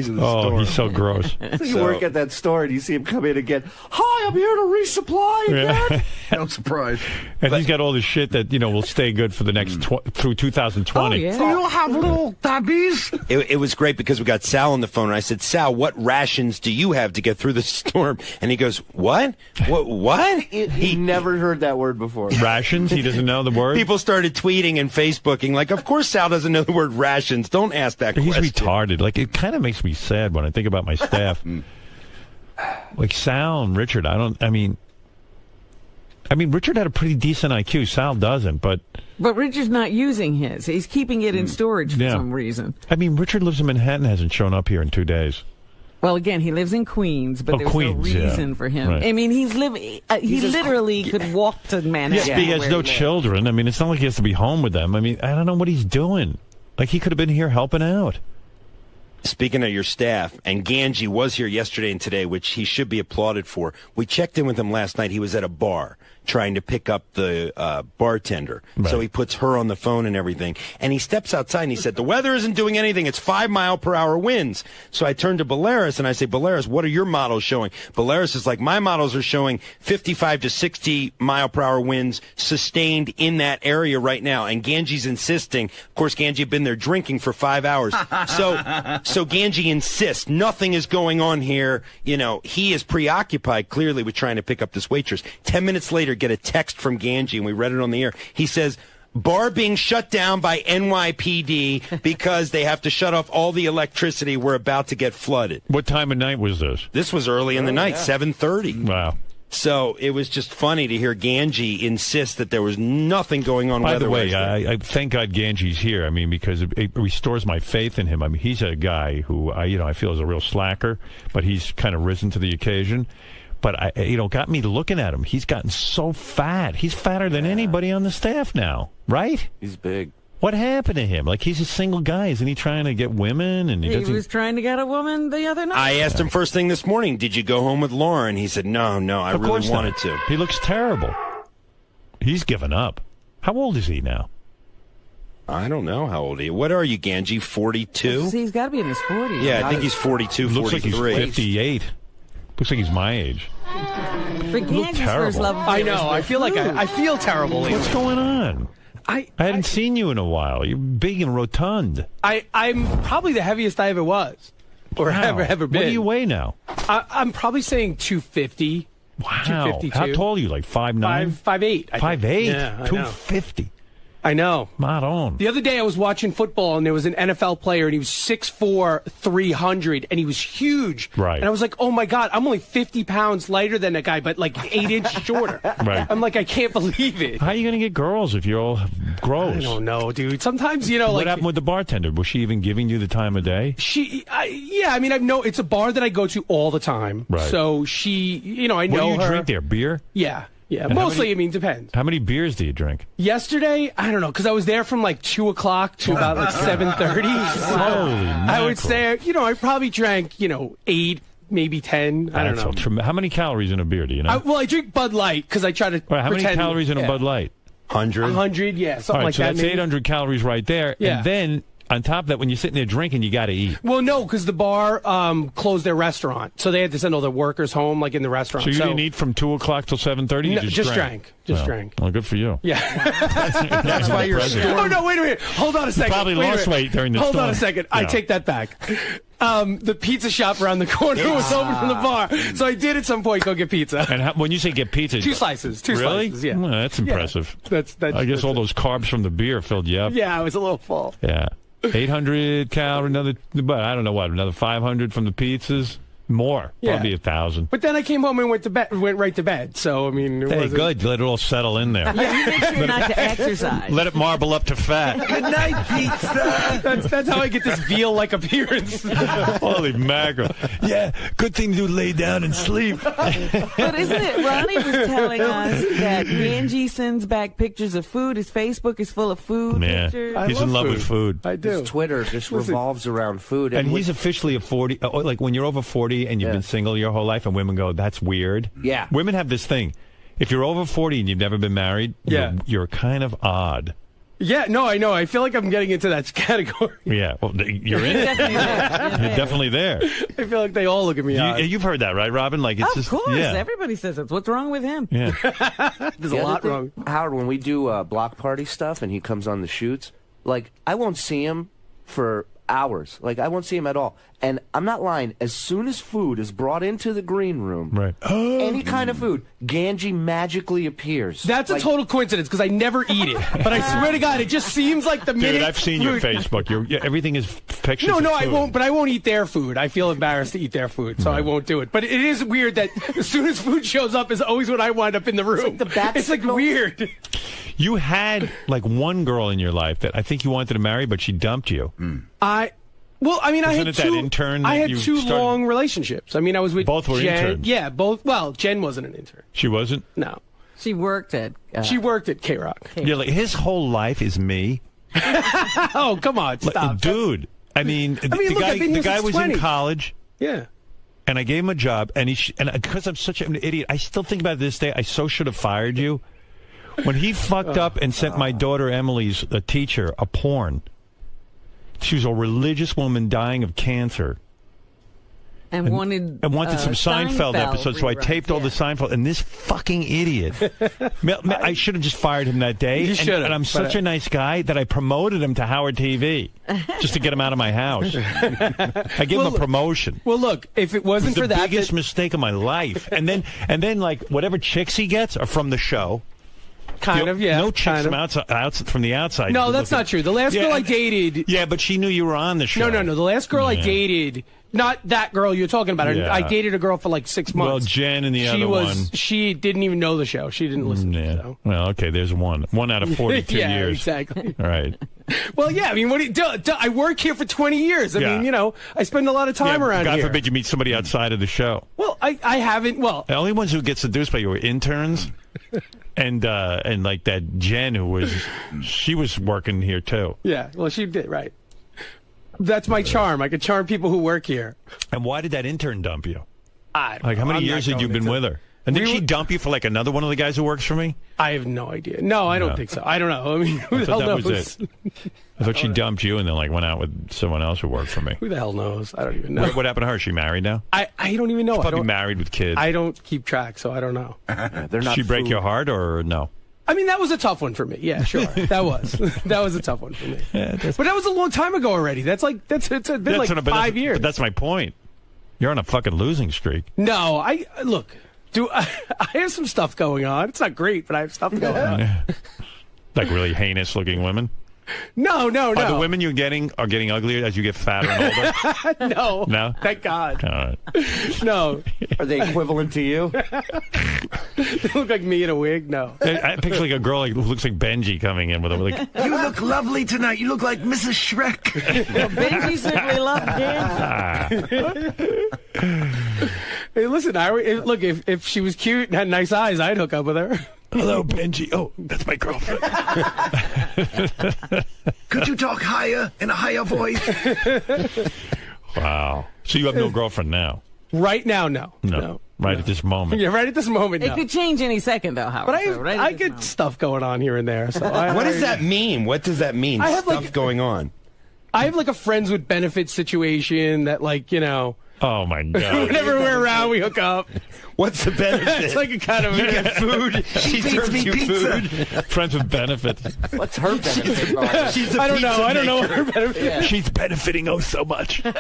Of the store. Oh, he's so gross. So you work at that store and you see him come in again. Hi, I'm here to resupply again. No surprise. And he's got all this shit that will stay good for the next through 2020. Oh, yeah. Do you have little dabbies? It was great because we got Sal on the phone, and I said, Sal, what rations do you have to get through the storm? And he goes, what? What? He never heard that word before. Rations? He doesn't know the word? People started tweeting and Facebooking, like, of course Sal doesn't know the word rations. Don't ask that question. He's retarded. Like, it kind of makes me sad when I think about my staff. Like Sal and Richard, I mean, Richard had a pretty decent IQ. Sal doesn't, but Richard's not using his. He's keeping it in storage for some reason. I mean, Richard lives in Manhattan, hasn't shown up here in 2 days. Well, again, he lives in Queens, but there's no reason for him. Right. I mean, he literally could walk to Manhattan. Yes, but he has no children. I mean, it's not like he has to be home with them. I mean, I don't know what he's doing. Like, he could have been here helping out. Speaking of your staff, and Ganji was here yesterday and today, which he should be applauded for. We checked in with him last night. He was at a bar trying to pick up the bartender. Right. So he puts her on the phone and everything. And he steps outside and he said, the weather isn't doing anything. It's 5-mile-per-hour winds. So I turned to Balearis and I say, Balearis, what are your models showing? Balearis is like, my models are showing 55 to 60-mile-per-hour winds sustained in that area right now. And Ganji's insisting. Of course, Ganji had been there drinking for 5 hours. So Ganji insists nothing is going on here. You know, he is preoccupied clearly with trying to pick up this waitress. 10 minutes later, get a text from Ganji, and we read it on the air. He says, bar being shut down by NYPD because they have to shut off all the electricity. We're about to get flooded. What time of night was this? This was early in the night, 7:30. Wow. So it was just funny to hear Ganji insist that there was nothing going on. By the way, weather-wise. I thank God Ganji's here. I mean, because it restores my faith in him. I mean, he's a guy who I feel is a real slacker, but he's kind of risen to the occasion. But got me looking at him. He's gotten so fat. He's fatter than anybody on the staff now, right? He's big. What happened to him? Like, he's a single guy. Isn't he trying to get women? And he was trying to get a woman the other night. I asked him first thing this morning, did you go home with Lauren? He said, no, I really wanted to. He looks terrible. He's given up. How old is he now? I don't know how old he is. What are you, Ganji, 42? He's got to be in his 40s. Yeah, I think he's 42, Looks 43. like he's 58. Looks like he's my age. But Ganji's first love I know. I feel like I feel terrible. What's going on? I hadn't seen you in a while. You're big and rotund. I'm probably the heaviest I ever was, or Wow. ever been. What do you weigh now? I'm probably saying 250. Wow. 252. How tall are you? Like 5'9"? 5'8". 5'8"? Yeah, I know. 250. I know. Not on. The other day I was watching football, and there was an NFL player, and he was 6'4", 300, and he was huge. Right. And I was like, oh, my God, I'm only 50 pounds lighter than that guy, but like 8 inches shorter. Right. I'm like, I can't believe it. How are you going to get girls if you're all gross? I don't know, dude. Sometimes, What happened with the bartender? Was she even giving you the time of day? It's a bar that I go to all the time. Right. So she, I know What do you her. drink there? Beer? Yeah. And Mostly, depends. How many beers do you drink? Yesterday, I don't know, because I was there from like 2 o'clock to about like 7:30. Holy I would say, I probably drank, 8, maybe 10. I don't know. How many calories in a beer do you know? I drink Bud Light because I try to. How many calories in a Bud Light? 100. 100, yeah, something All right, like so that. that's maybe. 800 calories right there. Yeah. And then on top of that, when you're sitting there drinking, you got to eat. Well, no, because the bar closed their restaurant, so they had to send all the workers home, like in the restaurant. So you didn't eat from 2 o'clock till 7:30? No, You just drank. Drank. Well, good for you. Yeah. That's why you're Oh, no, wait a minute. Hold on a second. probably Wait a lost minute. weight during the Hold on storm. a second. I No. take that back. The pizza shop around the corner was open from the bar, so I did at some point go get pizza. And when you say get pizza, 2 slices. 2 really? slices, yeah. Well, that's impressive. That's I guess all those carbs from the beer filled you up. Yeah, I was a little full. Yeah. 800 calories, but I don't know what, another 500 from the pizzas? More. Yeah. Probably 1,000. But then I came home and went right to bed. So, I mean, it Hey, wasn't... good. Let it all settle in there. Yeah, you make sure not to exercise. Let it marble up to fat. Good night, pizza. That's how I get this veal-like appearance. Holy mackerel. Yeah, good thing to lay down and sleep. But isn't it? Ronnie was telling us that Ganji sends back pictures of food. His Facebook is full of food pictures. He's in love with food. I do. His Twitter just revolves around food. And he's officially a 40, like when you're over 40 and you've been single your whole life and women go, that's weird. Yeah. Women have this thing. If you're over 40 and you've never been married, you're kind of odd. Yeah, no, I know. I feel like I'm getting into that category. Yeah, well, you're in it. You're definitely there. I feel like they all look at me odd. You've heard that, right, Robin? Like it's Of just, course. yeah. Everybody says it. What's wrong with him? Yeah. There's a lot wrong. Howard, when we do block party stuff and he comes on the shoots, like, I won't see him for hours. Like, I won't see him at all. And I'm not lying. As soon as food is brought into the green room, right, any kind of food, Ganji magically appears. That's a total coincidence because I never eat it. But I swear to God, it just seems like the minute. Dude, I've seen your Facebook. Everything is pictures. No, of I food. won't. But I won't eat their food. I feel embarrassed to eat their food, so I won't do it. But it is weird that as soon as food shows up, is always when I wind up in the room. It's like weird. You had like one girl in your life that I think you wanted to marry, but she dumped you. Well, I mean, I Wasn't had it that two. intern I that had you 2 started- long relationships. I mean, I was with Both were Jen. interns. Yeah, both. Well, Jen wasn't an intern. She wasn't? No, she worked at. She worked at K-Rock. Yeah, like his whole life is me. Oh, come on, stop, Dude. I mean, look, the guy was 20. in college. Yeah. And I gave him a job, and because I'm such an idiot, I still think about it this day, I so should have fired you. When he fucked up and sent my daughter Emily's teacher a porn, she was a religious woman dying of cancer. And wanted some Seinfeld episodes, so I taped all the Seinfeld. And this fucking idiot, I should have just fired him that day. You should have. And I'm such a nice guy that I promoted him to Howard TV just to get him out of my house. I gave him a promotion. Well, look, if it wasn't for that, the biggest mistake of my life. And then like whatever chicks he gets are from the show. Kind of, yeah. No chicks from outside, from the outside. No, that's not true. The last girl I dated. Yeah, but she knew you were on the show. No. The last girl I dated, not that girl you're talking about. Yeah. I dated a girl for like 6 months. Well, Jen and the other one. She didn't even know the show. She didn't listen to it. So. Well, okay, there's one. 1 out of 42 yeah, years. Exactly. All right. Well, yeah, I mean, what do you, I work here for 20 years. I mean, I spend a lot of time around God here. God forbid you meet somebody outside of the show. Well, I haven't. Well, the only ones who get seduced by you were interns. And like that Jen she was working here too. Yeah, well, she did, right. That's my charm. I can charm people who work here. And why did that intern dump you? How many years had you been with her? And did she dump you for like another one of the guys who works for me? I have no idea. No, I don't think so. I don't know. I mean, who the hell knows? Was it. I thought she dumped you and then like went out with someone else who worked for me. Who the hell knows? I don't even know. What happened to her? Is she married now? I don't even know. She's probably married with kids. I don't keep track, so I don't know. Did she break your heart or no? I mean, that was a tough one for me. Yeah, sure. That was a tough one for me. Yeah, but that was a long time ago already. It's been like 5 years. But that's my point. You're on a fucking losing streak. No, I have some stuff going on. It's not great, but I have stuff going on. Like really heinous looking women? No. Are the women you're getting uglier as you get fatter and older? No. No? Thank God. All right. No. Are they equivalent to you? They look like me in a wig? No. I picture like a girl who looks like Benji coming in with a like. You look lovely tonight. You look like Mrs. Shrek. Well, Benji certainly loves Benji. Hey, listen, look, if she was cute and had nice eyes, I'd hook up with her. Hello, Benji. Oh, that's my girlfriend. Could you talk higher in a higher voice? Wow. So you have no girlfriend now? Right now, no. Right at this moment. Yeah, right at this moment. It could change any second, though, Howard. But I get stuff going on here and there. So what does that mean? What does that mean? I have stuff going on. I have like a friends with benefits situation that, like, Oh my God! Whenever we're around, we hook up. What's the benefit? It's like a kind of you get food. She serves you food. Friends with benefits. What's her benefit? I don't know what her benefit. Yeah. She's benefiting so much. All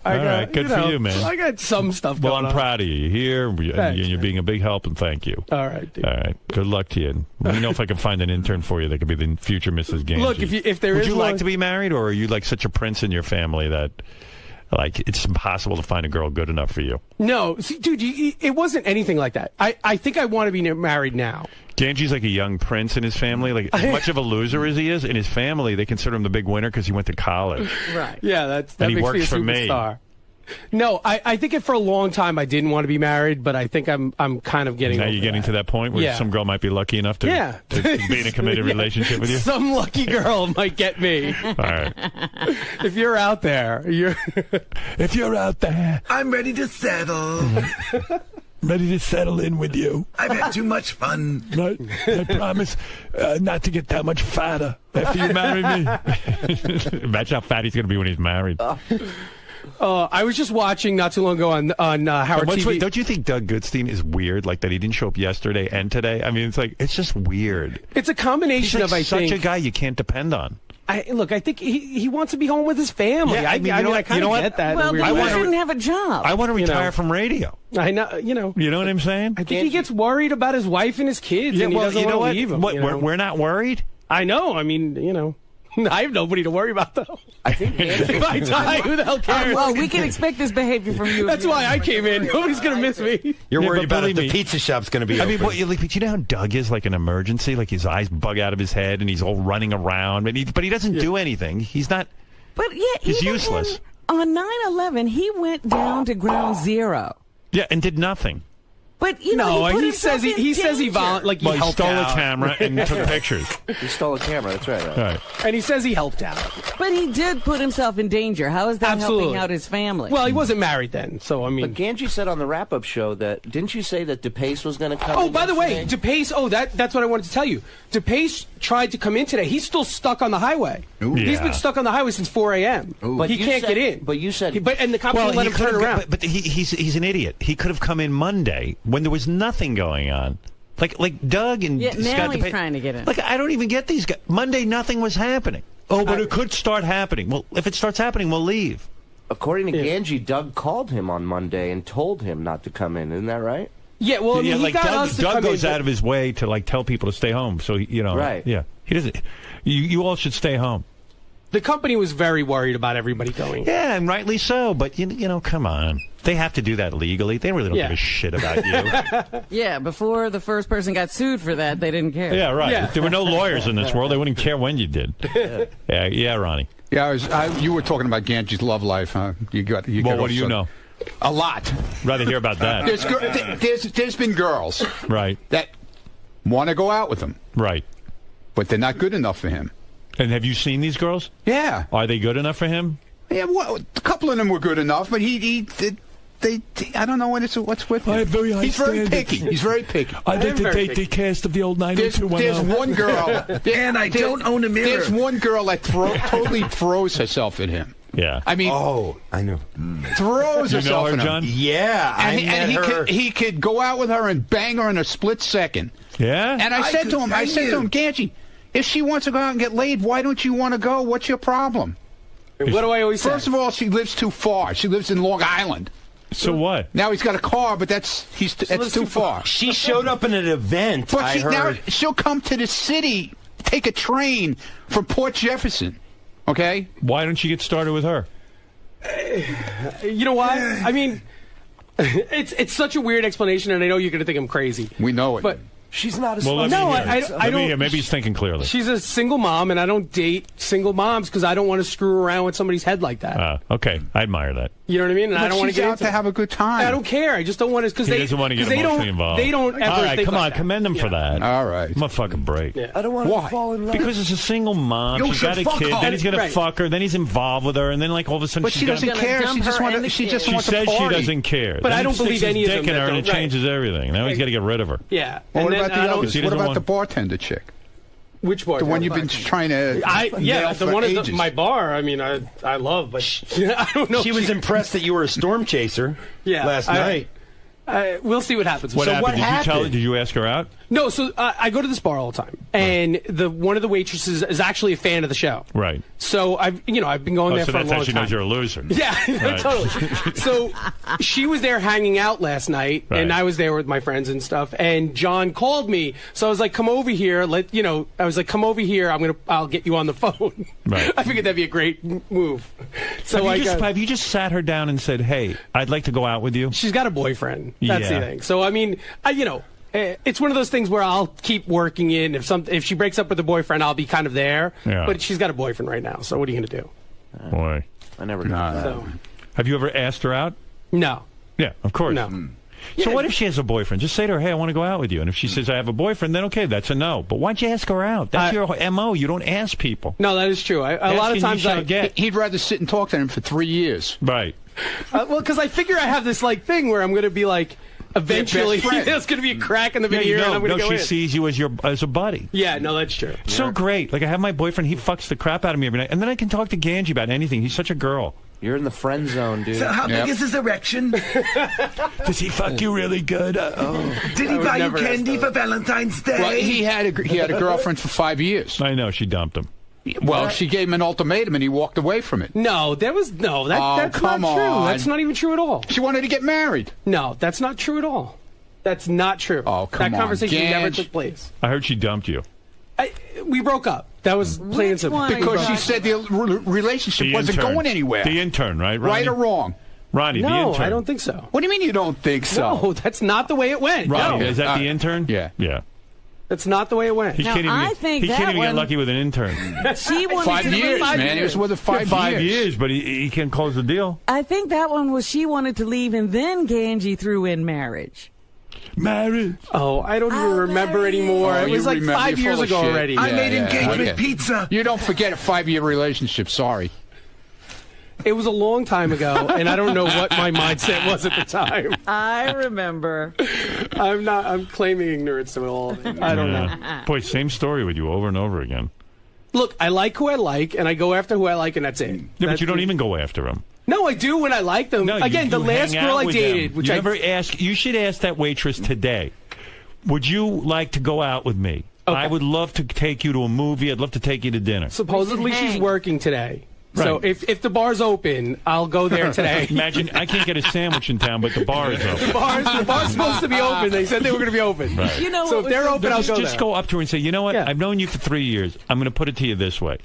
right, good for you, man. I got some stuff going on. Well, I'm proud of you. You're here, and you're being a big help, and thank you. All right, dude. All right. Good luck to you. Let me know if I can find an intern for you that could be the future Mrs. Ganges. Look, if there would is you like to be married, or are you like such a prince in your family that? Like, it's impossible to find a girl good enough for you. No. See, dude, it wasn't anything like that. I think I want to be married now. Ganji's like a young prince in his family. Like, as much of a loser as he is, in his family, they consider him the big winner because he went to college. Right. Yeah, that and he makes works me a for superstar. No, I think for a long time I didn't want to be married, but I think I'm kind of getting. Now you're getting to that point where some girl might be lucky enough to be in a committed relationship with you. Some lucky girl might get me. All right. If you're out there, if you're out there, I'm ready to settle. Ready to settle in with you. I've had too much fun. I promise not to get that much fatter after you marry me. Imagine how fat he's going to be when he's married. I was just watching not too long ago on Howard TV. Don't you think Doug Goodstein is weird? Like that he didn't show up yesterday and today? I mean, it's just weird. It's a combination He's of, such a guy you can't depend on. I think he wants to be home with his family. Yeah, I kind of get that. Well, but he doesn't have a job. I want to retire from radio. I know, You know what I'm saying? I think he gets worried about his wife and his kids, and he doesn't want to leave them. We're not worried? I know. I mean, I have nobody to worry about, though. I think if I die, who the hell cares? Well, we can expect this behavior from you. That's why I came in. Nobody's going to miss me. You're worried about if the pizza shop's going to be open. I mean, you know how Doug is like an emergency? Like his eyes bug out of his head and he's all running around. But he doesn't do anything. He's not. But he's useless. On 9/11, he went down to ground zero. Yeah, and did nothing. But you know, No, he, put he himself says he in says he danger. like Well, he he helped stole out. a camera and took pictures. He stole a camera. That's right. Right. And he says he helped out. But he did put himself in danger. How is that Absolutely. helping out his family? Well, he wasn't married then, so I mean. But Ganji said on the wrap-up show that didn't you say that DePace was going to come? Oh, in by the way, yesterday? DePace. Oh, that's what I wanted to tell you. DePace tried to come in today. He's still stuck on the highway. He's been stuck on the highway since 4 a.m. But He you can't said- get in. But you said. And the cops won't let him turn around. But he's an idiot. He could have come in Monday when there was nothing going on. Like Doug and Yeah, now Scott he's DePace. trying to get in. Like, I don't even get these guys. Monday, nothing was happening. Oh, but it could start happening. Well, if it starts happening, we'll leave. According to Ganji, Doug called him on Monday and told him not to come in. Isn't that right? Yeah, well, I mean, he like got Doug, us to Doug come goes in, out of his way to like tell people to stay home. So Right. Yeah, he doesn't. You all should stay home. The company was very worried about everybody going. Yeah, and rightly so. But you know, come on. They have to do that legally. They really don't give a shit about you. Yeah, before the first person got sued for that, they didn't care. Yeah, right. If there were no lawyers in this world, they wouldn't care when you did. Yeah, Ronnie. Yeah, you were talking about Ganji's love life, huh? Well, what do you know? A lot. Rather hear about that. There's been girls, right, that want to go out with him, right, but they're not good enough for him. And have you seen these girls? Yeah. Are they good enough for him? Yeah, well, a couple of them were good enough, but I don't know what's with him. He's very picky. He's very picky. I'd like to date the cast of the old 90210. There's one girl. And I don't own a mirror. There's one girl that totally throws herself at him. Yeah. I mean, I know. Throws You herself know her, at him. John? Yeah, and he could go out with her and bang her in a split second. Yeah. And I said to him, Ganji, if she wants to go out and get laid, why don't you want to go? What's your problem? What do I always say? First of all, she lives too far. She lives in Long Island. So what? Now he's got a car, but that's too far. She showed up in an event. But now she'll come to the city, take a train from Port Jefferson. Okay. Why don't you get started with her? You know why? I mean, it's such a weird explanation, and I know you're going to think I'm crazy. We know it. But she's not as well, fun. let me No, hear. I don't. Maybe he's thinking clearly. She's a single mom, and I don't date single moms because I don't want to screw around with somebody's head like that. Okay, I admire that. You know what I mean? And I don't want to get out into to have a good time. I don't care. I just don't want to because He they doesn't want to get they emotionally don't involved. they don't ever All right, think come like on, that. commend him for that. All right. I'm a fucking break. I don't want Why? to fall in love. Because it's a single mom. You She's should got a fuck kid. her. Then he's gonna Right. fuck her. Then he's involved with her. And then like all of a sudden But she's she doesn't gonna care. dump She just her wants. and the She just kid. wants She to says party. she doesn't care. But Then I don't he sticks believe his any of dick them in her that and it don't- right. changes everything. Now he's got to get rid of her. Yeah. Well, what And about then I the don't- others? He What doesn't about the want- bartender chick? Which bar? The one you've been trying to nail the for one ages. at my bar. I mean, I love, but I don't know. She was impressed that you were a storm chaser last night. We'll see what happens. What So happened? what Did you happened? tell her? Did you ask her out? No, so I go to this bar all the time, and one of the waitresses is actually a fan of the show. Right. So I've been going there so for a that's long how she time. knows you're a loser. Yeah, Right. totally. So she was there hanging out last night, Right. and I was there with my friends and stuff. And John called me, so I was like, "Come over here." Come over here. I'll get you on the phone. Right. I figured that'd be a great move. So have you just sat her down and said, "Hey, I'd like to go out with you"? She's got a boyfriend. That's Yeah. the thing. So I mean, it's one of those things where I'll keep working in. If she breaks up with her boyfriend, I'll be kind of there. Yeah. But she's got a boyfriend right now. So what are you going to do? Boy, I never done that. So, have you ever asked her out? no. Yeah, of course. No. So what if she has a boyfriend? Just say to her, "Hey, I want to go out with you." And if she says, "I have a boyfriend," then okay, that's a no. But why'd you ask her out? That's your MO. You don't ask people. No, that is true. A lot of times he'd rather sit and talk to him for 3 years. Right. Well, because I figure I have this thing where I'm going to be like, eventually, best friend. there's going to be a crack in the Yeah, video, and I'm going to go she in. sees you as a buddy. Yeah, no, that's true. It's so great. Like I have my boyfriend, he fucks the crap out of me every night, and then I can talk to Ganji about anything. He's such a girl. You're in the friend zone, dude. So how big is his erection? Does he fuck you really good? Did he buy you candy for Valentine's Day? Well, he had a girlfriend for 5 years. I know, she dumped him. Well, she gave him an ultimatum, and he walked away from it. No, that's Oh, not come true. on. That's not even true at all. She wanted to get married. No, that's not true at all. That's not true. Oh, come that on, conversation never Ganj. took place. I heard she dumped you. We broke up. That was plain and simple. Because she said the relationship The wasn't intern. going anywhere. The intern, right? Right Ronnie? or wrong? Ronnie, the No, intern. I don't think so. What do you mean you don't think so? No, that's not the way it went. Ronnie, No. is that the intern? Yeah. Yeah. That's not the way it went. He can't even, I think he can't that even get one- lucky with an intern. She wanted 5 to years, leave. man. He was with her 5 5 years. years, but he can't close the deal. I think that one was she wanted to leave, and then Ganji threw in marriage. Marriage. Oh, I don't even remember anymore. Oh, It was you like remember. 5 You're years full of ago shit. already. I made Yeah, engagement pizza. You don't forget a 5-year relationship. Sorry. It was a long time ago, and I don't know what my mindset was at the time. I remember. I'm claiming ignorance of it all. I don't know. Boy, same story with you over and over again. Look, I like who I like, and I go after who I like, and that's it. Yeah, but you don't even go after them. No, I do when I like them. No, Again, the you last hang girl out I with dated, them. which you I never ask. You should ask that waitress today. Would you like to go out with me? Okay. I would love to take you to a movie. I'd love to take you to dinner. supposedly she's working today. Right. So if the bar's open, I'll go there today. Imagine I can't get a sandwich in town, but the bar is open. The bar's supposed to be open. They said they were going to be open. Right. You know So what if they're was- open, I'll Just, go just there. go up to her and say, you know what? Yeah. I've known you for 3 years. I'm going to put it to you this way.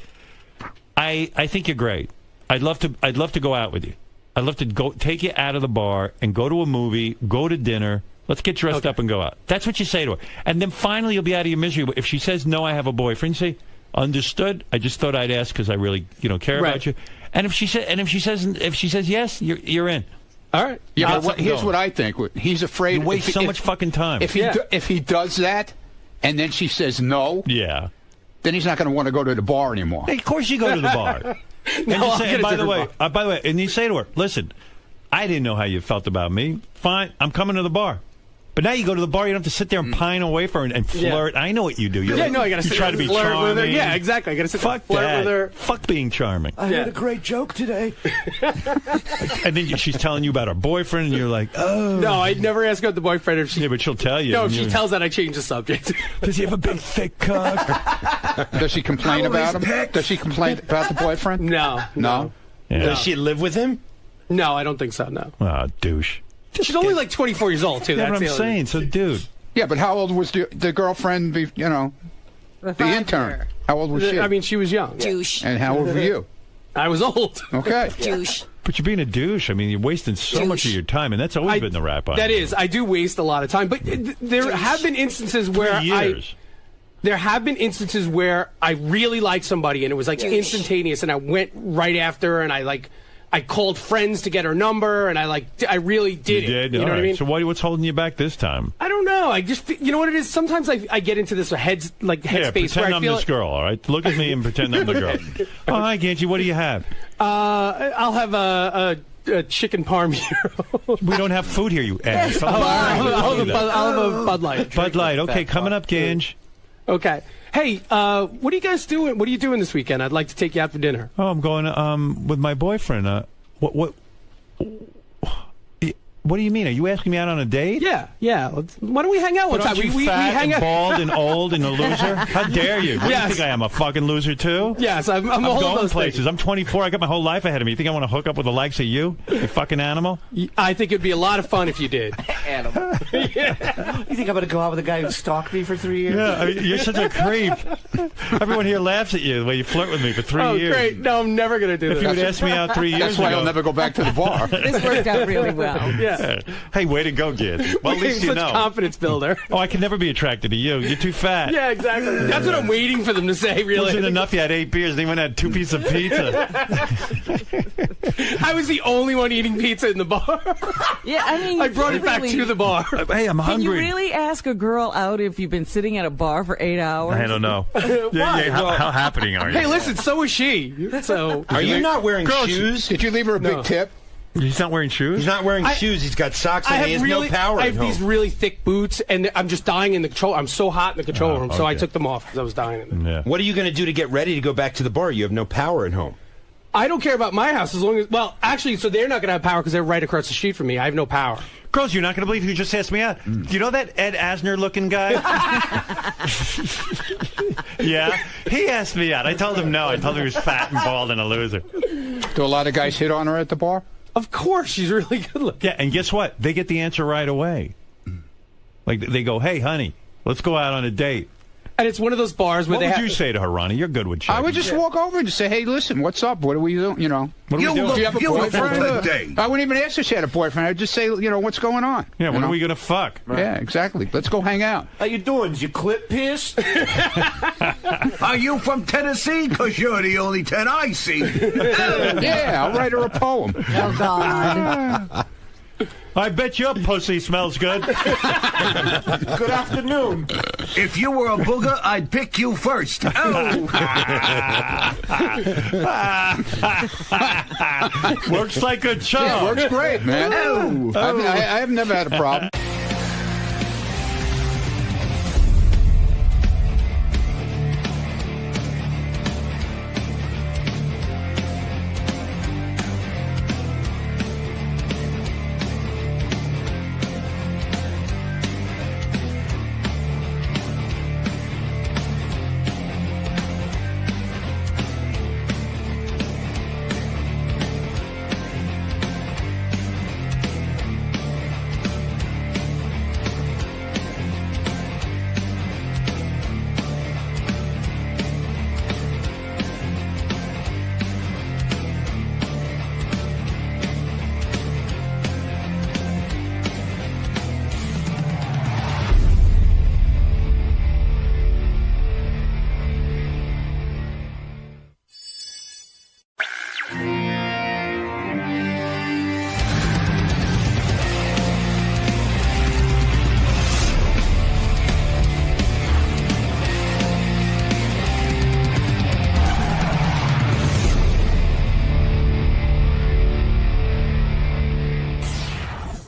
I think you're great. I'd love to go out with you. I'd love to go take you out of the bar and go to a movie, go to dinner. Let's get dressed up and go out. That's what you say to her. And then finally you'll be out of your misery. If she says, no, I have a boyfriend, you say, understood. I just thought I'd ask because I really, care Right. about you. And if she says yes, you're in. All right. Yeah, but here's what I think. He's afraid. You waste so much fucking time. If he does that, and then she says no, yeah, then he's not going to want to go to the bar anymore. Hey, of course you go to the bar. And No, you I'll say, get and a by the different way, and you say to her, listen, I didn't know how you felt about me. Fine, I'm coming to the bar. But now you go to the bar, you don't have to sit there and pine away for her and flirt. I know what you do. I got to you sit try there to be and flirt charming. with her. Yeah, exactly. I got to sit there and Fuck flirt that. with her. Fuck being charming. I heard a great joke today. And then she's telling you about her boyfriend, and you're like, oh. No, I'd never ask about the boyfriend if she. Yeah, but she'll tell you. No, and if she you're- tells that, I change the subject. Does he have a big, thick cock? Does she complain about him? Does she complain about the boyfriend? No. No. Yeah. Does she live with him? No, I don't think so. No. Oh, douche. She's only like 24 years old too. That's That's what the I'm other- saying. So, dude. Yeah, but how old was the girlfriend? The intern. How old was she? I mean, she was young. Douche. And how old were you? I was old. Okay. Douche. But you're being a douche. I mean, you're wasting so much of your time, and that's always been the rap on. That is, I do waste a lot of time. But there have been instances where 3 years. There have been instances where I really liked somebody and it was like instantaneous, and I went right after, and I called friends to get her number, and I really did it. Did? You know All what I right. mean? So what's holding you back this time? I don't know. I just, you know what it is? Sometimes I get into this Yeah, headspace pretend where I I'm feel this girl, all right? Look at me and pretend I'm the girl. Oh, hi, Ganji. What do you have? I'll have a chicken parm here. We don't have food here, you ass. I'll have a Bud Light. Bud Light. Okay, coming up, Ganj. Okay. Hey, what are you guys doing? What are you doing this weekend? I'd like to take you out for dinner. Oh, I'm going with my boyfriend. What do you mean? Are you asking me out on a date? Yeah. Why don't we hang out one But time? aren't you fat hang and out. bald and old and a loser? How dare you? What do you Yes. think I am, a fucking loser too? Yes, I'm all of going those places. things. I'm 24. I got my whole life ahead of me. You think I want to hook up with the likes of you fucking animal? I think it'd be a lot of fun if you did. Animal. You think I'm going to go out with a guy who stalked me for 3 years? Yeah, I mean, you're such a creep. Everyone here laughs at you the way you flirt with me for 3 years. Great. No, I'm never going to do If that. you would ask me out 3 years That's why ago. I'll never go back to the bar. This worked out really well. Yeah. Hey, way to go, kid. Well, at least you Such know. confidence builder. Oh, I can never be attracted to you. You're too fat. Yeah, exactly. That's what I'm waiting for them to say, really. Wasn't enough you had 8 beers, then you went and had 2 pieces of pizza. I was the only one eating pizza in the bar. Yeah, I mean, I brought it back really- to the bar. Hey, I'm Can you hungry. really ask a girl out if you've been sitting at a bar for 8 hours? I don't know. How happening are you? Hey, listen, so is she. So Are you not wearing shoes? Did you leave her a big tip? He's not wearing shoes? He's not wearing shoes. He's got socks and he has no power I at have home. these really thick boots, and I'm just dying in the control. I'm so hot in the control room, so I okay. took them off because I was dying in there. Yeah. What are you going to do to get ready to go back to the bar? You have no power at home. I don't care about my house as long as, well, actually, so they're not going to have power because they're right across the street from me. I have no power. Girls, you're not going to believe who just asked me out. Do you know that Ed Asner looking guy? Yeah, he asked me out. I told him no. I told him he was fat and bald and a loser. Do a lot of guys hit on her at the bar? Of course, she's really good looking. Yeah, and guess what? They get the answer right away. Like, they go, hey, honey, let's go out on a date. And it's one of those bars where What would you say to her, Ronnie? You're good with chicks. I would just walk over and just say, hey, listen, what's up? What are we doing? You know. What are we doing? Do you have a You look boyfriend? for the date. I wouldn't even ask if she had a boyfriend. I'd just say, you know, what's going on? Yeah, You when know? are we going to fuck? Yeah, exactly. Let's go hang out. How you doing? Is your clip pierced? Are you from Tennessee? Because you're the only 10 I see. Yeah, I'll write her a poem. Oh, God. I bet your pussy smells good. Good afternoon. If you were a booger, I'd pick you first. Oh. Works like a charm. Yeah, works great, man. Oh. I've never had a problem.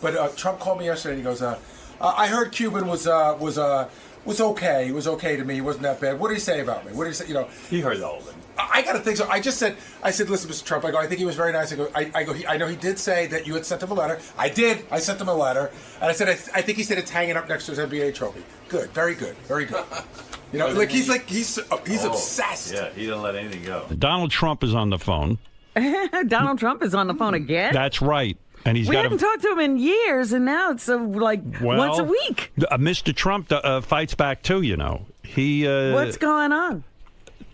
But Trump called me yesterday and he goes, I heard Cuban was okay. He was okay to me. He wasn't that bad. What did he say about me? What did he say? You know, he heard the whole thing. I got to think so. I said, listen, Mr. Trump. I think he was very nice. I know he did say that you had sent him a letter. I did. I sent him a letter, and I said, I think he said it's hanging up next to his NBA trophy. Good, very good, very good. You know, he's obsessed. Yeah, he didn't let anything go. Donald Trump is on the phone. Donald Trump is on the phone again? That's right. And we haven't talked to him in years, and now it's once a week. Mr. Trump fights back too. You know, what's going on?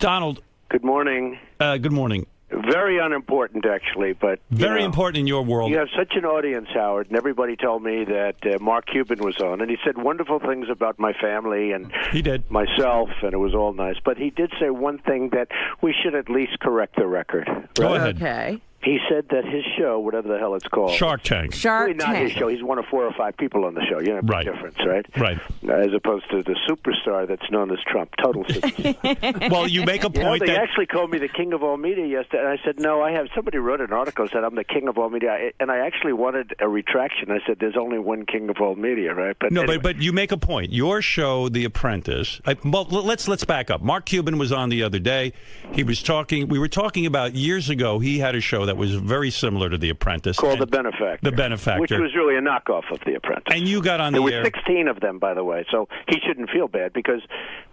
Donald. Good morning. Good morning. Very unimportant, actually, but very important in your world. You have such an audience, Howard, and everybody told me that Mark Cuban was on, and he said wonderful things about my family and he did myself, and it was all nice. But he did say one thing that we should at least correct the record. Right? Go ahead. Okay. He said that his show, whatever the hell it's called, Shark Tank. Really not his show. He's one of 4 or 5 people on the show. You know, big difference, right? Right. As opposed to the superstar that's known as Trump, total superstar. Well, you make a point they actually called me the king of all media yesterday, and I said, no, I have. Somebody wrote an article that said I'm the king of all media, and I actually wanted a retraction. I said, there's only one king of all media, right? But no, anyway. but you make a point. Your show, The Apprentice. Well, let's back up. Mark Cuban was on the other day. He was talking. We were talking about years ago. He had a show that was very similar to The Apprentice. Called The Benefactor. The Benefactor. Which was really a knockoff of The Apprentice. And you got on the air. There were 16 of them, by the way, so he shouldn't feel bad because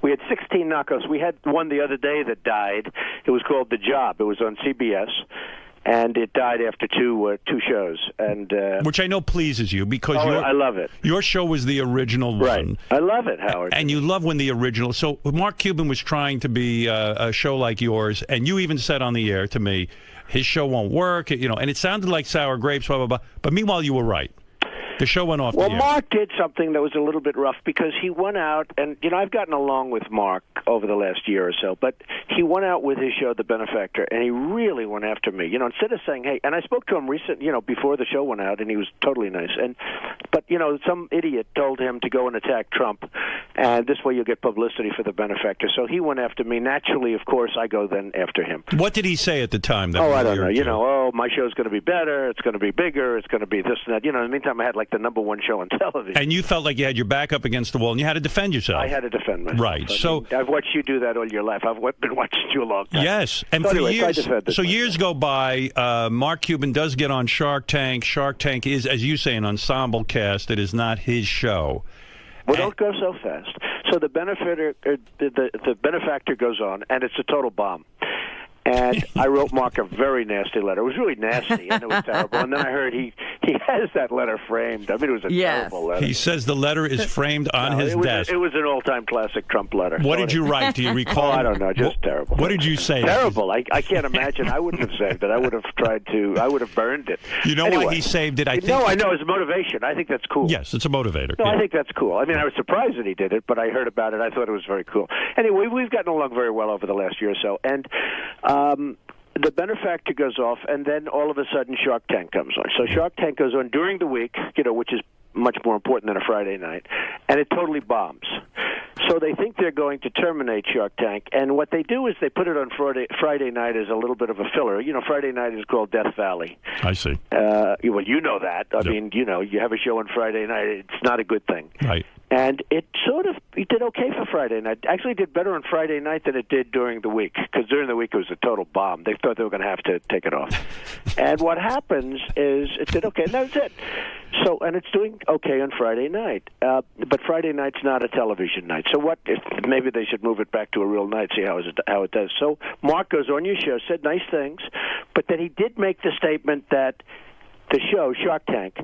we had 16 knockoffs. We had one the other day that died. It was called The Job. It was on CBS. And it died after two shows, and which I know pleases you because I love it. Your show was the original right. one. I love it, Howard. And you love when the original. So Mark Cuban was trying to be a show like yours, and you even said on the air to me, his show won't work. You know, and it sounded like sour grapes, blah blah blah. But meanwhile, you were right. The show went off the air. Well, Mark did something that was a little bit rough because he went out, and, you know, I've gotten along with Mark over the last year or so, but he went out with his show, The Benefactor, and he really went after me. You know, instead of saying, hey, and I spoke to him before the show went out, and he was totally nice. But, you know, some idiot told him to go and attack Trump, and this way you'll get publicity for The Benefactor. So he went after me. Naturally, of course, I go then after him. What did he say at the time? I don't know. You know, my show's going to be better, it's going to be bigger, it's going to be this and that. You know, in the meantime, I had like the #1 show on television. And you felt like you had your back up against the wall, and you had to defend yourself. I had to defend myself. Right. So I've watched you do that all your life. I've been watching you a long time. Yes. And so for anyway, years, years go by, Mark Cuban does get on Shark Tank. Shark Tank is, as you say, an ensemble cast. It is not his show. Well, don't go so fast. So the benefactor goes on, and it's a total bomb. And I wrote Mark a very nasty letter. It was really nasty, and it was terrible. And then I heard he has that letter framed. I mean, it was a terrible letter. He says the letter is framed on his desk. It was an all-time classic Trump letter. What did you write? Do you recall? I don't know. Just terrible. What did you say? Terrible. I can't imagine. I wouldn't have saved it. I would have tried to. I would have burned it. You know why he saved it? I know. It's a motivation. I think that's cool. Yes, it's a motivator. No, I think that's cool. I mean, I was surprised that he did it, but I heard about it. I thought it was very cool. Anyway, we've gotten along very well over the last year or so, and the benefactor goes off, and then all of a sudden Shark Tank comes on. So Shark Tank goes on during the week, which is much more important than a Friday night, and it totally bombs. So they think they're going to terminate Shark Tank, and what they do is they put it on Friday night as a little bit of a filler. Friday night is called Death Valley. I see. Well, you know that. I mean, you have a show on Friday night. It's not a good thing. Right. And it did okay for Friday night. Actually did better on Friday night than it did during the week, because during the week it was a total bomb. They thought they were going to have to take it off. And what happens is it did okay, and that was it. So, and it's doing okay on Friday night. But Friday night's not a television night. So maybe they should move it back to a real night, see how it does. So Mark goes on your show, said nice things, but then he did make the statement that the show, Shark Tank,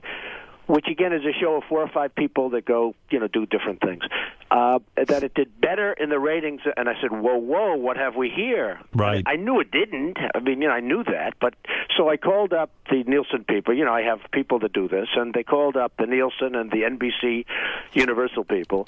which again is a show of 4 or 5 people that go, do different things, that it did better in the ratings. And I said, whoa, what have we here? Right. I knew it didn't. I mean, I knew that. But so I called up the Nielsen people. I have people that do this. And they called up the Nielsen and the NBC Universal people.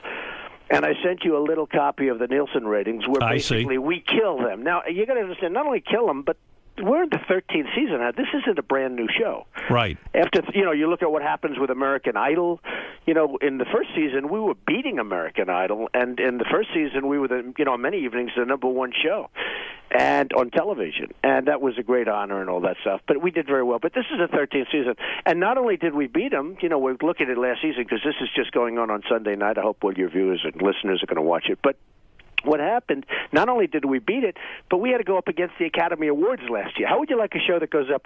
And I sent you a little copy of the Nielsen ratings where basically we kill them. Now, you got to understand, not only kill them, but we're in the 13th season now. This isn't a brand new show. Right. After, you look at what happens with American Idol. In the first season, we were beating American Idol. And in the first season, we were, on many evenings, the #1 show and on television. And that was a great honor and all that stuff. But we did very well. But this is the 13th season. And not only did we beat them, we're looking at last season because this is just going on Sunday night. I hope all your viewers and listeners are going to watch it. But what happened, not only did we beat it, but we had to go up against the Academy Awards last year. How would you like a show that goes up?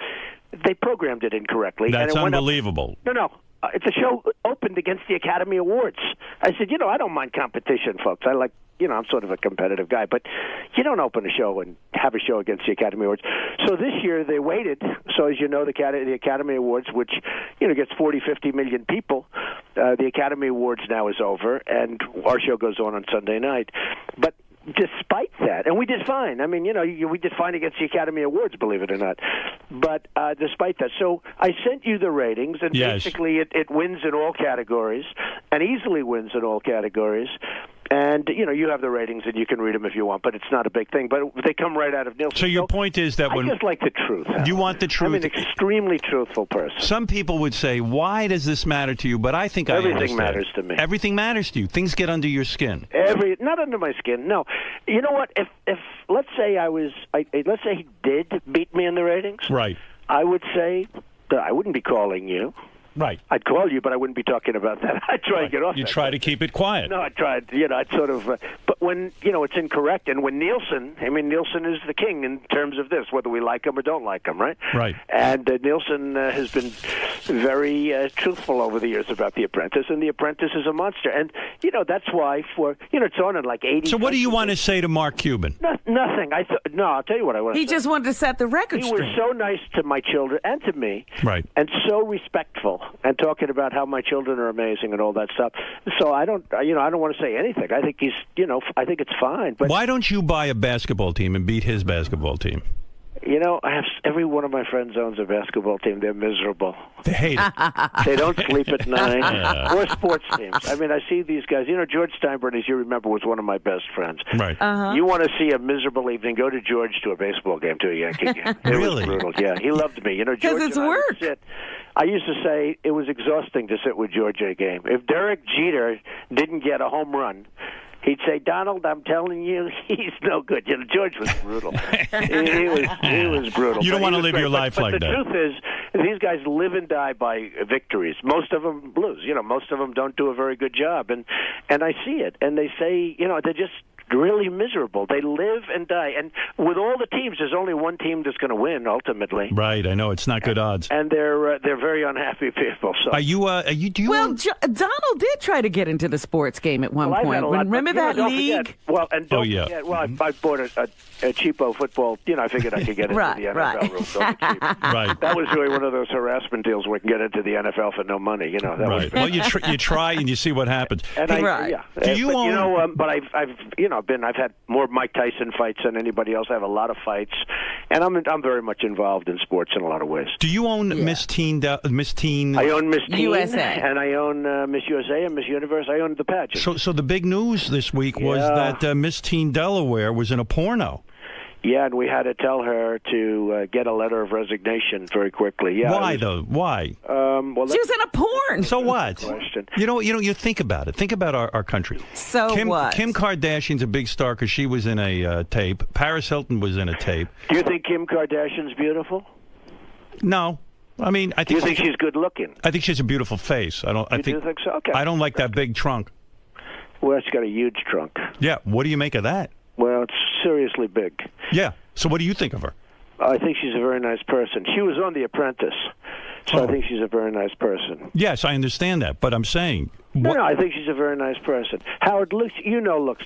They programmed it incorrectly. That's and it unbelievable. No. The show opened against the Academy Awards. I said, I don't mind competition, folks. I like, I'm sort of a competitive guy, but you don't open a show and have a show against the Academy Awards. So this year they waited. So as you know, the Academy Awards, which, gets 40, 50 million people, the Academy Awards now is over, and our show goes on Sunday night. But despite that, and we did fine. I mean, we did fine against the Academy Awards, believe it or not. But despite that, so I sent you the ratings, and basically it wins in all categories, and easily wins in all categories. And, you have the ratings, and you can read them if you want, but it's not a big thing. But they come right out of Nielsen. So your point is that when... I just like the truth. You want the truth. I'm an extremely truthful person. Some people would say, why does this matter to you? But I think everything matters to me. Everything matters to you. Things get under your skin. Not under my skin, no. You know what? If let's say let's say he did beat me in the ratings. Right. I would say that I wouldn't be calling you. Right. I'd call you, but I wouldn't be talking about that. I'd try to get off. You try to keep it quiet. No, I tried. I'd sort of. But when it's incorrect, and when Nielsen is the king in terms of this, whether we like him or don't like him, right? Right. And Nielsen has been very truthful over the years about The Apprentice, and The Apprentice is a monster. And that's why it's on in like 80. So what do you want to say to Mark Cuban? Nothing. I'll tell you what I want to say. He just wanted to set the record straight. He was so nice to my children and to me, right? And so respectful. And talking about how my children are amazing and all that stuff. So I don't want to say anything. I think I think it's fine. But why don't you buy a basketball team and beat his basketball team? I have every one of my friends owns a basketball team. They're miserable. They hate it. They don't sleep at night. Or sports teams. I mean, I see these guys. George Steinbrenner, as you remember, was one of my best friends. Right. You want to see a miserable evening? Go to George to a baseball game, to a Yankee game. It Really? was brutal. Yeah, he loved me. Because it's work. I used to say it was exhausting to sit with George at a game. If Derek Jeter didn't get a home run, he'd say, "Donald, I'm telling you, he's no good." George was brutal. he was brutal. You don't want to live your life like that. But the truth is, these guys live and die by victories. Most of them lose. Most of them don't do a very good job, and I see it. And they say, they're just really miserable. They live and die. And with all the teams, there's only one team that's going to win ultimately. Right. I know it's not good odds. And they're very unhappy people. So do you? Well, Donald did try to get into the sports game at one point. Remember that league? Well, and don't forget. Well, I bought a cheapo football. I figured I could get into the NFL room. So right. That was really one of those harassment deals where we can get into the NFL for no money. That right. Well, you try and you see what happens. And Do you own? But I've had more Mike Tyson fights than anybody else. I have a lot of fights, and I'm very much involved in sports in a lot of ways. Do you own Miss Teen? Miss Teen. I own Miss Teen USA, and I own Miss USA and Miss Universe. I own the pageant. So the big news this week was that Miss Teen Delaware was in a porno. Yeah, and we had to tell her to get a letter of resignation very quickly. Yeah. Why though? Why? Well, She was in a porn. So what? Question. You think about it. Think about our country. So what? Kim Kardashian's a big star because she was in a tape. Paris Hilton was in a tape. Do you think Kim Kardashian's beautiful? No. I mean, I think. Do you think she's good looking? I think she has a beautiful face. You do think so? Okay. I don't like that big trunk. Well, she's got a huge trunk. Yeah. What do you make of that? Well, it's seriously big. Yeah. So what do you think of her? I think she's a very nice person. She was on The Apprentice, so I think she's a very nice person. Yes, I understand that, but I'm saying. No, I think she's a very nice person. Howard, looks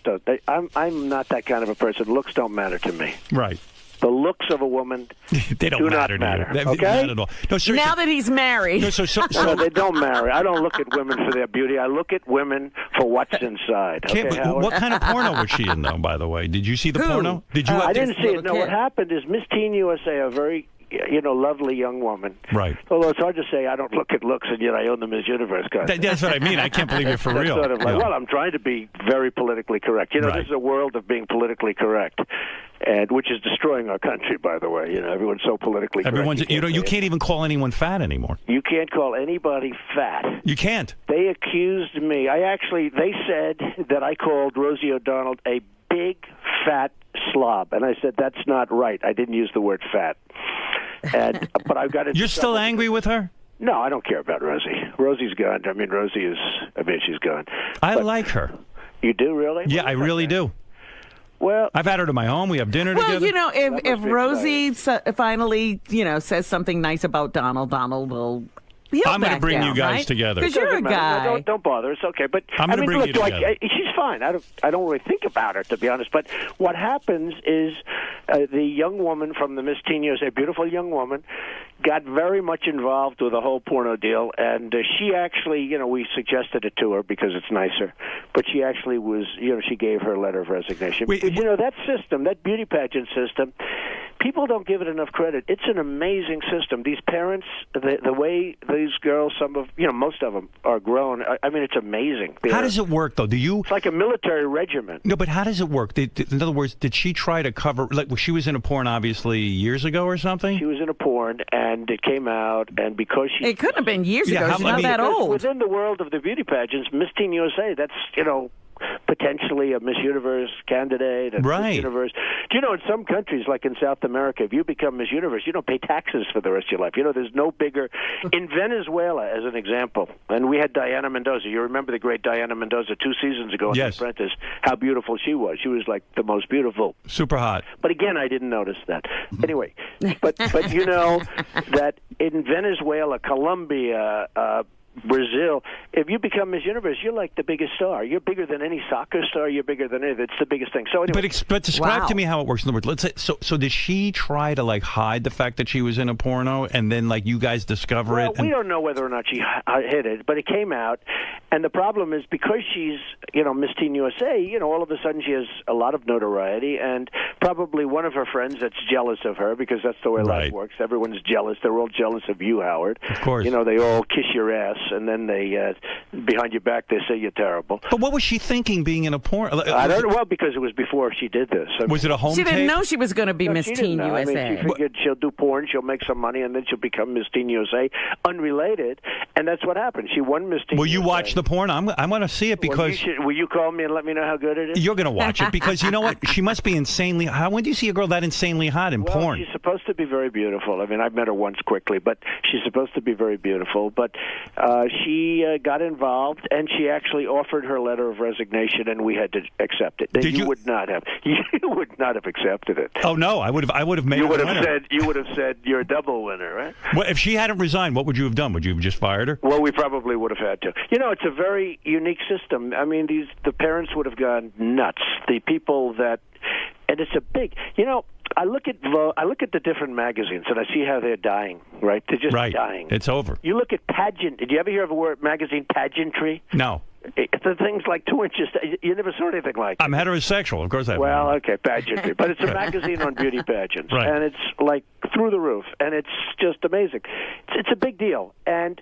don't. I'm not that kind of a person. Looks don't matter to me. Right. The looks of a woman they don't do matter not to matter. you. Okay? Not at all. No, seriously. Now that he's married. No, they don't marry. I don't look at women for their beauty. I look at women for what's inside. Kim, Okay, what kind of porno was she in, though, by the way? Did you see the porno? Did you? I didn't see it. No, what happened is Miss Teen USA, a very lovely young woman. Right. Although it's hard to say I don't look at looks and yet I own the Miss Universe contest. That's what I mean. I can't believe you're for That's real. sort of like, Yeah. well, I'm trying to be very politically correct. Right. This is a world of being politically correct, and which is destroying our country, by the way. Everyone's so politically Everyone's. correct. You can't even call anyone fat anymore. You can't call anybody fat. You can't. They accused me. They said that I called Rosie O'Donnell a big fat slob, and I said that's not right. I didn't use the word fat. But I've got it. You're still angry with her? No, I don't care about Rosie. Rosie's gone. She's gone. I like her. You do, really? Yeah, I really do. Well, I've had her to my home. We have dinner Well, together. if Rosie finally, says something nice about Donald will. I'm going to bring you guys together. Because you're a guy. No, don't bother. It's okay. But I'm going to bring you together. She's fine. I don't really think about her, to be honest. But what happens is the young woman from the Miss Teen USA, beautiful young woman, got very much involved with the whole porno deal. And she actually, we suggested it to her because it's nicer. But she actually was, she gave her letter of resignation. Because, that system, that beauty pageant system, people don't give it enough credit. It's an amazing system. These parents, the way these girls, most of them are grown. I mean, it's amazing. How does it work, though? It's like a military regiment. No, but how does it work? In other words, did she try to cover? She was in a porn, obviously, years ago or something. She was in a porn, and it came out, and because she, it couldn't have been years ago. She's not that old. Within the world of the beauty pageants, Miss Teen USA, that's potentially a Miss Universe candidate. Right. Miss Universe. Do you know in some countries, like in South America, if you become Miss Universe, you don't pay taxes for the rest of your life. There's no bigger. In Venezuela, as an example, and we had Diana Mendoza. You remember the great Diana Mendoza 2 seasons ago on The Apprentice? How beautiful she was. She was like the most beautiful. Super hot. But again, I didn't notice that. Anyway, but that in Venezuela, Colombia, Brazil, if you become Miss Universe, you're like the biggest star. You're bigger than any soccer star. You're bigger than anything. It's the biggest thing. So anyway, but describe to me how it works. In other words, let's say, so did she try to hide the fact that she was in a porno, and then you guys discover it? We don't know whether or not she hid it, but it came out. And the problem is because she's Miss Teen USA, all of a sudden she has a lot of notoriety, and probably one of her friends that's jealous of her because that's the way life works. Everyone's jealous. They're all jealous of you, Howard. Of course. They all kiss your ass. And then they, behind your back, they say you're terrible. But what was she thinking being in a porn? I don't know. Well, because it was before she did this. Was it a home She tape? didn't know she was going to be Miss Teen USA. I mean, she figured she'll do porn, she'll make some money, and then she'll become Miss Teen USA, unrelated. And that's what happened. She won Miss Teen Will you USA. watch the porn? I'm going to see it because... Will you call me and let me know how good it is? You're going to watch it because you know what? She must be insanely... When do you see a girl that insanely hot in porn? She's supposed to be very beautiful. I mean, I've met her once quickly, but she's supposed to be very beautiful. But she got involved, and she actually offered her letter of resignation, and we had to accept it. You would not have. You would not have accepted it. Oh no, I would have made. You would have said you're a double winner, right? Well, if she hadn't resigned, what would you have done? Would you have just fired her? Well, we probably would have had to. It's a very unique system. I mean, the parents would have gone nuts. The people that, and it's a big. I look at the different magazines and I see how they're dying. Right, they're just dying. It's over. You look at pageant. Did you ever hear of a word magazine pageantry? No. The thing's like 2 inches. You never saw anything like it. I'm heterosexual, of course I have. Well, okay, pageantry. But it's a magazine on beauty pageants. Right. And it's like through the roof. And it's just amazing. It's a big deal. And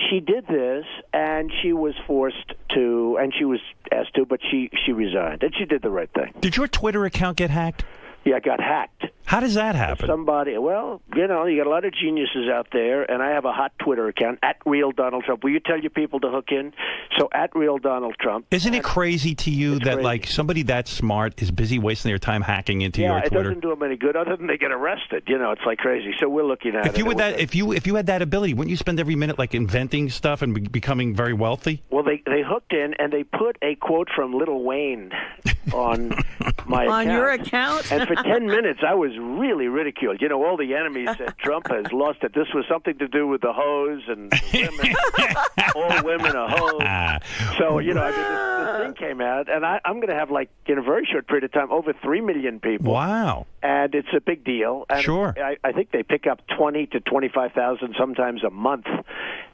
she did this, and she was forced to, and she was asked to, but she resigned. And she did the right thing. Did your Twitter account get hacked? Yeah, I got hacked. How does that happen? Somebody, well, you got a lot of geniuses out there, and I have a hot Twitter account, @RealDonaldTrump. Will you tell your people to hook in? So, @RealDonaldTrump. Isn't it crazy to you that, like, somebody that smart is busy wasting their time hacking into your Twitter? Yeah, it doesn't do them any good other than they get arrested. It's like crazy. So we're looking at it. If you had that ability, wouldn't you spend every minute, like, inventing stuff and becoming very wealthy? Well, they hooked in, and they put a quote from Lil Wayne on my account. On your account? And for 10 minutes, I was really ridiculed. All the enemies said Trump has lost it. This was something to do with the hose and the women. All women are hoes. So, this thing came out, and I'm going to have, like, in a very short period of time, over 3 million people. Wow. And it's a big deal. And sure. I think they pick up 20 to 25,000 sometimes a month.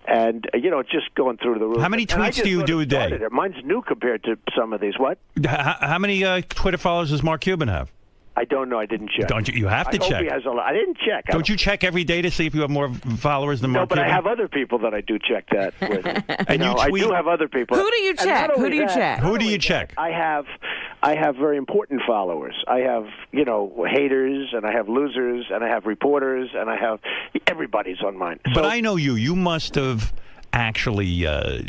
And, it's just going through the roof. How many tweets do you do a day? Mine's new compared to some of these. What? How many Twitter followers does Mark Cuban have? I don't know. I didn't check. Don't you? You have to I hope check. He has a lot. I didn't check. Don't you check every day to see if you have more followers than Mark Cuban? No, but Cuban? I have other people that I do check that with. And you tweet? I do have other people. Who do you check? Who do you check? Who do you check? I have very important followers. I have, haters, and I have losers, and I have reporters, and I have everybody's on mine. But I know you. You must have actually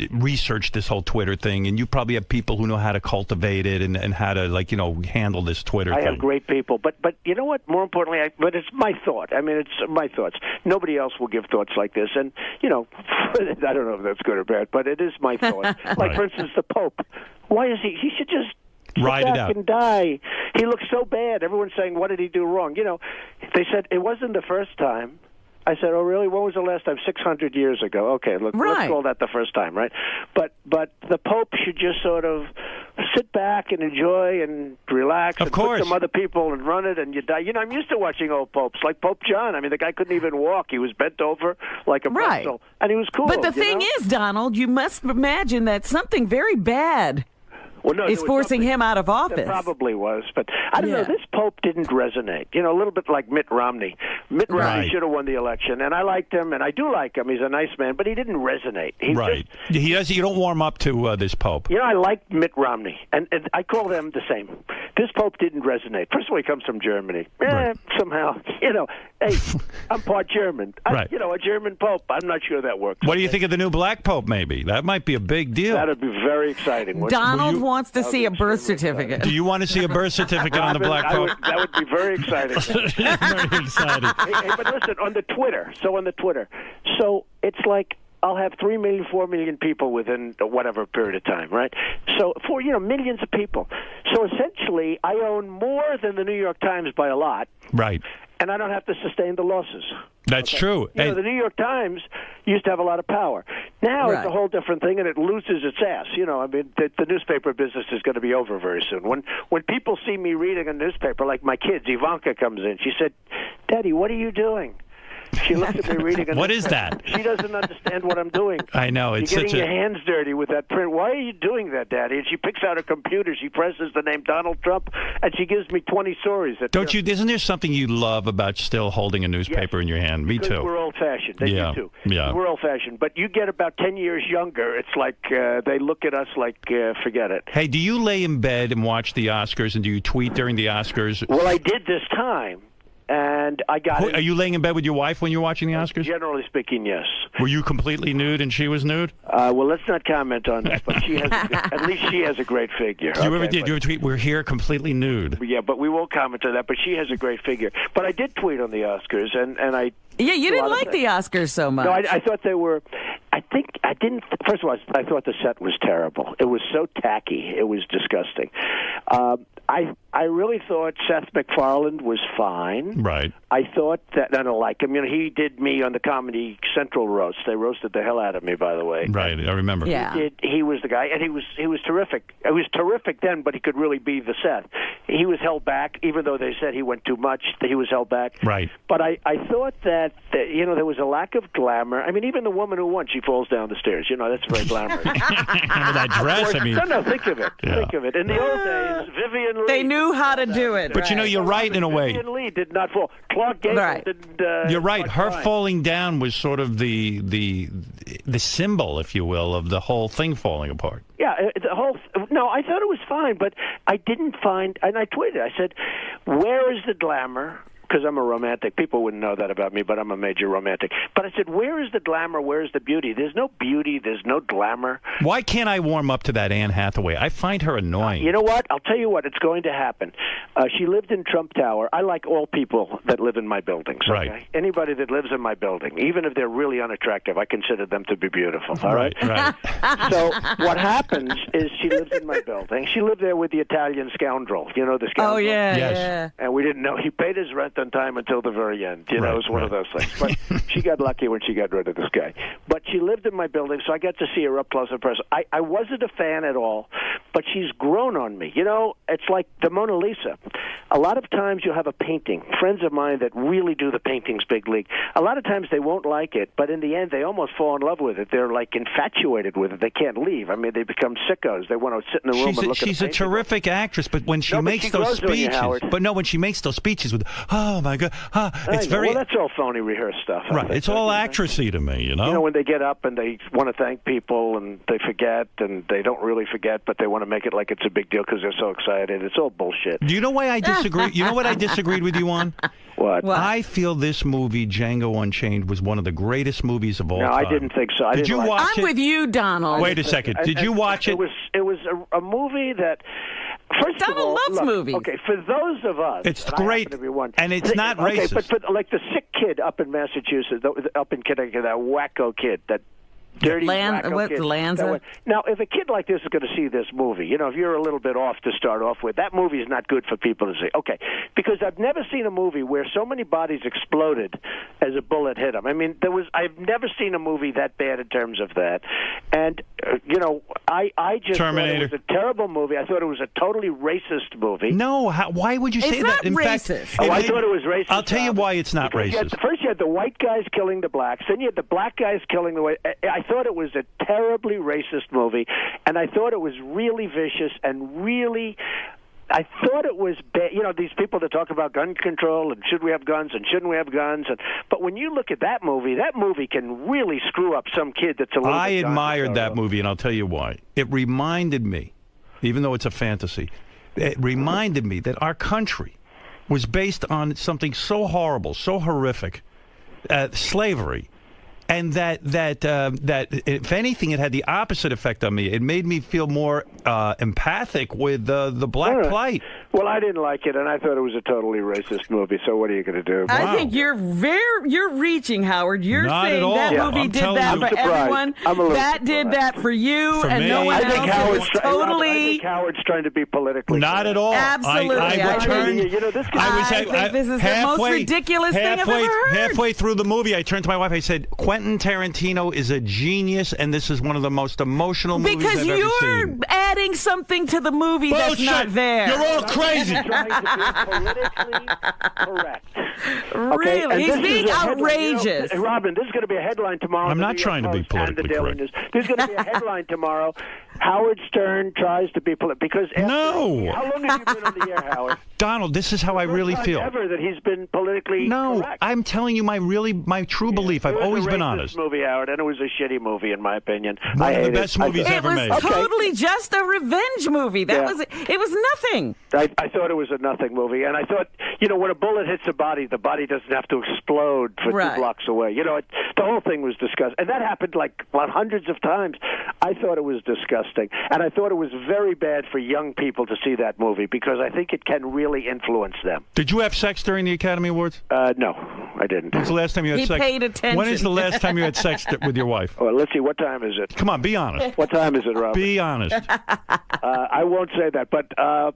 researched this whole Twitter thing, and you probably have people who know how to cultivate it and how to, like, handle this Twitter thing. I have great people, but you know what? More importantly, but it's my thought. I mean, it's my thoughts. Nobody else will give thoughts like this, and I don't know if that's good or bad, but it is my thought. Like, for instance, the Pope. Why is he? He should just ride it back out and die. He looks so bad. Everyone's saying, "What did he do wrong?" They said it wasn't the first time. I said, "Oh, really? When was the last time?" 600 years ago. Okay, let's call that the first time, right? But the Pope should just sort of sit back and enjoy and relax. Of course. Put some other people and run it, and you die. I'm used to watching old popes, like Pope John. I mean, the guy couldn't even walk. He was bent over like a pretzel, and he was cool. But the thing is, Donald, you must imagine that something very bad is forcing him out of office. There probably was, but I don't know. This Pope didn't resonate. A little bit like Mitt Romney. Mitt Romney should have won the election, and I liked him, and I do like him. He's a nice man, but he didn't resonate. He does. You don't warm up to this Pope. I liked Mitt Romney, and I call them the same. This Pope didn't resonate. First of all, he comes from Germany. Somehow, hey, I'm part German. A German Pope. I'm not sure that works. What do you think of the new black Pope? Maybe that might be a big deal. That'd be very exciting. Donald wants to see a birth certificate. Do you want to see a birth certificate on the black Pope? That would be very exciting. Very exciting. Hey, but listen, on the Twitter. So it's like I'll have 3 million, 4 million people within whatever period of time, right? So for millions of people. So essentially, I own more than the New York Times by a lot. Right. And I don't have to sustain the losses. That's true. The New York Times used to have a lot of power. Now it's a whole different thing, and it loses its ass. I mean, the newspaper business is going to be over very soon. When people see me reading a newspaper, like my kids, Ivanka comes in. She said, "Daddy, what are you doing?" She looks at me reading. What is that? She doesn't understand what I'm doing. I know. It's You're getting your hands dirty with that print. Why are you doing that, Daddy? And she picks out a computer. She presses the name Donald Trump, and she gives me 20 stories. Don't you? Isn't there something you love about still holding a newspaper in your hand? Me too. We're old-fashioned. Yeah. You too. Yeah. We're old-fashioned. But you get about 10 years younger, it's like they look at us like, forget it. Hey, do you lay in bed and watch the Oscars, and do you tweet during the Oscars? Well, I did this time. And I got Are you laying in bed with your wife when you're watching the Oscars? Generally speaking, yes. Were you completely nude and she was nude? Well, let's not comment on that. But she has, at least she has a great figure. You ever tweet, "We're here completely nude"? Yeah, but we won't comment on that. But she has a great figure. But I did tweet on the Oscars, and I. Yeah, you didn't like the Oscars so much. No, I thought they were. I think I didn't. First of all, I thought the set was terrible. It was so tacky. It was disgusting. I really thought Seth MacFarlane was fine. Right. I thought that I don't like him. He did me on the Comedy Central roast. They roasted the hell out of me, by the way. Right, I remember. Yeah. He was the guy, and he was terrific. It was terrific then, but he could really be the Seth. He was held back, even though they said he went too much. He was held back. Right. But I thought that there was a lack of glamour. I mean, even the woman who won, she falls down the stairs. That's very glamorous. With that dress, No, think of it. Yeah. Think of it. In the old days, Vivian They knew how to do it. But you know, you're right in a way. Vivian Lee did not fall. Clark Gable didn't. You're right. Her falling down was sort of the symbol, if you will, of the whole thing falling apart. Yeah, the whole. No, I thought it was fine, but I didn't find. And I tweeted. I said, "Where is the glamour?" Because I'm a romantic. People wouldn't know that about me, but I'm a major romantic. But I said, where is the glamour? Where is the beauty? There's no beauty. There's no glamour. Why can't I warm up to that Anne Hathaway? I find her annoying. You know what? I'll tell you what. It's going to happen. She lived in Trump Tower. I like all people that live in my buildings. Okay? Right. Anybody that lives in my building, even if they're really unattractive, I consider them to be beautiful. All right? Right. So what happens is she lives in my building. She lived there with the Italian scoundrel. You know the scoundrel? Oh, yeah, Yes. yeah. And we didn't know. He paid his rent on time until the very end. You know, it was one of those things. But she got lucky when she got rid of this guy. But she lived in my building, so I got to see her up close and personal. I wasn't a fan at all, but she's grown on me. You know, it's like the Mona Lisa. A lot of times you'll have a painting. Friends of mine that really do the paintings big league. A lot of times they won't like it, but in the end they almost fall in love with it. They're like infatuated with it. They can't leave. I mean, they become sickos. They want to sit in the room and look at She's a terrific actress, but when she makes those speeches, when she makes those speeches with, oh my God, it's very. Well, that's all phony rehearsed stuff. Right, it's all actressy to me, you know. You know, when they get up and they want to thank people and they forget and they don't really forget, but they want to make it like it's a big deal because they're so excited. It's all bullshit. Do you know why I disagree? You know what I disagreed with you on? What? I feel this movie, Django Unchained, was one of the greatest movies of all time. No, I didn't think so. Did you watch it? I'm with you, Donald. Wait a second. Did you watch it? It was a movie that. First Donald of all, loves movies. Okay, for those of us, it's and great, and it's not racist. Okay, but for like the sick kid up in Massachusetts, up in Connecticut, that wacko kid, that dirty wacko kid. Lanza? Now, if a kid like this is going to see this movie, you know, if you're a little bit off to start off with, that movie is not good for people to see. Okay, because I've never seen a movie where so many bodies exploded as a bullet hit them. I mean, I've never seen a movie that bad in terms of that. And you know, I just Terminator. thought it was a terrible movie. I thought it was a totally racist movie. No, why would you say It's that? not In racist. fact, I thought it was racist. I'll tell you why it's not racist. First, you had the white guys killing the blacks. Then you had the black guys killing the white. I thought it was a terribly racist movie, and I thought it was really vicious and really. I thought it was bad. You know, these people that talk about gun control and should we have guns and shouldn't we have guns. But when you look at that movie can really screw up some kid that's a little I bit admired that movie, and I'll tell you why. It reminded me, even though it's a fantasy, it reminded me that our country was based on something so horrible, so horrific, slavery. And that if anything, it had the opposite effect on me. It made me feel more empathic with the black plight. Well, I didn't like it, and I thought it was a totally racist movie. So what are you going to do? I think you're reaching, Howard. You're Not saying at all. that Yeah, movie I'm did telling that you. for everyone. That did that for you, For and me. no one I think else. It was I totally. think Howard's trying to be politically. Not at all. Absolutely. I returned. You know, this guy, I think this is the most ridiculous thing I've ever heard. Halfway through the movie, I turned to my wife. I said, Quentin Tarantino is a genius, and this is one of the most emotional movies Because I've ever you're seen. adding something to the movie that's Bullshit. not there. You're all crazy. trying to be politically correct. Really? And He's this is being a headline, outrageous. Robin, this is going to be a headline tomorrow. I'm in the not New York trying to be Post and the politically Daily correct. News. There's going to be a headline tomorrow. Howard Stern tries to be political. Because No. How long have you been on the air, Howard? Donald, this is how I really First time feel. ever that he's been politically correct. I'm telling you my true belief. I've It was always a been racist honest. movie, Howard, and it was a shitty movie in my opinion. One I of the hate best it. movies It ever was made. totally just a revenge movie. It was nothing. I thought it was a nothing movie, and I thought, you know, when a bullet hits the body doesn't have to explode for 2 blocks away. You know, the whole thing was disgusting, and that happened like hundreds of times. I thought it was disgusting, and I thought it was very bad for young people to see that movie because I think it can really influence them. Did you have sex during the Academy Awards? No, I didn't. When's the last time you had He sex? paid attention. When is the last time you had sex with your wife? Well, let's see. What time is it? Come on, be honest. What time is it, Rob? Be honest. I won't say that, but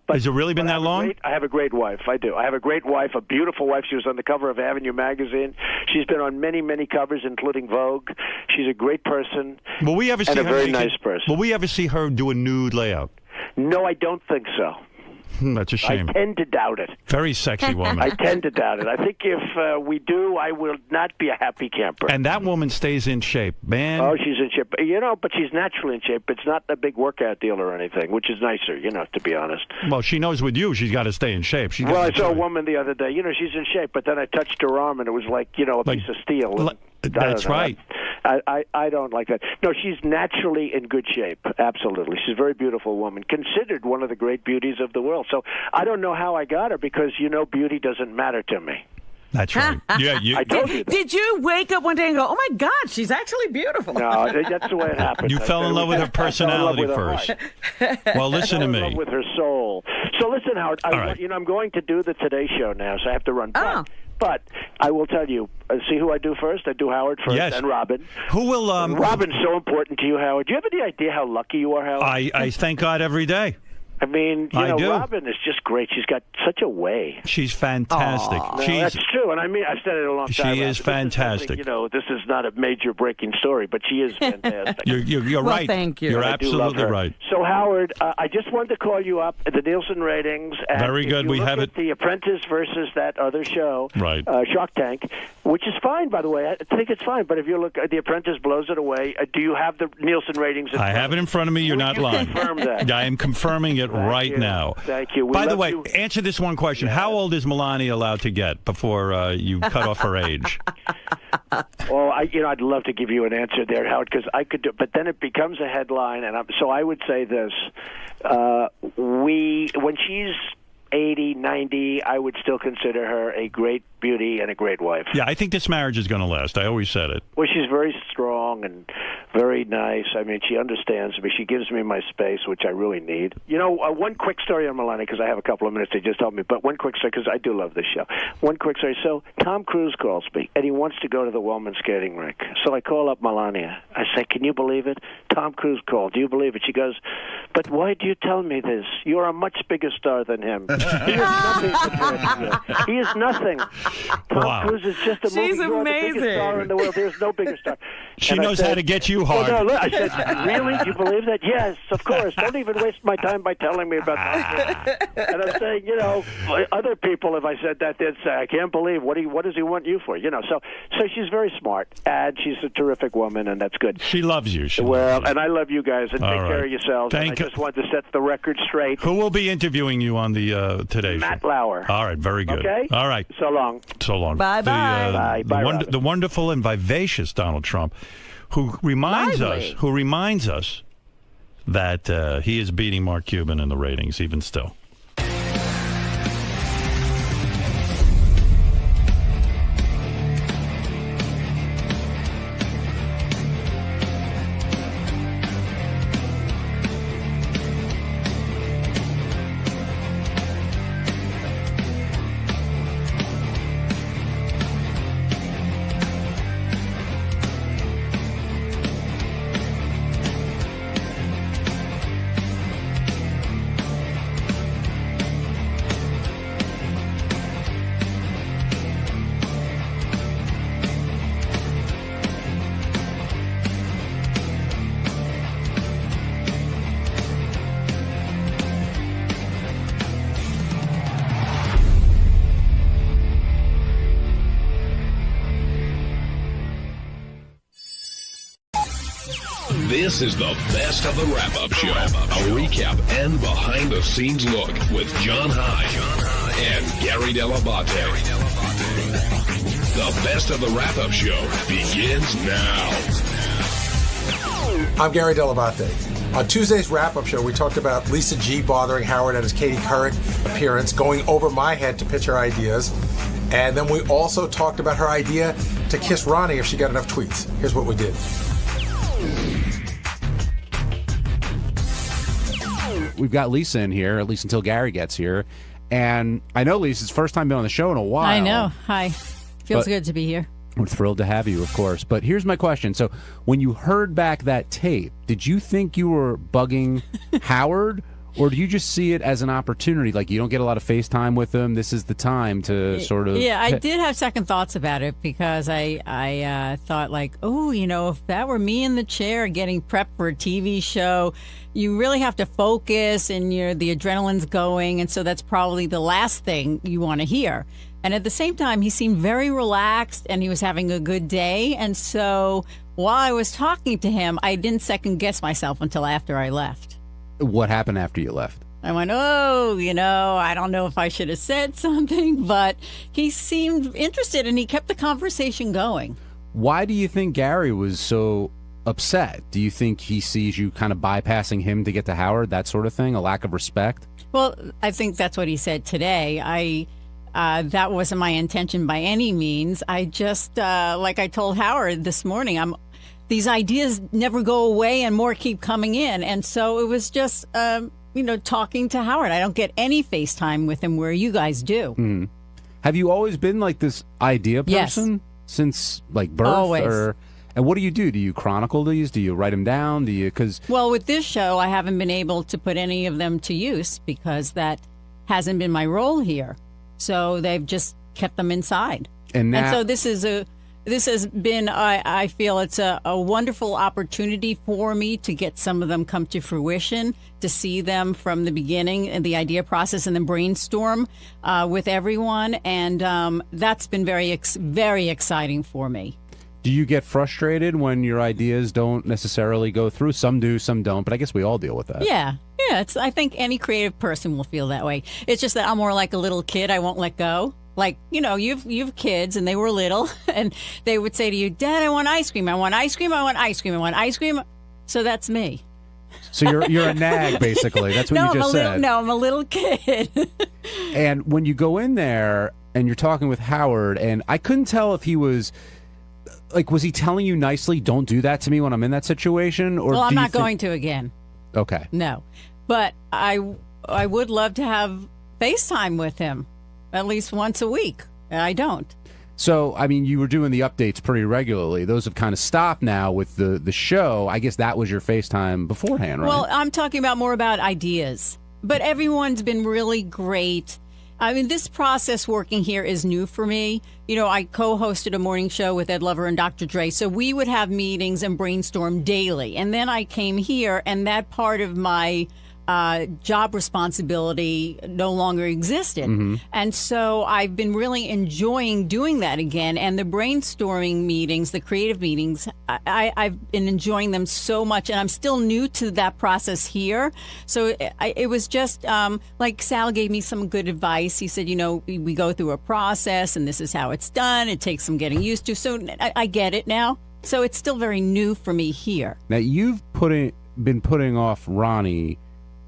Has it really been that long? I have a great wife. I do. I have a great wife, a beautiful wife. She was on the cover of Avenue magazine. She's been on many, many covers, including Vogue. She's a great person. Will we ever see and a her very naked? nice person. Will we ever see her do a nude layout? No, I don't think so. That's a shame. I tend to doubt it. Very sexy woman. I tend to doubt it. I think if we do, I will not be a happy camper. And that woman stays in shape, man. Oh, she's in shape. But she's naturally in shape. It's not a big workout deal or anything, which is nicer, to be honest. Well, she knows with you she's got to stay in shape. Well, I saw a woman the other day. She's in shape, but then I touched her arm, and it was like, a piece of steel. That's right. I don't like that. No, she's naturally in good shape. Absolutely. She's a very beautiful woman, considered one of the great beauties of the world. So I don't know how I got her because, beauty doesn't matter to me. That's right. Yeah, I told you that. Did you wake up one day and go, "Oh my God, she's actually beautiful"? No, that's the way it happened. You fell in love with her personality first. Well, listen to me. I fell in love with her soul. So listen, Howard. I'm going to do the Today Show now, so I have to run. But I will tell you. See who I do first? I do Howard first, and Robin. Who will? Robin's so important to you, Howard. Do you have any idea how lucky you are, Howard? I thank God every day. I mean, Robin is just great. She's got such a way. She's fantastic. That's true, and I've said it a long time. She is fantastic. This is not a major breaking story, but she is fantastic. You're right. Thank you. You're absolutely right. So, Howard, I just wanted to call you up. The Nielsen ratings. And very good. We have it. The Apprentice versus that other show, right? Shark Tank, which is fine, by the way. I think it's fine. But if you look, The Apprentice blows it away. Do you have the Nielsen ratings? I have it in front of me. You're not lying. Confirm that? I am confirming it right now. Thank you. By the way, answer this one question: how old is Melania allowed to get before you cut off her age? Well, I'd love to give you an answer there, Howard, because I could do, but then it becomes a headline, and so I would say this: when she's 80, 90, I would still consider her a great beauty and a great wife. Yeah, I think this marriage is going to last. I always said it. Well, she's very strong and very nice. I mean, she understands me. She gives me my space, which I really need. One quick story on Melania, because I have a couple of minutes. They just told me, but one quick story, because I do love this show. One quick story. So Tom Cruise calls me, and he wants to go to the Wellman skating rink. So I call up Melania. I say, can you believe it? Tom Cruise called. Do you believe it? She goes, but why do you tell me this? You're a much bigger star than him. He is nothing compared to you. He is nothing. Tom Cruise is just a movie. She's You're amazing. the biggest star in the world. There's no bigger star. She knows how to get you hard. Well, no, I said, really? You believe that? Yes, of course. Don't even waste my time by telling me about that. And I'm saying, other people, if I said that, they'd say, I can't believe, what does he want you for? So she's very smart, and she's a terrific woman, and that's good. She loves you. And I love you guys, and take care of yourselves. I just wanted to set the record straight. Who will be interviewing you on the Today Show? Matt Lauer. All right, very good. Okay? All right. So long. So long. Bye-bye. Bye, the wonderful and vivacious Donald Trump, who reminds us that he is beating Mark Cuban in the ratings even still. This is the best of the wrap-up show. A recap and behind-the-scenes look with John High and Gary Dell'Abate. The best of the wrap-up show begins now. I'm Gary Dell'Abate. On Tuesday's wrap-up show, we talked about Lisa G bothering Howard at his Katie Couric appearance, going over my head to pitch her ideas. And then we also talked about her idea to kiss Ronnie if she got enough tweets. Here's what we did. We've got Lisa in here, at least until Gary gets here. And I know Lisa's first time being on the show in a while. I know. Hi. Feels good to be here. We're thrilled to have you, of course. But here's my question. So when you heard back that tape, did you think you were bugging Howard, Or do you just see it as an opportunity? Like, you don't get a lot of FaceTime with him. This is the time to sort of... Yeah, I did have second thoughts about it because I thought, like, oh, if that were me in the chair getting prepped for a TV show, you really have to focus and the adrenaline's going. And so that's probably the last thing you want to hear. And at the same time, he seemed very relaxed and he was having a good day. And so while I was talking to him, I didn't second guess myself until after I left. What happened after you left? I went, I don't know if I should have said something, but he seemed interested and he kept the conversation going. Why do you think Gary was so upset? Do you think he sees you kind of bypassing him to get to Howard, that sort of thing, a lack of respect? Well, I think that's what he said today. That wasn't my intention by any means. I just, like I told Howard this morning, these ideas never go away and more keep coming in. And so it was just, talking to Howard. I don't get any FaceTime with him where you guys do. Mm. Have you always been like this idea person? Yes. Since like birth? Always. And what do? Do you chronicle these? Do you write them down? Well, with this show, I haven't been able to put any of them to use because that hasn't been my role here. So they've just kept them inside. And so this has been, I feel it's a wonderful opportunity for me to get some of them come to fruition, to see them from the beginning and the idea process and then brainstorm with everyone. And that's been very, very exciting for me. Do you get frustrated when your ideas don't necessarily go through? Some do, some don't, but I guess we all deal with that. Yeah. I think any creative person will feel that way. It's just that I'm more like a little kid. I won't let go. Like, you've kids and they were little and they would say to you, Dad, I want ice cream. I want ice cream. I want ice cream. I want ice cream. So that's me. So you're a nag, basically. That's what you just said. No, I'm a little kid. And when you go in there and you're talking with Howard, and I couldn't tell if he was... Like, was he telling you nicely, don't do that to me when I'm in that situation? Or well, I'm not going to again. Okay. No. But I would love to have FaceTime with him at least once a week. I don't. So, I mean, you were doing the updates pretty regularly. Those have kind of stopped now with the show. I guess that was your FaceTime beforehand, right? Well, I'm talking more about ideas. But everyone's been really great. I mean, this process working here is new for me. I co-hosted a morning show with Ed Lover and Dr. Dre, so we would have meetings and brainstorm daily. And then I came here, and that part of my job responsibility no longer existed. Mm-hmm. And so I've been really enjoying doing that again. And the brainstorming meetings, the creative meetings, I've been enjoying them so much. And I'm still new to that process here. So it was just like Sal gave me some good advice. He said, we go through a process and this is how it's done. It takes some getting used to. So I get it now. So it's still very new for me here. Now, you've been putting off Ronnie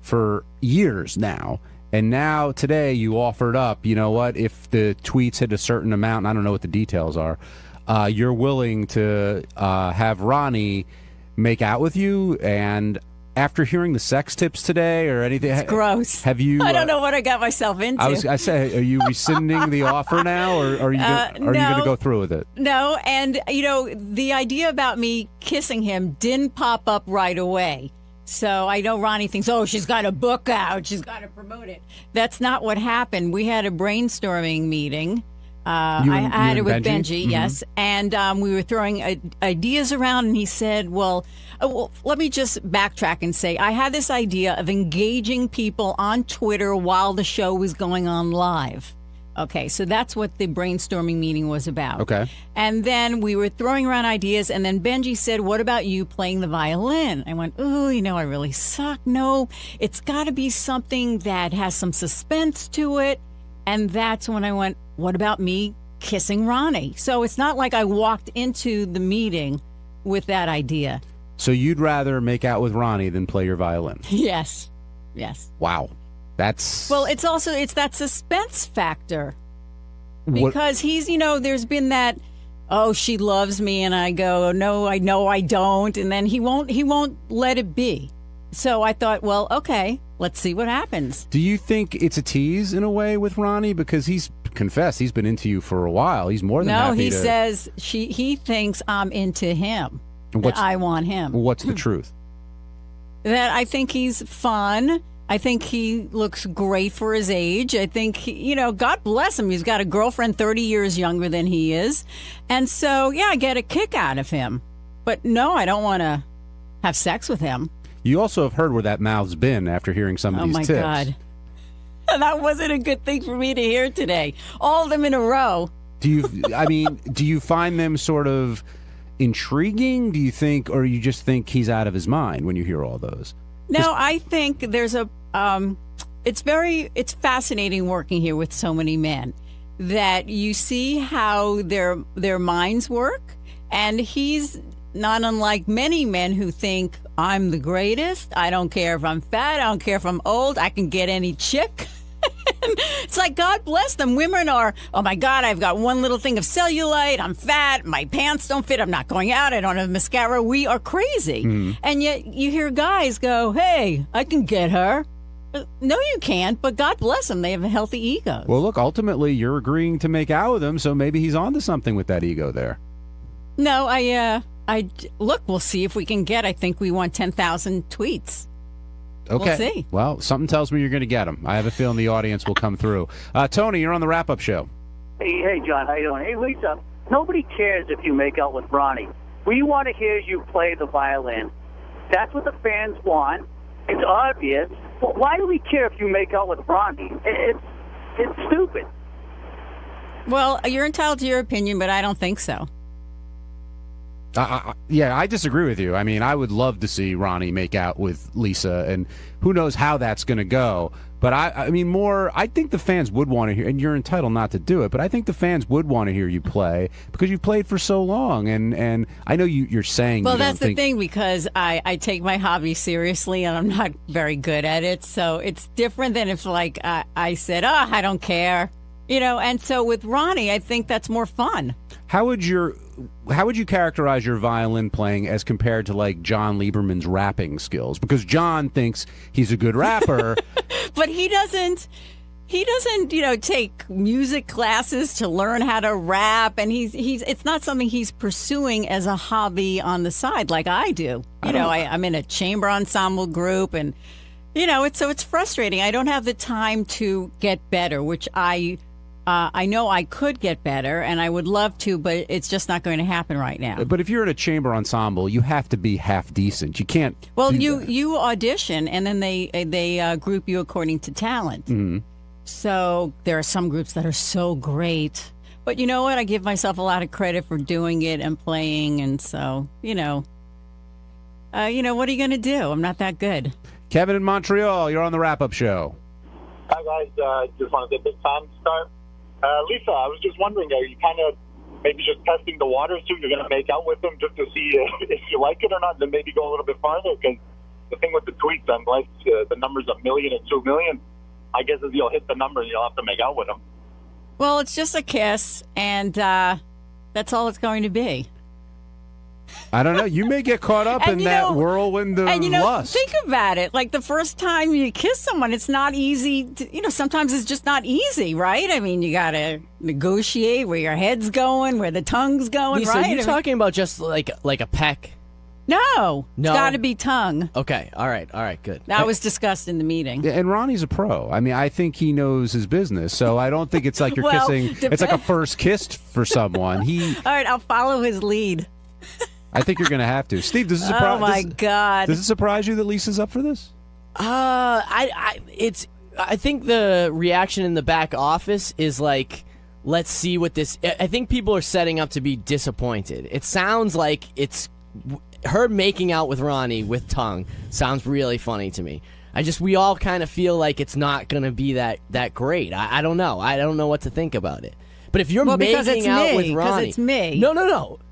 for years now, and now today you offered up, if the tweets hit a certain amount, and I don't know what the details are, you're willing to have Ronnie make out with you. And after hearing the sex tips today or anything, it's gross. Have you? I don't know what I got myself into. I say, are you rescinding the offer now, or are you going to go through with it? No, and the idea about me kissing him didn't pop up right away. So I know Ronnie thinks, she's got a book out. She's got to promote it. That's not what happened. We had a brainstorming meeting. I had it with Benji, mm-hmm. Yes. And we were throwing ideas around, and he said, well, let me just backtrack and say, I had this idea of engaging people on Twitter while the show was going on live. Okay, so that's what the brainstorming meeting was about. Okay. And then we were throwing around ideas, and then Benji said, what about you playing the violin? I went, I really suck. No, it's got to be something that has some suspense to it. And that's when I went, what about me kissing Ronnie? So it's not like I walked into the meeting with that idea. So you'd rather make out with Ronnie than play your violin? Yes. Wow. It's that suspense factor because he's, there's been that, she loves me. And I go, no, I know I don't. And then he won't let it be. So I thought, well, okay, let's see what happens. Do you think it's a tease in a way with Ronnie? Because he's confessed he's been into you for a while. He's more than happy to... No, he says he thinks I'm into him. That I want him. What's the truth? That I think he's fun. I think he looks great for his age. I think, God bless him. He's got a girlfriend 30 years younger than he is. And so, yeah, I get a kick out of him. But no, I don't want to have sex with him. You also have heard where that mouth's been after hearing some of these tips. Oh, my God. That wasn't a good thing for me to hear today. All of them in a row. Do you find them sort of intriguing? Do you think, or you just think he's out of his mind when you hear all those? No, I think there's it's fascinating working here with so many men that you see how their minds work, and he's not unlike many men who think I'm the greatest. I don't care if I'm fat. I don't care if I'm old. I can get any chick. It's like, God bless them. Women are, oh my God, I've got one little thing of cellulite. I'm fat. My pants don't fit. I'm not going out. I don't have mascara. We are crazy. Mm-hmm. And yet you hear guys go, hey, I can get her. No, you can't, but God bless them. They have a healthy ego. Well, look, ultimately, you're agreeing to make out with him, so maybe he's onto something with that ego there. No, look, we'll see if we can get, I think we want 10,000 tweets. Okay. We'll see. Well, something tells me you're going to get them. I have a feeling the audience will come through. Tony, you're on the wrap-up show. Hey, John, how you doing? Hey, Lisa, nobody cares if you make out with Ronnie. We want to hear you play the violin. That's what the fans want. It's obvious. But why do we care if you make out with Ronnie? It's stupid. Well, you're entitled to your opinion, but I don't think so. Yeah, I disagree with you. I mean, I would love to see Ronnie make out with Lisa, and who knows how that's going to go. But I think the fans would want to hear, and you're entitled not to do it, but I think the fans would want to hear you play because you've played for so long, and I know you're saying. Well, that's the thing, because I take my hobby seriously, and I'm not very good at it, so it's different than if, like, I said, I don't care, and so with Ronnie, I think that's more fun. How would you characterize your violin playing as compared to, like, John Lieberman's rapping skills? Because John thinks he's a good rapper. But he doesn't, take music classes to learn how to rap, and it's not something he's pursuing as a hobby on the side like I do. I'm in a chamber ensemble group, and, it's frustrating. I don't have the time to get better, which I know I could get better, and I would love to, but it's just not going to happen right now. But if you're in a chamber ensemble, you have to be half decent. You can't. Well, you audition, and then they group you according to talent. Mm-hmm. So there are some groups that are so great, but you know what? I give myself a lot of credit for doing it and playing, and so what are you going to do? I'm not that good. Kevin in Montreal, you're on the wrap-up show. Hi guys, just wanted to say big time start. Lisa, I was just wondering, are you kind of maybe just testing the waters too? You're going to make out with them just to see if you like it or not, then maybe go a little bit farther? Because the thing with the tweets, unless the number's 1 million and 2 million, I guess if you'll hit the number, you'll have to make out with them. Well, it's just a kiss, and that's all it's going to be. I don't know. You may get caught up in that whirlwind of lust. Think about it. Like the first time you kiss someone, it's not easy. Sometimes it's just not easy, right? I mean, you got to negotiate where your head's going, where the tongue's going, Lisa, right? You're talking about just like a peck? No. It's got to be tongue. Okay. All right. Good. That was discussed in the meeting. Yeah, and Ronnie's a pro. I mean, I think he knows his business. So I don't think it's like you're kissing. It's like a first kiss for someone. All right. I'll follow his lead. I think you're going to have to. Steve, does it surprise? Oh my God! Does it surprise you that Lisa's up for this? I think the reaction in the back office is like, let's see what this. I think people are setting up to be disappointed. It sounds like it's her making out with Ronnie with tongue. Sounds really funny to me. We all kind of feel like it's not going to be that great. I don't know. I don't know what to think about it. But if you're making out with Ronnie, because it's me.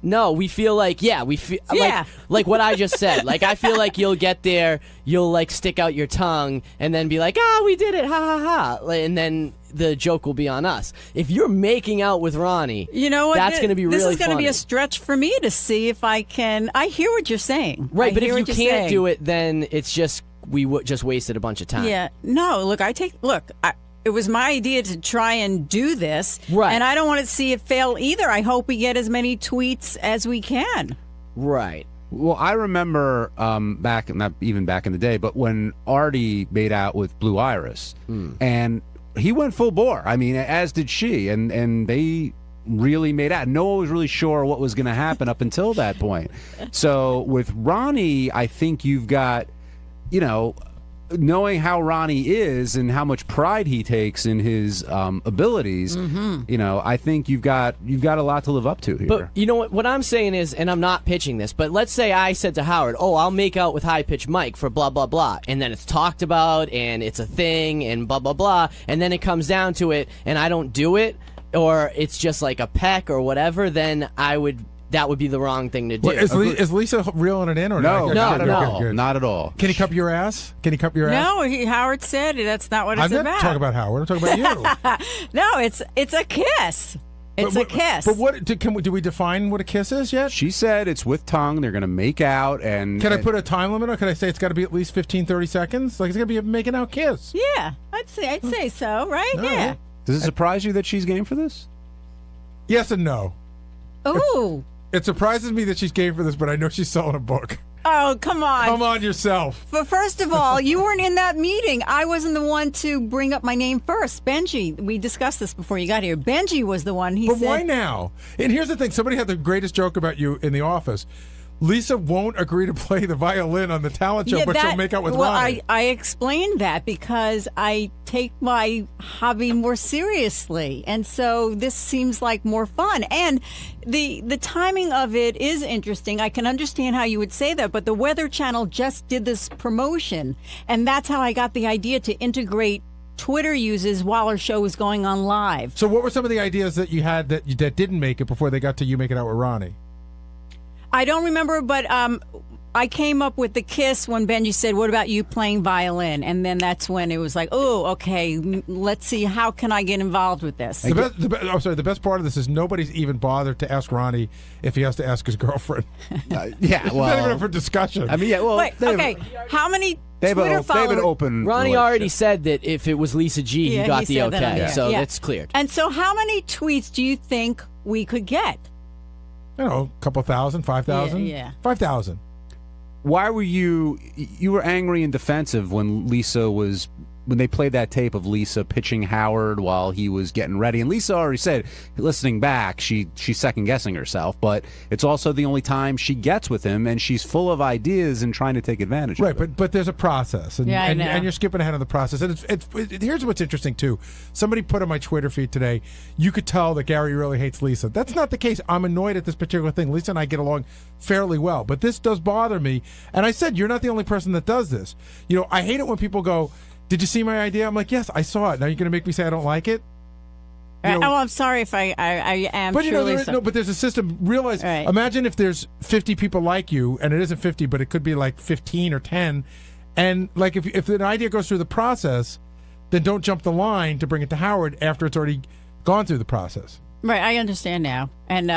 No. We feel like like what I just said. Like I feel like you'll get there, you'll like stick out your tongue, and then be like, we did it, ha ha ha, and then the joke will be on us. If you're making out with Ronnie, you know what? That's going to be really funny. This is going to be a stretch for me to see if I can. I hear what you're saying, right? But if you can't do it, then it's just we just wasted a bunch of time. Yeah. No. Look, it was my idea to try and do this, right? And I don't want to see it fail either. I hope we get as many tweets as we can. Right. Well, I remember not even back in the day, but when Artie made out with Blue Iris, and he went full bore. I mean, as did she, and they really made out. No one was really sure what was going to happen up until that point. So with Ronnie, I think you've got, knowing how Ronnie is and how much pride he takes in his abilities, I think you've got a lot to live up to here. But you know what I'm saying is, and I'm not pitching this, but let's say I said to Howard, "Oh, I'll make out with High Pitch Mike for blah blah blah," and then it's talked about and it's a thing and blah blah blah, and then it comes down to it, and I don't do it, or it's just like a peck or whatever, then that would be the wrong thing to do. Well, is Lisa reeling it in or no? not? No, not at all. Can he cup your ass? Can he cup your ass? No, Howard said that's not what it's I'm about. not talking about Howard. I'm talking about you. No, it's a kiss. It's a kiss. But what do we define what a kiss is yet? She said it's with tongue. They're going to make out. And can I put a time limit on? Can I say it's got to be at least 15, 30 seconds? Like it's going to be a making out kiss. Yeah, I'd say so. Right? All yeah. right. Does it surprise you that she's game for this? Yes and no. Ooh. It surprises me that she's game for this, but I know she's selling a book. Oh, come on. Come on yourself. But first of all, you weren't in that meeting. I wasn't the one to bring up my name first. Benji, we discussed this before you got here. Benji was the one. But why now? And here's the thing. Somebody had the greatest joke about you in the office. Lisa won't agree to play the violin on the talent show, but she'll make out with Ronnie. I explained that because I take my hobby more seriously, and so this seems like more fun. And the timing of it is interesting. I can understand how you would say that, but the Weather Channel just did this promotion, and that's how I got the idea to integrate Twitter uses while our show was going on live. So what were some of the ideas that you had that didn't make it before they got to you making out with Ronnie? I don't remember, but I came up with the kiss when Benji said, "What about you playing violin?" And then that's when it was like, "Oh, okay, let's see, how can I get involved with this?" The best part of this is nobody's even bothered to ask Ronnie if he has to ask his girlfriend. Yeah, well, not even up for discussion. I mean, yeah, well, wait, okay, how many They've Twitter an followers? open. Ronnie already said that if it was Lisa G, he got the said that okay, on so there. that's cleared. And so, how many tweets do you think we could get? I don't know, a couple thousand, 5,000? Yeah. 5,000. Why were you were angry and defensive when they played that tape of Lisa pitching Howard while he was getting ready? And Lisa already said, listening back, she's second guessing herself, but it's also the only time she gets with him, and she's full of ideas and trying to take advantage of it. But there's a process, and, I know. and you're skipping ahead of the process. And here's what's interesting too. Somebody put on my Twitter feed today, you could tell that Gary really hates Lisa. That's not the case. I'm annoyed at this particular thing. Lisa and I get along fairly well, but this does bother me. And I said, you're not the only person that does this. I hate it when people go, "Did you see my idea?" I'm like, "Yes, I saw it." Now you're going to make me say I don't like it? I'm sorry if I am. But truly but there's a system. Realize, Right. Imagine if there's 50 people like you, and it isn't 50, but it could be like 15 or 10. And like if an idea goes through the process, then don't jump the line to bring it to Howard after it's already gone through the process. Right, I understand now. And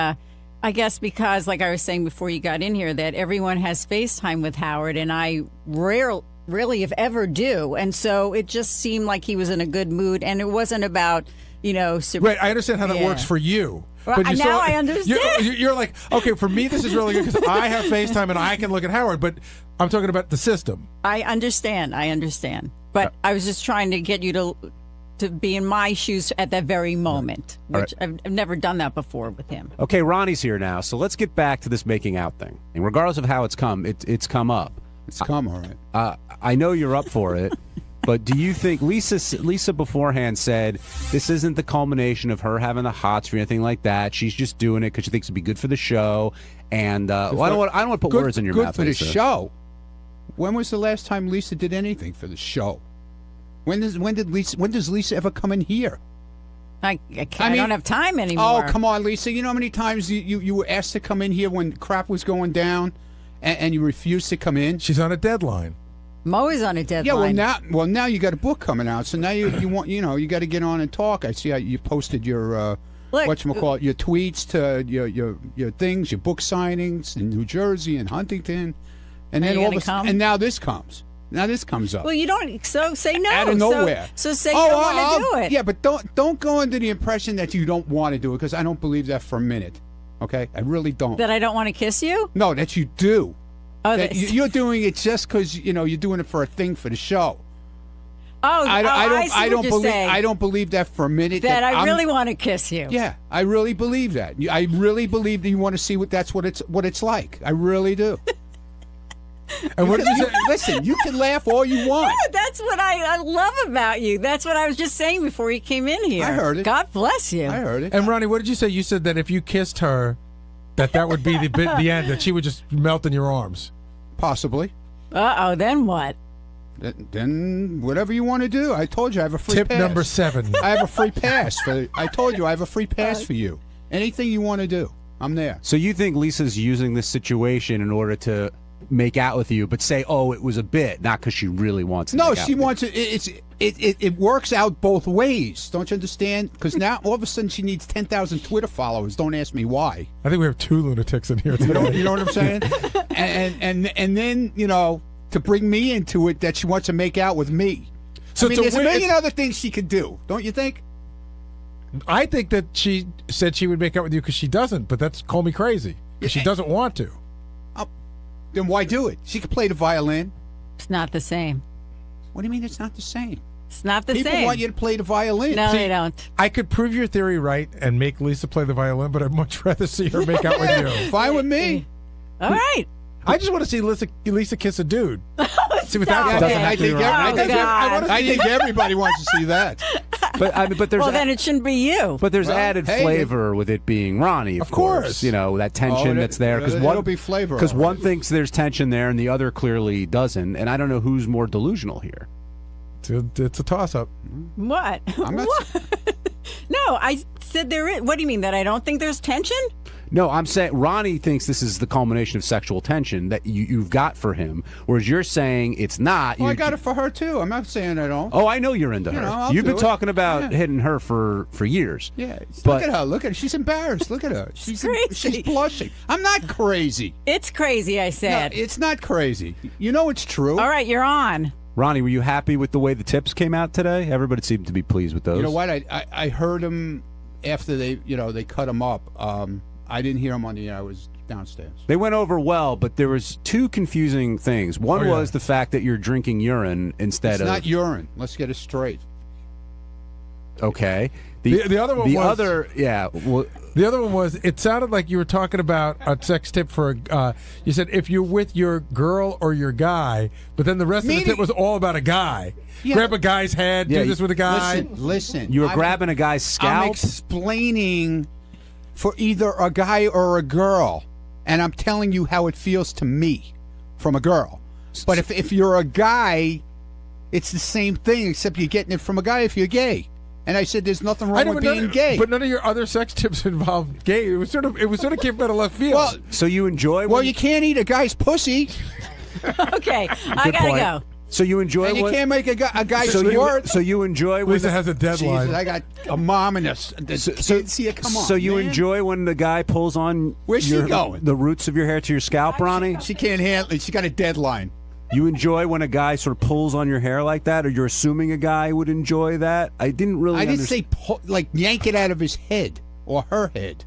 I guess because, like I was saying before you got in here, that everyone has FaceTime with Howard, and I rarely, if ever, do. And so it just seemed like he was in a good mood, and it wasn't about, Right, I understand how that works for you. Well, now I understand. You're like, okay, for me this is really good because I have FaceTime and I can look at Howard, but I'm talking about the system. I understand. But I was just trying to get you to be in my shoes at that very moment, which I've never done that before with him. Okay, Ronnie's here now, so let's get back to this making out thing. And regardless of how it's come, it's come up. It's come, all right. I know you're up for it, but do you think Lisa beforehand said this isn't the culmination of her having the hots or anything like that? She's just doing it because she thinks it'd be good for the show. And I don't want to put words in your mouth. Good for the Lisa. show. When was the last time Lisa did anything for the show? When does Lisa ever come in here? I don't have time anymore. Oh, come on, Lisa. You know how many times you were asked to come in here when crap was going down, and you refused to come in? She's on a deadline. Mo is on a deadline. Yeah, now you got a book coming out, so now you want you got to get on and talk. I see how you posted your whatchamacallit, your tweets to your things, your book signings in New Jersey and Huntington, and then and now this comes. Now this comes up. Well, you don't. So say no. Out of nowhere. So say you don't want to do it. Yeah, but don't go under the impression that you don't want to do it because I don't believe that for a minute. Okay, I really don't. That I don't want to kiss you? No, that you do. Oh, that you're doing it just because you're doing it for a thing for the show. Oh, I don't believe that for a minute. That I really want to kiss you. Yeah, I really believe that. I really believe that you want to see what it's like. I really do. And what did you say? Listen, you can laugh all you want. Yeah, that's what I love about you. That's what I was just saying before you came in here. I heard it. God bless you. I heard it. And Ronnie, what did you say? You said that if you kissed her, that would be the end. That she would just melt in your arms. Possibly. Then what? Then whatever you want to do. I told you I have a free Tip pass. number 7. I have a free pass. I told you I have a free pass for you. Anything you want to do, I'm there. So you think Lisa's using this situation in order to make out with you, but say, "Oh, it was a bit," not because she really wants to. No, make out she with wants it. It works out both ways. Don't you understand? Because now all of a sudden she needs 10,000 Twitter followers. Don't ask me why. I think we have 2 lunatics in here today. You know what I'm saying? and then to bring me into it, that she wants to make out with me. So there's a million other things she could do, don't you think? I think that she said she would make out with you because she doesn't, but that's call me crazy. Because she doesn't want to. Then why do it? She could play the violin. It's not the same. What do you mean it's not the same? It's not the People same. want you to play the violin. No, See, they don't. I could prove your theory right and make Lisa play the violin, but I'd much rather see her make out with you. Fine with me. All right. I just want to see Lisa kiss a dude. See what that Yeah, doesn't have I to be think, wrong. I think everybody wants to see that. But there's Well, then it shouldn't be you. But there's Well, added hey, flavor with it being Ronnie, of course. that tension that's there. It'll be flavor. Because all right. one thinks there's tension there and the other clearly doesn't. And I don't know who's more delusional here. It's a toss-up. What? I'm not. No, I said there is. What do you mean, that I don't think there's tension? No, I'm saying Ronnie thinks this is the culmination of sexual tension that you've got for him, whereas you're saying it's not. Well, I got it for her too. I'm not saying I don't. Oh, I know you're into her. I'll You've been do it. talking about Yeah. hitting her for years. Yeah, But- look at her. Look at her. She's embarrassed. Look at her. She's crazy. She's blushing. I'm not crazy. It's crazy, I No, said. it's not crazy. You know it's true. All right, you're on. Ronnie, were you happy with the way the tips came out today? Everybody seemed to be pleased with those. You know what? I heard them after they cut them up. I didn't hear them on the. I was downstairs. They went over well, but there was 2 confusing things. One was the fact that you're drinking urine instead It's of. not urine. Let's get it straight. Okay. The other one was. The other one was. It sounded like you were talking about a sex tip for. You said if you're with your girl or your guy, but then the rest of the tip was all about a guy. Yeah. Grab a guy's head. Do this with a guy. Listen. You were grabbing a guy's scalp. I'm explaining for either a guy or a girl, and I'm telling you how it feels to me from a girl. But if you're a guy, it's the same thing, except you're getting it from a guy if you're gay. And I said, there's nothing wrong with being gay. But none of your other sex tips involved gay. It was sort of came out of left field. Well, so you enjoy. Well, you can't eat a guy's pussy. Okay, I Good gotta point. go. So you enjoy. And you can't make a guy so squirt. So you enjoy. When Lisa has a deadline. Jesus, I got a mom and the kids here. Come on. So you man. enjoy when the guy pulls on. Where's she going? The roots of your hair to your scalp, Ronnie. She can't handle it. She got a deadline. You enjoy when a guy sort of pulls on your hair like that, or you're assuming a guy would enjoy that? I didn't really. I didn't say yank it out of his head or her head.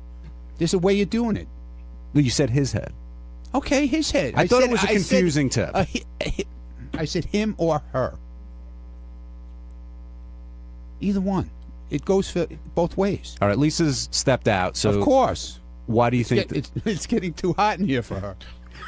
There's a way you're doing it. No, you said his head. Okay, his head. I thought said- it was a confusing tip. I said him or her. Either one. It goes for both ways. All right, Lisa's stepped out. So Of course. Why do you think? It's getting too hot in here for her.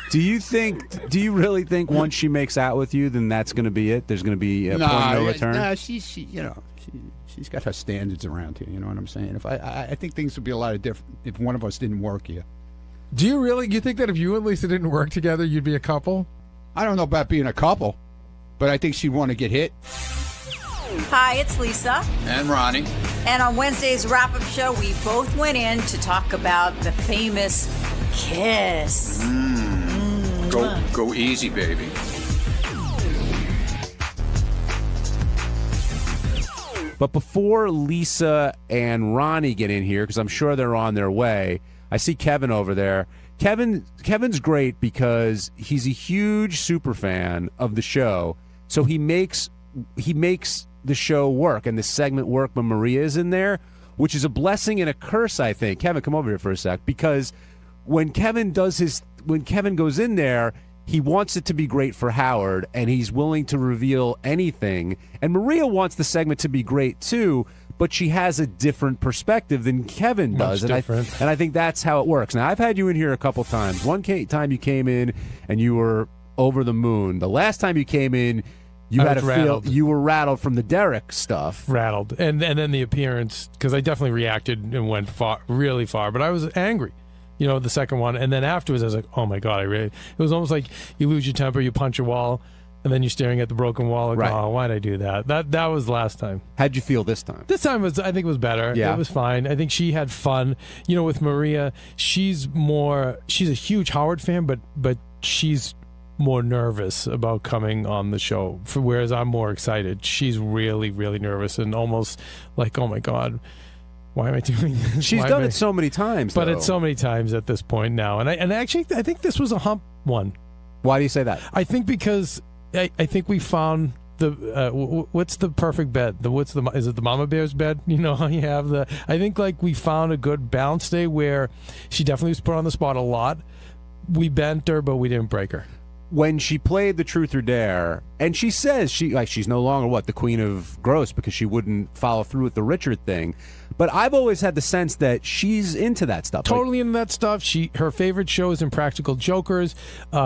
Do you really think once she makes out with you, then that's going to be it? There's going to be a point of no return? Nah, she's got her standards around here. You know what I'm saying? If I think things would be a lot of different if one of us didn't work here. Do you really? You think that if you and Lisa didn't work together, you'd be a couple? I don't know about being a couple, but I think she'd want to get hit. Hi, it's Lisa. And Ronnie. And on Wednesday's wrap-up show, we both went in to talk about the famous kiss. Go easy, baby. But before Lisa and Ronnie get in here, because I'm sure they're on their way, I see Kevin over there. Kevin's great because he's a huge super fan of the show, so he makes the show work and the segment work when Maria is in there, which is a blessing and a curse, I think. Kevin, come over here for a sec, because when Kevin goes in there, he wants it to be great for Howard, and he's willing to reveal anything. And Maria wants the segment to be great too, but she has a different perspective than Kevin does. Much different. And I think that's how it works. Now, I've had you in here a couple times. One time you came in and you were over the moon. The last time you came in, you I had was a feel rattled. you were rattled from the Derek stuff. Rattled. And then the appearance, because I definitely reacted and went really far, but I was angry. You know, the second one, and then afterwards I was like, "Oh my god!" It was almost like you lose your temper, you punch a wall, and then you're staring at the broken wall. Like, Right. "Oh, why'd I do that?" That was the last time. How'd you feel this time? This time I think it was better. Yeah. It was fine. I think she had fun. You know, with Maria, she's a huge Howard fan, but she's more nervous about coming on the show. Whereas I'm more excited. She's really, really nervous and almost like, "Oh my god. Why am I doing this?" She's Why done am I-" it so many times, But though. it's so many times at this point now. And actually, I think this was a hump one. Why do you say that? I think because I think we found the what's the perfect bed? Is it the mama bear's bed? You know how you have the. I think like we found a good balance day where she definitely was put on the spot a lot. We bent her, but we didn't break her. When she played the Truth or Dare, and she says she's no longer the queen of gross because she wouldn't follow through with the Richard thing. But I've always had the sense that she's into that stuff. Totally into that stuff. Her favorite show is Impractical Jokers.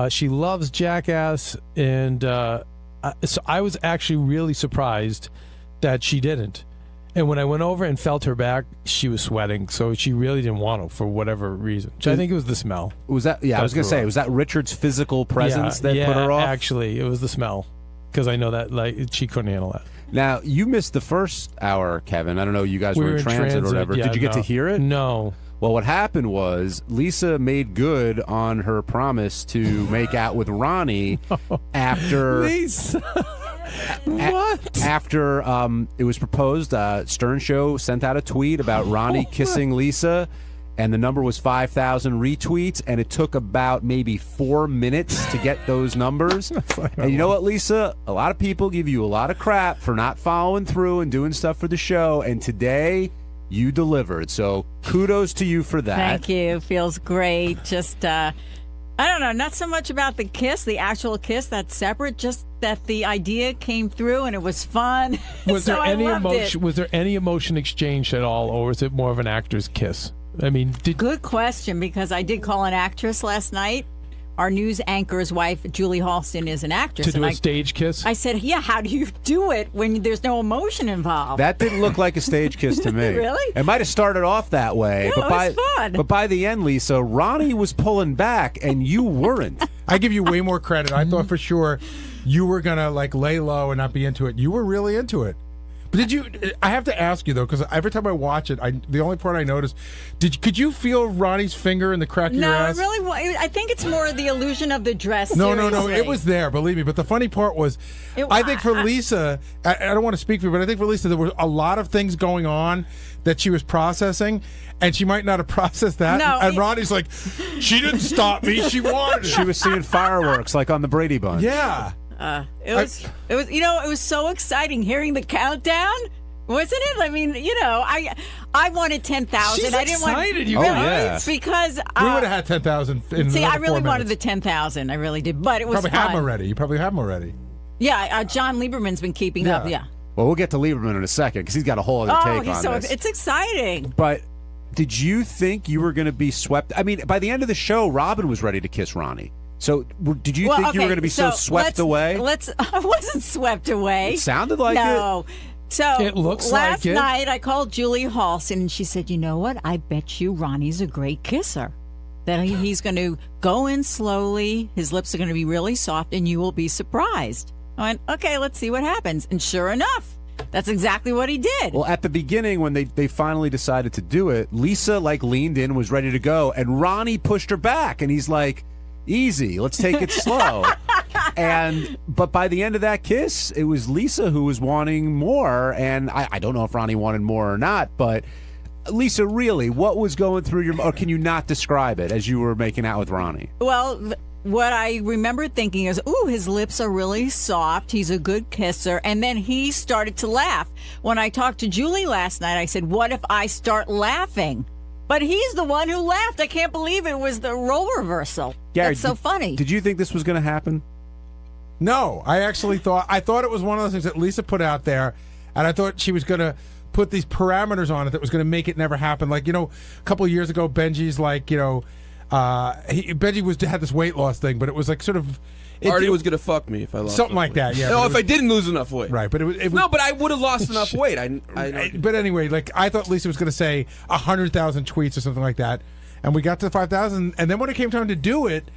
She loves Jackass, and so I was actually really surprised that she didn't. And when I went over and felt her back, she was sweating, so she really didn't want to for whatever reason. So I think it was the smell. Was that? Yeah, I was going to say, was that Richard's physical presence that put her off? Actually, it was the smell, because I know that she couldn't handle that. Now, you missed the first hour, Kevin. I don't know, you guys We were were in in transit or transit, whatever. yeah, Did you get to no. hear it? No. Well, what happened was Lisa made good on her promise to make out with Ronnie after... Lisa! What? After it was proposed, Stern Show sent out a tweet about Ronnie kissing Lisa, and the number was 5,000 retweets, and it took about maybe 4 minutes to get those numbers. And you know what, Lisa? A lot of people give you a lot of crap for not following through and doing stuff for the show, and today you delivered. So kudos to you for that. Thank you. Feels great. Just, I don't know, not so much about the kiss, the actual kiss, that's separate, just that the idea came through and it was fun. Was So there I any loved emotion? it. Was there any emotion exchanged at all, or was it more of an actor's kiss? I mean, Good question, because I did call an actress last night. Our news anchor's wife, Julie Halston, is an actress. to do and a stage kiss? I said, yeah, how do you do it when there's no emotion involved? That didn't look like a stage kiss to me. Really? It might have started off that way, No, but by it was fun. but by the end, Lisa, Ronnie was pulling back, and you weren't. I give you way more credit. I thought for sure you were gonna lay low and not be into it. You were really into it. But did you? I have to ask you though, because every time I watch it, the only part I noticed, could you feel Ronnie's finger in the crack of No, your it ass? really. I think it's more the illusion of the dress. No, seriously. it was there, believe me. But the funny part was, I think for Lisa, I don't want to speak for you, but I think for Lisa, there were a lot of things going on that she was processing, and she might not have processed that. No, and Ronnie's like, she didn't stop me, she wanted it. She was seeing fireworks like on the Brady Bunch. Yeah. It was, it was so exciting hearing the countdown, wasn't it? I mean, I wanted 10,000. She's I didn't excited, want. you guys. Because We would have had 10,000 in see, I another really 4 wanted minutes. the 10,000. I really did, but it was Probably fun. have them already. You probably have them already. Yeah, John Lieberman's been keeping up. Yeah. Well, we'll get to Lieberman in a second because he's got a whole other take he's on so this. it's exciting. But did you think you were going to be swept? I mean, by the end of the show, Robin was ready to kiss Ronnie. So did you think you were going to be so swept away? I wasn't swept away. It sounded like no. So It looks last like it. night I called Julie Halston and she said, "You know what? I bet you Ronnie's a great kisser. That he's going to go in slowly. His lips are going to be really soft, and you will be surprised." I went, "Okay, let's see what happens." And sure enough, that's exactly what he did. Well, at the beginning, when they finally decided to do it, Lisa leaned in, was ready to go, and Ronnie pushed her back, and he's like, "Easy, let's take it slow." But by the end of that kiss, it was Lisa who was wanting more, and I don't know if Ronnie wanted more or not, but Lisa, really, what was going through your? Or can you not describe it as you were making out with Ronnie? Well, what I remember thinking is, ooh, his lips are really soft. He's a good kisser. And then he started to laugh. When I talked to Julie last night, I said, what if I start laughing? But he's the one who laughed. I can't believe it was the role reversal. Gary, That's so funny. Did you think this was going to happen? No, I actually thought it was one of those things that Lisa put out there, and I thought she was going to put these parameters on it that was going to make it never happen. Like, a couple of years ago, Benji's like, Benji had this weight loss thing, but it was like sort of. Artie was gonna fuck me if I lost something enough like weight. that. Yeah. No, if I didn't lose enough weight. Right, but it was no, but I would have lost enough weight. But anyway, like I thought Lisa was going to say 100,000 tweets or something like that, and we got to 5,000, and then when it came time to do it,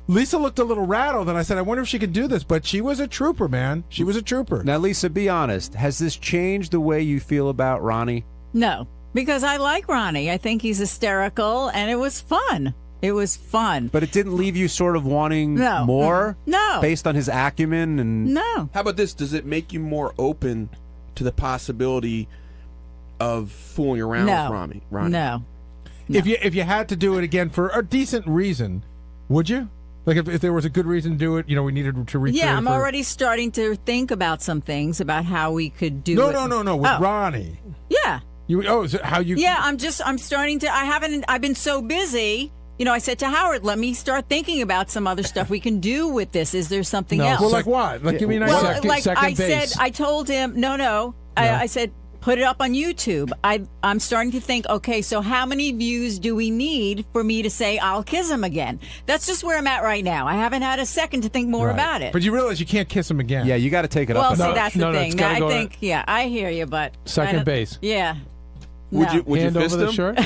Lisa looked a little rattled, and I said, I wonder if she could do this, but she was a trooper, man. She was a trooper. Now, Lisa, be honest. Has this changed the way you feel about Ronnie? No, because I like Ronnie. I think he's hysterical, and it was fun. It was fun. But it didn't leave you sort of wanting more? No. Based on his acumen? And No. How about this? Does it make you more open to the possibility of fooling around with Ronnie? No. If you had to do it again for a decent reason, would you? Like if there was a good reason to do it, we needed to recreate. Yeah, I'm already starting to think about some things about how we could do it. No. With Ronnie. Yeah. Is it how you? Yeah, I'm starting to. I've been so busy. I said to Howard, let me start thinking about some other stuff we can do with this. Is there something else? Well, like what? Like, give me an idea. I told him, no. I said, put it up on YouTube. I'm starting to think, okay, so how many views do we need for me to say I'll kiss him again? That's just where I'm at right now. I haven't had a second to think more about it. But you realize you can't kiss him again. Yeah, you got to take it up. Well, see, that's the thing. I think, I hear you, but second base. Yeah. Would you hand fist over the him? shirt?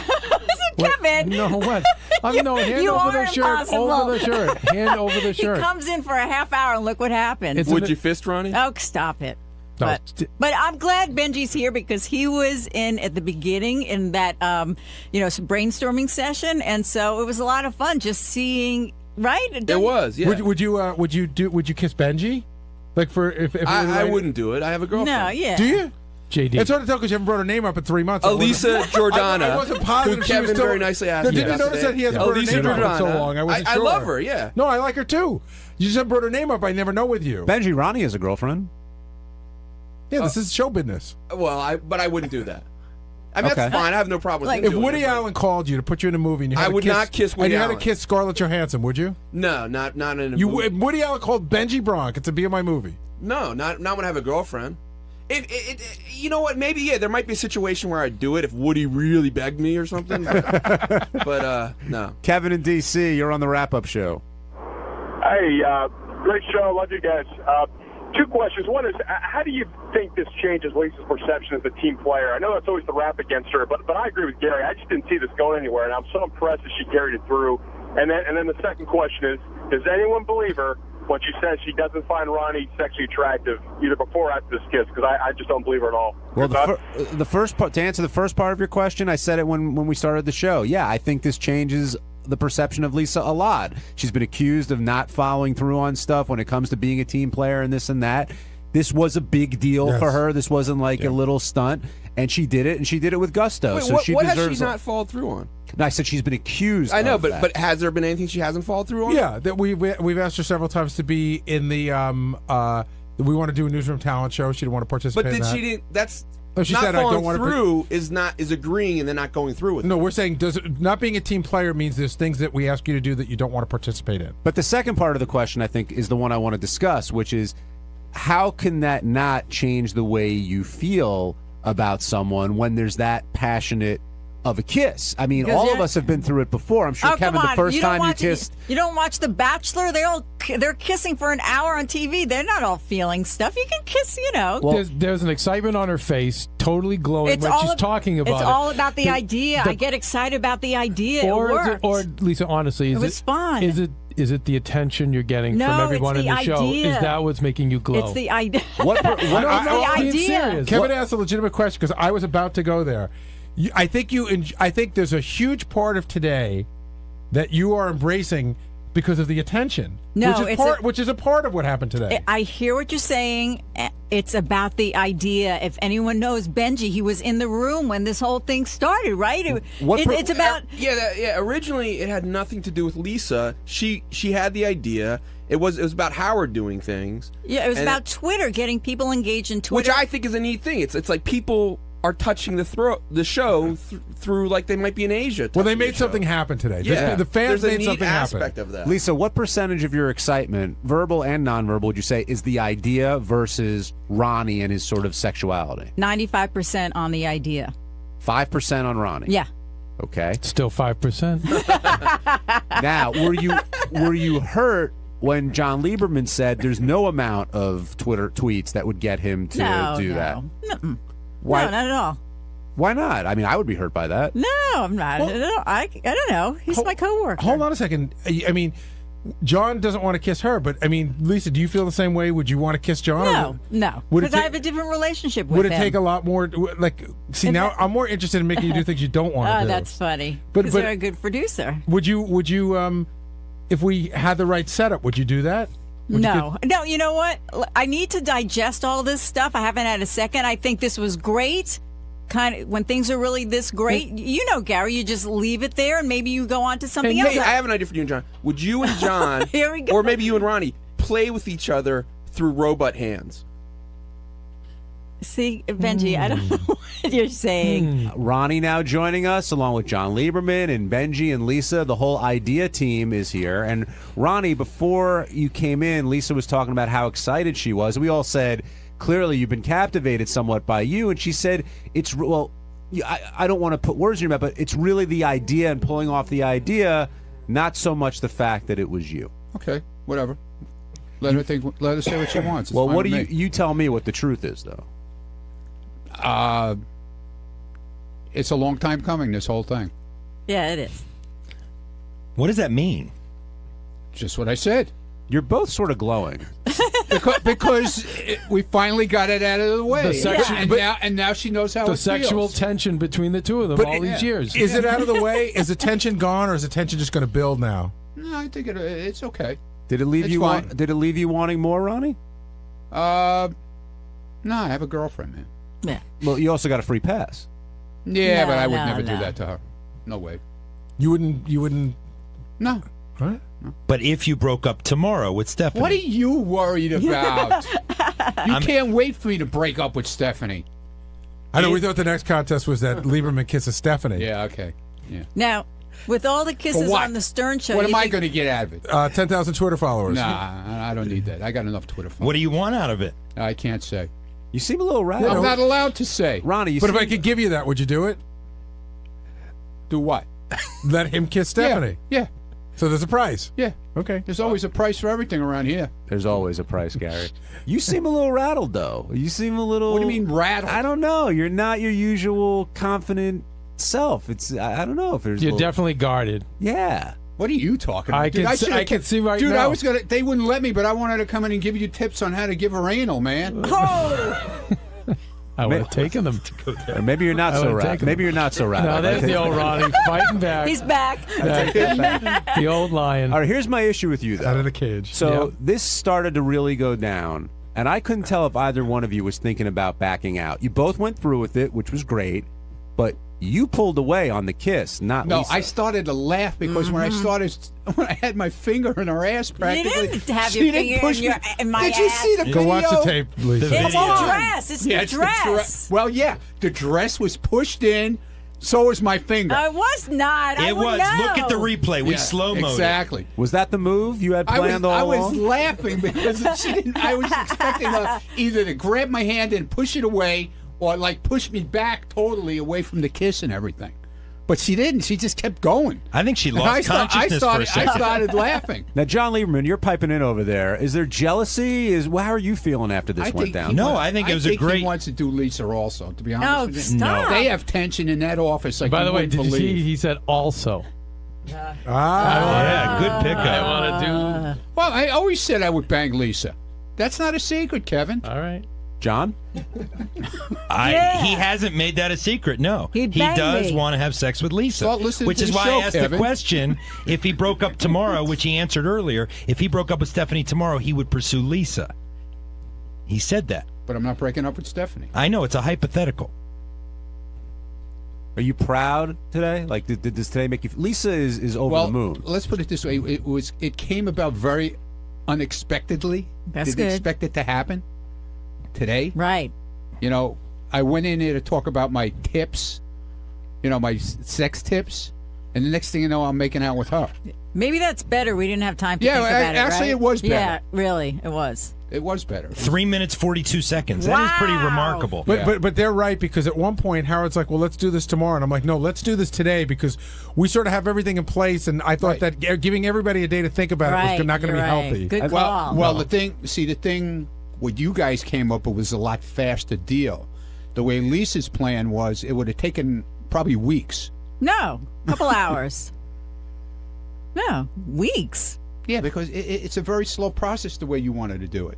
Kevin. No, what? Hand you over are the shirt. impossible. Over the shirt. Hand over the shirt. He comes in for a half hour and look what happens. Would you fist Ronnie? Oh, stop it. No. But I'm glad Benji's here because he was in at the beginning in that brainstorming session, and so it was a lot of fun just seeing. Right? It was. Yeah. Would you kiss Benji? Like if I wouldn't do it. I have a girlfriend. No, yeah. Do you? JD. It's hard to tell because you haven't brought her name up in 3 months. Elisa Jordana, I wasn't positive who she was Kevin still, very nicely asked me did you about notice today. that he hasn't brought her Elisa name up in so Jordana. long? I wasn't I sure. love her, yeah. No, I like her too. You just haven't brought her name up. I never know with you. Benji, Ronnie has a girlfriend. Yeah, this is show business. Well, but I wouldn't do that. I mean, that's fine. I have no problem with If Woody Allen called you to put you in a movie, and you had I to would not kiss Woody and you Allen. had to kiss Scarlett Johansson, would you? No, not in a movie. If Woody Allen called Benji Bronk to be in my movie. No, not when I have a girlfriend. You know what? Maybe there might be a situation where I'd do it if Woody really begged me or something. But no. Kevin in D.C., you're on the wrap-up show. Hey, great show. Love you guys. 2 questions. One is, how do you think this changes Lisa's perception as a team player? I know that's always the rap against her, but I agree with Gary. I just didn't see this going anywhere, and I'm so impressed that she carried it through. And then the second question is, does anyone believe her when she says she doesn't find Ronnie sexually attractive either before or after this kiss? Because I just don't believe her at all. Well, the first part, to answer the first part of your question, I said it when we started the show. Yeah, I think this changes the perception of Lisa a lot. She's been accused of not following through on stuff when it comes to being a team player and this and that. This was a big deal for her. This wasn't like a little stunt, and she did it, and she did it with gusto. Wait, so what she has deserves she not followed through on? No, I said she's been accused. I know, of but has there been anything she hasn't followed through on? Yeah, that we've asked her several times to be in the we want to do a newsroom talent show. She didn't want to participate. But in that. she didn't? That's she not said, I don't following want through is agreeing and then not going through with it. No, we're saying not being a team player means there's things that we ask you to do that you don't want to participate in. But the second part of the question, I think, is the one I want to discuss, which is how can that not change the way you feel about someone when there's that passionate of a kiss? I mean, all of us have been through it before. I'm sure, Kevin, the first time you kissed... You don't watch The Bachelor? They're kissing for an hour on TV. They're not all feeling stuff. You can kiss, Well, there's an excitement on her face, totally glowing when she's talking about it. It's all about the idea. I get excited about the idea. It worked. Or Lisa, honestly, it was fun. Is it the attention you're getting from everyone in the show? Is that what's making you glow? It's the idea. What it's the idea. Kevin asked a legitimate question because I was about to go there. I think there's a huge part of today that you are embracing because of the attention. No, which is a part of what happened today. I hear what you're saying. It's about the idea. If anyone knows Benji, he was in the room when this whole thing started, right? It's about Originally, it had nothing to do with Lisa. She had the idea. It was about Howard doing things. Yeah, it was about Twitter, getting people engaged in Twitter, which I think is a neat thing. It's like people are touching the show through like they might be in Asia. Well, they made something happen today. Yeah. The fans There's a made neat something aspect happen. of that. Lisa, what percentage of your excitement, verbal and nonverbal, would you say is the idea versus Ronnie and his sort of sexuality? 95% on the idea. 5% on Ronnie. Yeah. Okay. Still 5%. Now, were you hurt when John Lieberman said there's no amount of Twitter tweets that would get him to do that? Mm-mm. Why? No, not at all. Why not? I mean, I would be hurt by that. No, I'm not. I don't know. He's my coworker. Hold on a second. I mean, John doesn't want to kiss her, but I mean, Lisa, do you feel the same way? Would you want to kiss John? No, Would it because I take- have a different relationship with Would him. it take a lot more? Like, see, If now it- I'm more interested in making you do things you don't want to Oh, do. that's funny. But- Because but- you're a good producer. Would you, if we had the right setup, would you do that? Would you No, you know what? I need to digest all this stuff. I haven't had a second. I think this was great. Kind of when things are really this great, you know, Gary, you just leave it there and maybe you go on to something else. Hey, I have an idea for you and John. Would you and John, Here we go. or maybe you and Ronnie, play with each other through robot hands? See, Benji, I don't know what you're saying. Ronnie now joining us along with John Lieberman and Benji and Lisa. The whole idea team is here. And Ronnie, before you came in, Lisa was talking about how excited she was. We all said, clearly you've been captivated somewhat by you. And she said, I don't want to put words in your mouth, but it's really the idea and pulling off the idea, not so much the fact that it was you. Okay, whatever. Let her think. Let her say what she wants. It's Well, fine what do with me. you tell me what the truth is, though? It's a long time coming, this whole thing. Yeah, it is. What does that mean? Just what I said. You're both sort of glowing. because we finally got it out of the way. The sexu- and now she knows how the it sexual feels. tension between the two of them But all these years. Is it out of the way? Is the tension gone, or is the tension just going to build now? No, I think it's okay. Did it leave It's you? fine. Did it leave you wanting more, Ronnie? No, I have a girlfriend, man. Yeah. Well, you also got a free pass. Yeah, No, but I would no, never do no. that to her. No way. You wouldn't. No. Huh? But if you broke up tomorrow with Stephanie, What are you worried about? You can't wait for me to break up with Stephanie. I know. We thought the next contest was that Lieberman kisses Stephanie. Yeah. Okay. Yeah. Now, with all the kisses what? on the Stern Show, What you am I think- going to get out of it? 10,000 Twitter followers. Nah, I don't need that. I got enough Twitter followers. what do you want out of it? I can't say. You seem a little rattled. I'm not allowed to say. Ronnie, you But if seem- I could give you that, would you do it? Do what? Let him kiss Stephanie. Yeah. So there's a prize. Yeah. Okay. There's always a price for everything around here. There's always a price, Gary. You seem a little rattled, though. You seem a little. What do you mean rattled? I don't know. You're not your usual confident self. I don't know if there's. You're a little- definitely guarded. Yeah. What are you talking about? I can see- should've I can see right dude, now. I was gonna. They wouldn't let me, but I wanted to come in and give you tips on how to give her anal, man. I would have taken them. Or maybe you're not I so would've rattled. taken Maybe them. you're not so rattled. No, there's the old Ronnie fighting back. He's back. The old lion. All right, here's my issue with you, though. Out of the cage. So Yep. this started to really go down, and I couldn't tell if either one of you was thinking about backing out. You both went through with it, which was great, but you pulled away on the kiss, not No, Lisa. I started to laugh because when I had my finger in her ass, practically, didn't have she your didn't finger push in your- me. in my Did you ass. see the Go video? watch the tape, Lisa. The It's video. the dress. It's Yeah, the it's dress. Well, yeah, the dress was pushed in. So was my finger. I was not. I It would was. know. Look at the replay. We Yeah, slow-moed it. exactly. Was that the move you had planned all I was along? laughing because she didn't. I was expecting her either to grab my hand and push it away, or like push me back totally away from the kiss and everything. But she didn't. She just kept going. I think she And lost consciousness for a I second. started laughing. Now, John Lieberman, you're piping in over there. Is there jealousy? How are you feeling after this went down? No, I think it was a great. He wants to do Lisa also. To be honest No, with you, stop. They have tension in that office. Like By you the way, wouldn't did you believe. see? He said also. Yeah, good pickup. I want to do. Well, I always said I would bang Lisa. That's not a secret, Kevin. All right. John? He hasn't made that a secret. No, He'd he bang does me. want to have sex with Lisa, Well, listen which to is the why show, I asked Kevin. the question: if he broke up tomorrow, which he answered earlier, if he broke up with Stephanie tomorrow, he would pursue Lisa. He said that. But I'm not breaking up with Stephanie. I know it's a hypothetical. Are you proud today? Like, did this today make you? Lisa is over Well, the moon. let's put it this way: it came about very unexpectedly. That's Didn't good. expect it to happen today. Right. You know, I went in there to talk about my tips, my sex tips, and the next thing you know, I'm making out with her. Maybe that's better. We didn't have time to think about it, actually, right? it was better. Yeah, really, it was. It was better. 3 minutes 42 seconds. That is pretty remarkable. But they're right, because at one point Howard's like, well, let's do this tomorrow, and I'm like, no, let's do this today, because we sort of have everything in place, and I thought that giving everybody a day to think about it was not going to be healthy. Good call. Well, the thing, what you guys came up with was a lot faster deal. The way Lisa's plan was, it would have taken probably weeks. No, a couple hours. No, weeks. Yeah, because it's a very slow process the way you wanted to do it.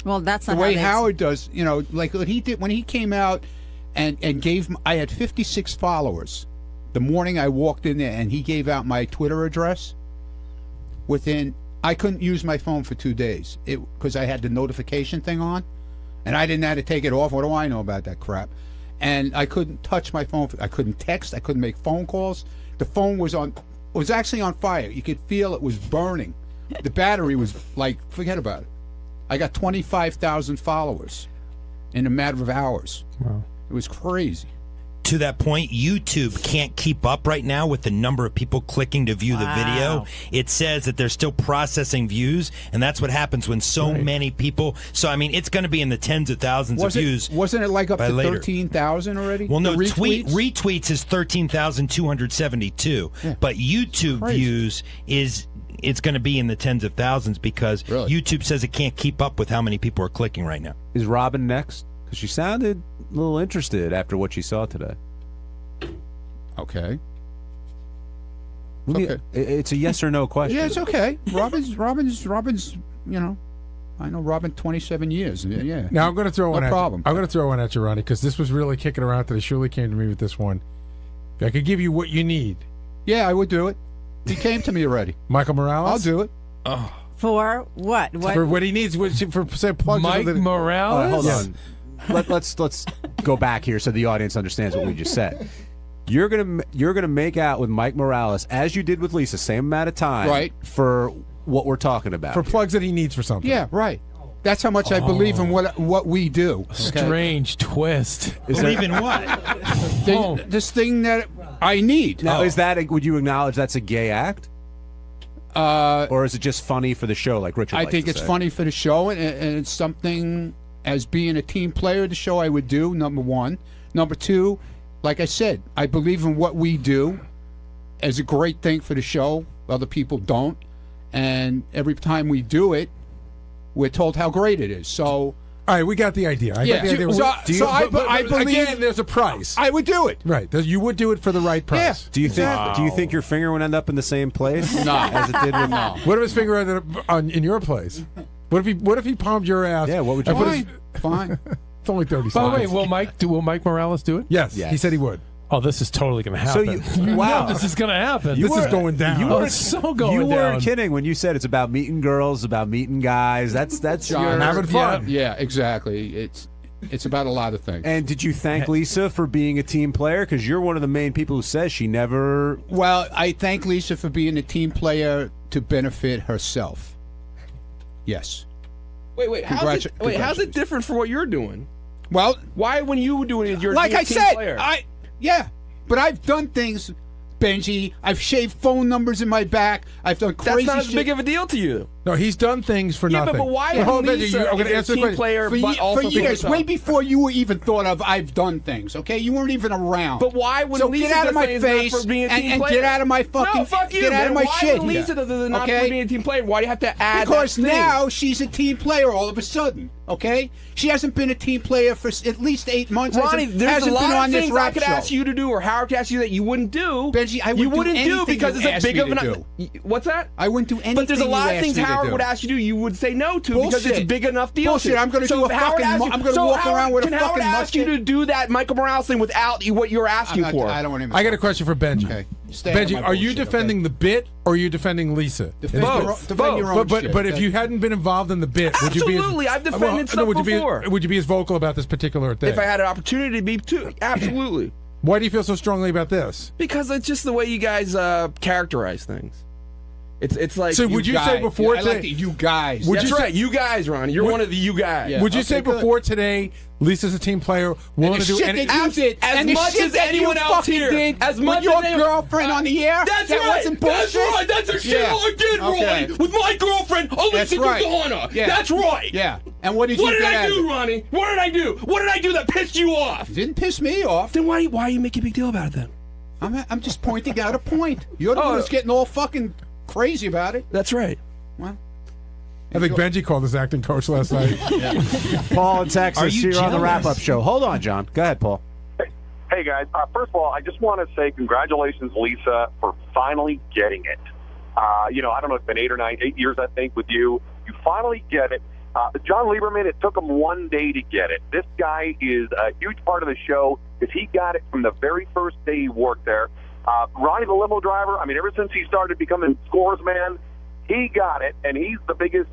Well, that's not the way how Howard does. Like what he did when he came out and gave. I had 56 followers the morning I walked in there, and he gave out my Twitter address. I couldn't use my phone for 2 days because I had the notification thing on, and I didn't have to take it off. What do I know about that crap? And I couldn't touch my phone. I couldn't text. I couldn't make phone calls. The phone was actually on fire. You could feel it was burning. The battery was like, forget about it. I got 25,000 followers in a matter of hours. Wow. It was crazy. To that point, YouTube can't keep up right now with the number of people clicking to view the video. It says that they're still processing views, and that's what happens when so many people. So, I mean, it's going to be in the tens of thousands of views. Wasn't it like up to later. 13,000 already? Well, no, retweets is 13,272, but YouTube views it's going to be in the tens of thousands because YouTube says it can't keep up with how many people are clicking right now. Is Robin next? Because she sounded a little interested after what she saw today. Okay. It's a yes or no question. Yeah, it's okay. Robin's. I know Robin 27 years. Yeah. Now I'm going to throw one. problem. I'm going to throw one at you, Ronnie, because this was really kicking around today. Shirley came to me with this one. If I could give you what you need. Yeah, I would do it. He came to me already. Michael Morales. I'll do it. Oh. For what? For what he needs, for say plugs. Mike Morales. Hold on. Let's go back here so the audience understands what we just said. You're gonna make out with Mike Morales as you did with Lisa, same amount of time, right? For what we're talking about, for plugs that he needs for something. Yeah, right. That's how much I believe in what we do. Okay? Strange twist. Believe in what? This thing that I need. Now, is that? Would you acknowledge that's a gay act? Or is it just funny for the show, like Richard? I think it's funny for the show, and it's something. As being a team player of the show, I would do, number one. Number two, like I said, I believe in what we do as a great thing for the show. Other people don't. And every time we do it, we're told how great it is. So, all right, we got the idea. I believe again, there's a price. I would do it. Right. You would do it for the right price. Yeah. Do you think? Do you think your finger would end up in the same place? No, as it did with no. What if his finger ended up in your place? What if he palmed your ass? Yeah, what would you do? Fine. It's only 30 By the way, seconds. will Mike Morales do it? Yes, he said he would. Oh, this is totally going to happen. So you wow, know this is going to happen. This is going down. It's so going you down. You weren't kidding when you said it's about meeting girls, about meeting guys. That's John, having fun. Yeah, exactly. It's about a lot of things. And did you thank Lisa for being a team player? Because you're one of the main people who says she never. Well, I thank Lisa for being a team player to benefit herself. Yes. Wait. How's it different from what you're doing? Well, why when you doing it, you're like a I team said, player? but I've done things, Benji. I've shaved phone numbers in my back. I've done crazy. That's not as shit. big of a deal to you. No, he's done things for nothing. But why? Hold on, Lisa, I'm going to answer the question. Player, for years, for way before you were even thought of. I've done things. Okay, you weren't even around. But why? When so Lisa get out of my does face for being a team and player? get out of my fucking. No, fuck you. Get out of my why shit. When Lisa does it not for being a team player? Why do you have to add? Because that thing? now she's a team player all of a sudden. Okay, she hasn't been a team player for at least 8 months. Ronnie, there's hasn't a lot been on of this things rap I could show. ask you to do, or Howard could ask you that you wouldn't do. Benji, I you would wouldn't do because you it's a big of asked me an. to do. What's that? I wouldn't do anything. But there's a lot you of things asked me to Howard do. would ask you to do. You would say no to because Bullshit. it's a big enough deal. Bullshit. I'm going to do a fucking. I'm going to walk around with a Can fucking Howard ask you to do that Michael Morales thing without what you're asking for? I don't want to. I got a question for Benji. Okay. Stay out of Benji, my are you bullshit, defending the bit or are you defending Lisa? Defend your own shit. But if you hadn't been involved in the bit, would you be? Absolutely, I've defended stuff before. Would you be as vocal about this particular thing? If I had an opportunity to be too, absolutely. Why do you feel so strongly about this? Because it's just the way you guys characterize things. It's like. So would you say before today? I like the you guys. Would That's you right, say, you guys, Ronnie. You're one of the you guys. Yeah. Would you Okay, say good. before today, Lisa's a team player, willing to do anything? As much as anyone else here. As much with your as girlfriend on the air. That's that right. Wasn't That's bullshit? right. That's a shit I did, Okay. Ronnie, with my girlfriend, Alicia Gardana. Yeah. That's right. Yeah. And what did you What did get I out do, of it? Ronnie? What did I do? What did I do that pissed you off? Didn't piss me off. Then why are you making a big deal about it then? I'm just pointing out a point. You're the one who's getting all fucking crazy about it. That's right. Well, I think Benji called his acting coach last night. Paul in Texas, Are you you're on the jealous? wrap-up show. Hold on, John. Go ahead, Paul. Hey, guys. First of all, I just want to say congratulations, Lisa, for finally getting it. I don't know, it's been 8 years, I think, with you. You finally get it. John Lieberman, it took him 1 day to get it. This guy is a huge part of the show because he got it from the very first day he worked there. Ronnie, the limo driver, ever since he started becoming Scores Man, he got it, and he's the biggest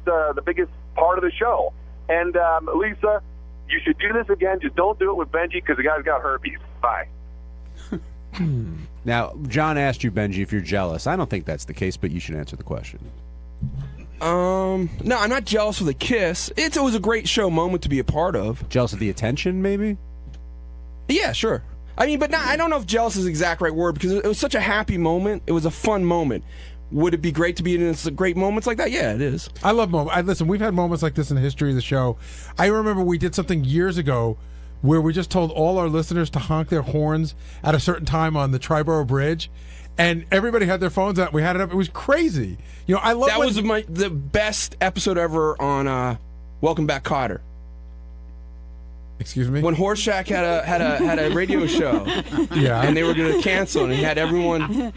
part of the show. And, Lisa, you should do this again. Just don't do it with Benji because the guy's got herpes. Bye. Now, John asked you, Benji, if you're jealous. I don't think that's the case, but you should answer the question. No, I'm not jealous of the kiss. It was a great show moment to be a part of. Jealous of the attention, maybe? Yeah, sure. But I don't know if jealous is the exact right word because it was such a happy moment. It was a fun moment. Would it be great to be in great moments like that? Yeah, it is. I love moments. Listen, we've had moments like this in the history of the show. I remember we did something years ago where we just told all our listeners to honk their horns at a certain time on the Triborough Bridge, and everybody had their phones out. We had it up. It was crazy. I love that was the best episode ever on Welcome Back, Kotter. Excuse me? When Horseshack had a radio show. Yeah. And they were going to cancel, and he had everyone.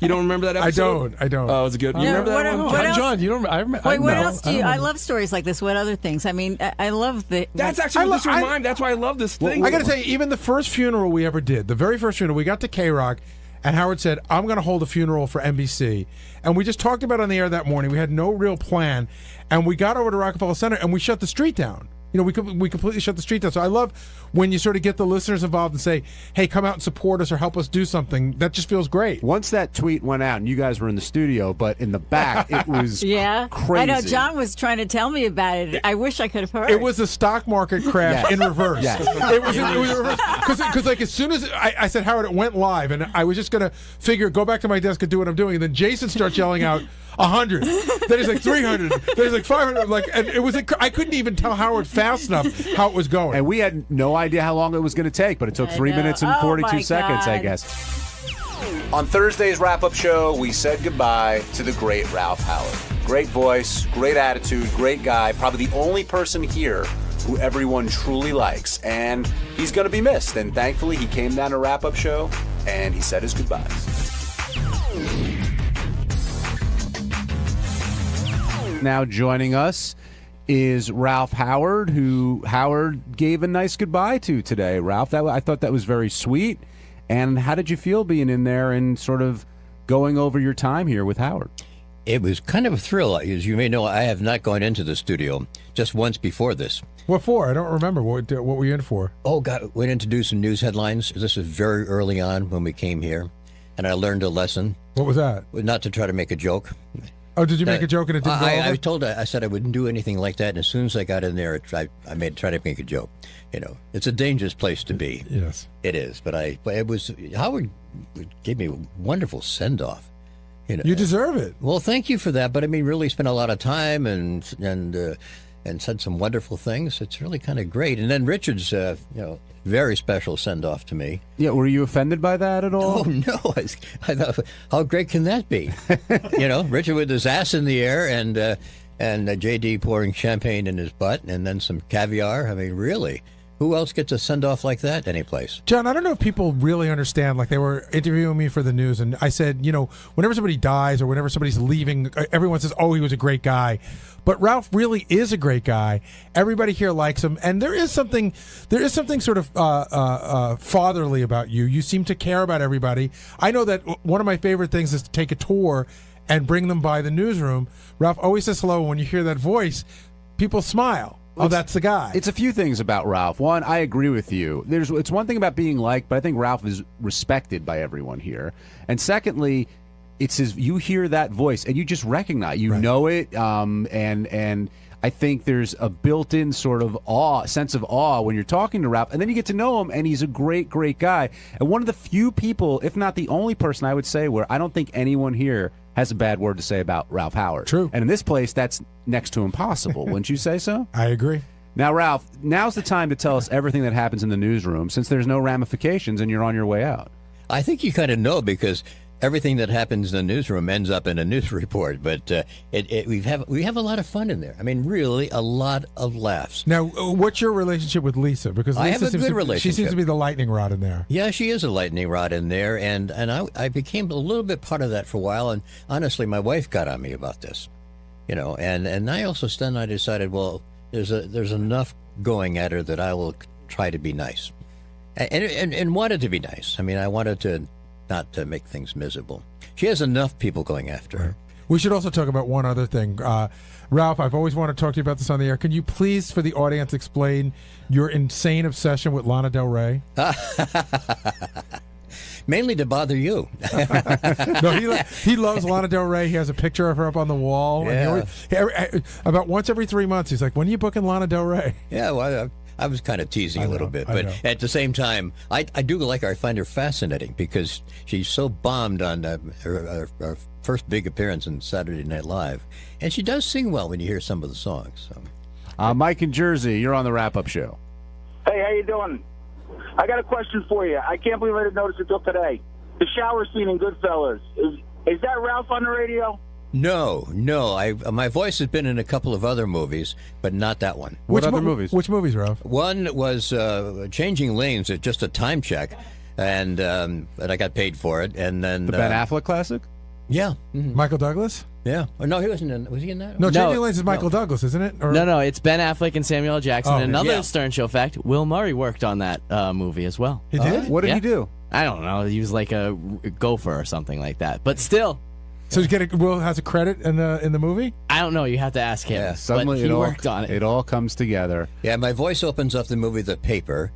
You don't remember that episode? I don't. Oh, it was a good. You Yeah, remember that one? what else? John, you don't. Wait, what else do you? I love stories like this. What other things? I love the. That's actually what this reminds. That's why I love this thing. I got to tell you, even the first funeral we ever did, the very first funeral, we got to K-Rock, and Howard said, I'm going to hold a funeral for NBC. And we just talked about it on the air that morning. We had no real plan. And we got over to Rockefeller Center, and we shut the street down. We completely shut the street down. So I love when you sort of get the listeners involved and say, hey, come out and support us or help us do something. That just feels great. Once that tweet went out, and you guys were in the studio, but in the back, it was crazy. I know John was trying to tell me about it. I wish I could have heard. It was a stock market crash in reverse. Yes. It was in reverse. Because as soon as I said, Howard, it went live, and I was just going to figure, go back to my desk and do what I'm doing. And then Jason starts yelling out, 100. Then he's like 300. Then he's like 500. And it was. I couldn't even tell Howard fast enough how it was going. And we had no idea how long it was going to take, but it took 3 minutes and 42 seconds, I guess. On Thursday's wrap-up show, we said goodbye to the great Ralph Howard. Great voice, great attitude, great guy, probably the only person here who everyone truly likes. And he's going to be missed. And thankfully, he came down to wrap-up show, and he said his goodbyes. Now joining us is Ralph Howard, who Howard gave a nice goodbye to today. Ralph, I thought that was very sweet. And how did you feel being in there and sort of going over your time here with Howard? It was kind of a thrill. As you may know, I have not gone into the studio just once before this. What for? I don't remember. What were you in for? Oh, God, went in to do some news headlines. This was very early on when we came here, and I learned a lesson. What was that? Not to try to make a joke. Oh, did you make a joke and it didn't go over? I said I wouldn't do anything like that, and as soon as I got in there, I tried to make a joke. It's a dangerous place to be. Yes, it is. But it was Howard gave me a wonderful send off. You deserve it. Well, thank you for that. But really spent a lot of time and said some wonderful things. It's really kind of great. And then Richard's, very special send off to me. Yeah, were you offended by that at all? Oh no! I thought, how great can that be? Richard with his ass in the air and JD pouring champagne in his butt and then some caviar. Really. Who else gets a send-off like that anyplace? John, I don't know if people really understand. Like, they were interviewing me for the news, and I said, whenever somebody dies or whenever somebody's leaving, everyone says, oh, he was a great guy. But Ralph really is a great guy. Everybody here likes him, and there is something sort of fatherly about you. You seem to care about everybody. I know that one of my favorite things is to take a tour and bring them by the newsroom. Ralph always says hello. When you hear that voice, people smile. Oh, that's the guy. It's a few things about Ralph. One, I agree with you. It's one thing about being liked, but I think Ralph is respected by everyone here. And secondly, it's his. You hear that voice, and you just recognize, you know it, and I think there's a built-in sort of sense of awe when you're talking to Ralph, and then you get to know him, and he's a great, great guy, and one of the few people, if not the only person, I would say, where I don't think anyone here has a bad word to say about Ralph Howard. True. And in this place, that's next to impossible. Wouldn't you say so? I agree. Now, Ralph, now's the time to tell us everything that happens in the newsroom, since there's no ramifications and you're on your way out. I think you kind of know, because everything that happens in the newsroom ends up in a news report. But we have a lot of fun in there. I mean, really, a lot of laughs. Now, what's your relationship with Lisa? Because Lisa I have a good relationship. She seems to be the lightning rod in there. Yeah, she is a lightning rod in there, and I became a little bit part of that for a while. And honestly, my wife got on me about this, and I also I decided, well, there's enough going at her that I will try to be nice, and wanted to be nice. I mean, I wanted to not to make things miserable. She has enough people going after her. We should also talk about one other thing. Ralph, I've always wanted to talk to you about this on the air. Can you please, for the audience, explain your insane obsession with Lana Del Rey? Mainly to bother you. No, he loves Lana Del Rey. He has a picture of her up on the wall. Yeah. And about once every 3 months, he's like, when are you booking Lana Del Rey? Yeah, well, I was kind of teasing a little bit, but at the same time, I do like her. I find her fascinating because she's so bombed on her first big appearance in Saturday Night Live, and she does sing well when you hear some of the songs. So. Mike in Jersey, you're on the wrap-up show. Hey, how you doing? I got a question for you. I can't believe I didn't notice it till today. The shower scene in Goodfellas, is that Ralph on the radio? No. My voice has been in a couple of other movies, but not that one. Which other movies? Which movies, Ralph? One was Changing Lanes, at just a time check, and I got paid for it. And then the Ben Affleck classic. Yeah, Michael Douglas. Yeah. Oh, no, he wasn't in. Was he in that? No, Changing Lanes is Michael Douglas, isn't it? Or... No, it's Ben Affleck and Samuel L. Jackson. Oh, And another yeah. Stern Show fact: Will Murray worked on that movie as well. He did? What did he do? I don't know. He was like a gopher or something like that. But still. So Will has a credit in the movie? I don't know. You have to ask him. Yeah, suddenly but he worked on it. It all comes together. Yeah, my voice opens up the movie The Paper.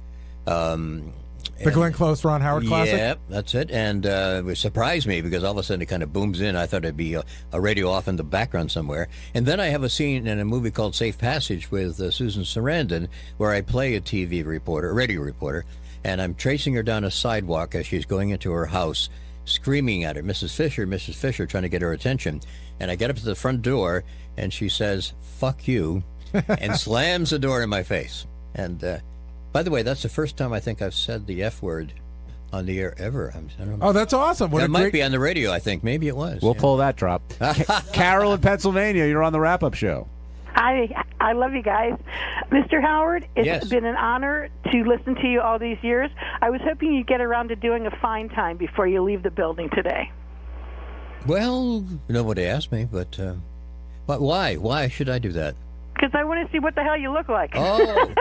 The Glenn Close, Ron Howard classic? Yeah, that's it. And it surprised me because all of a sudden it kind of booms in. I thought it'd be a radio off in the background somewhere. And then I have a scene in a movie called Safe Passage with Susan Sarandon where I play a radio reporter, and I'm tracing her down a sidewalk as she's going into her house, screaming at her, Mrs. Fisher, trying to get her attention. And I get up to the front door, and she says, "Fuck you," and slams the door in my face. And by the way, that's the first time I think I've said the F word on the air ever. I don't know. Oh, that's awesome. That might be on the radio, I think. Maybe it was. We'll pull that drop. Carol in Pennsylvania, you're on the wrap-up show. Hi, I love you guys. Mr. Howard, it's Yes. been an honor to listen to you all these years. I was hoping you'd get around to doing a fine time before you leave the building today. Well, nobody asked me, but why? Why should I do that? Because I want to see what the hell you look like. Oh,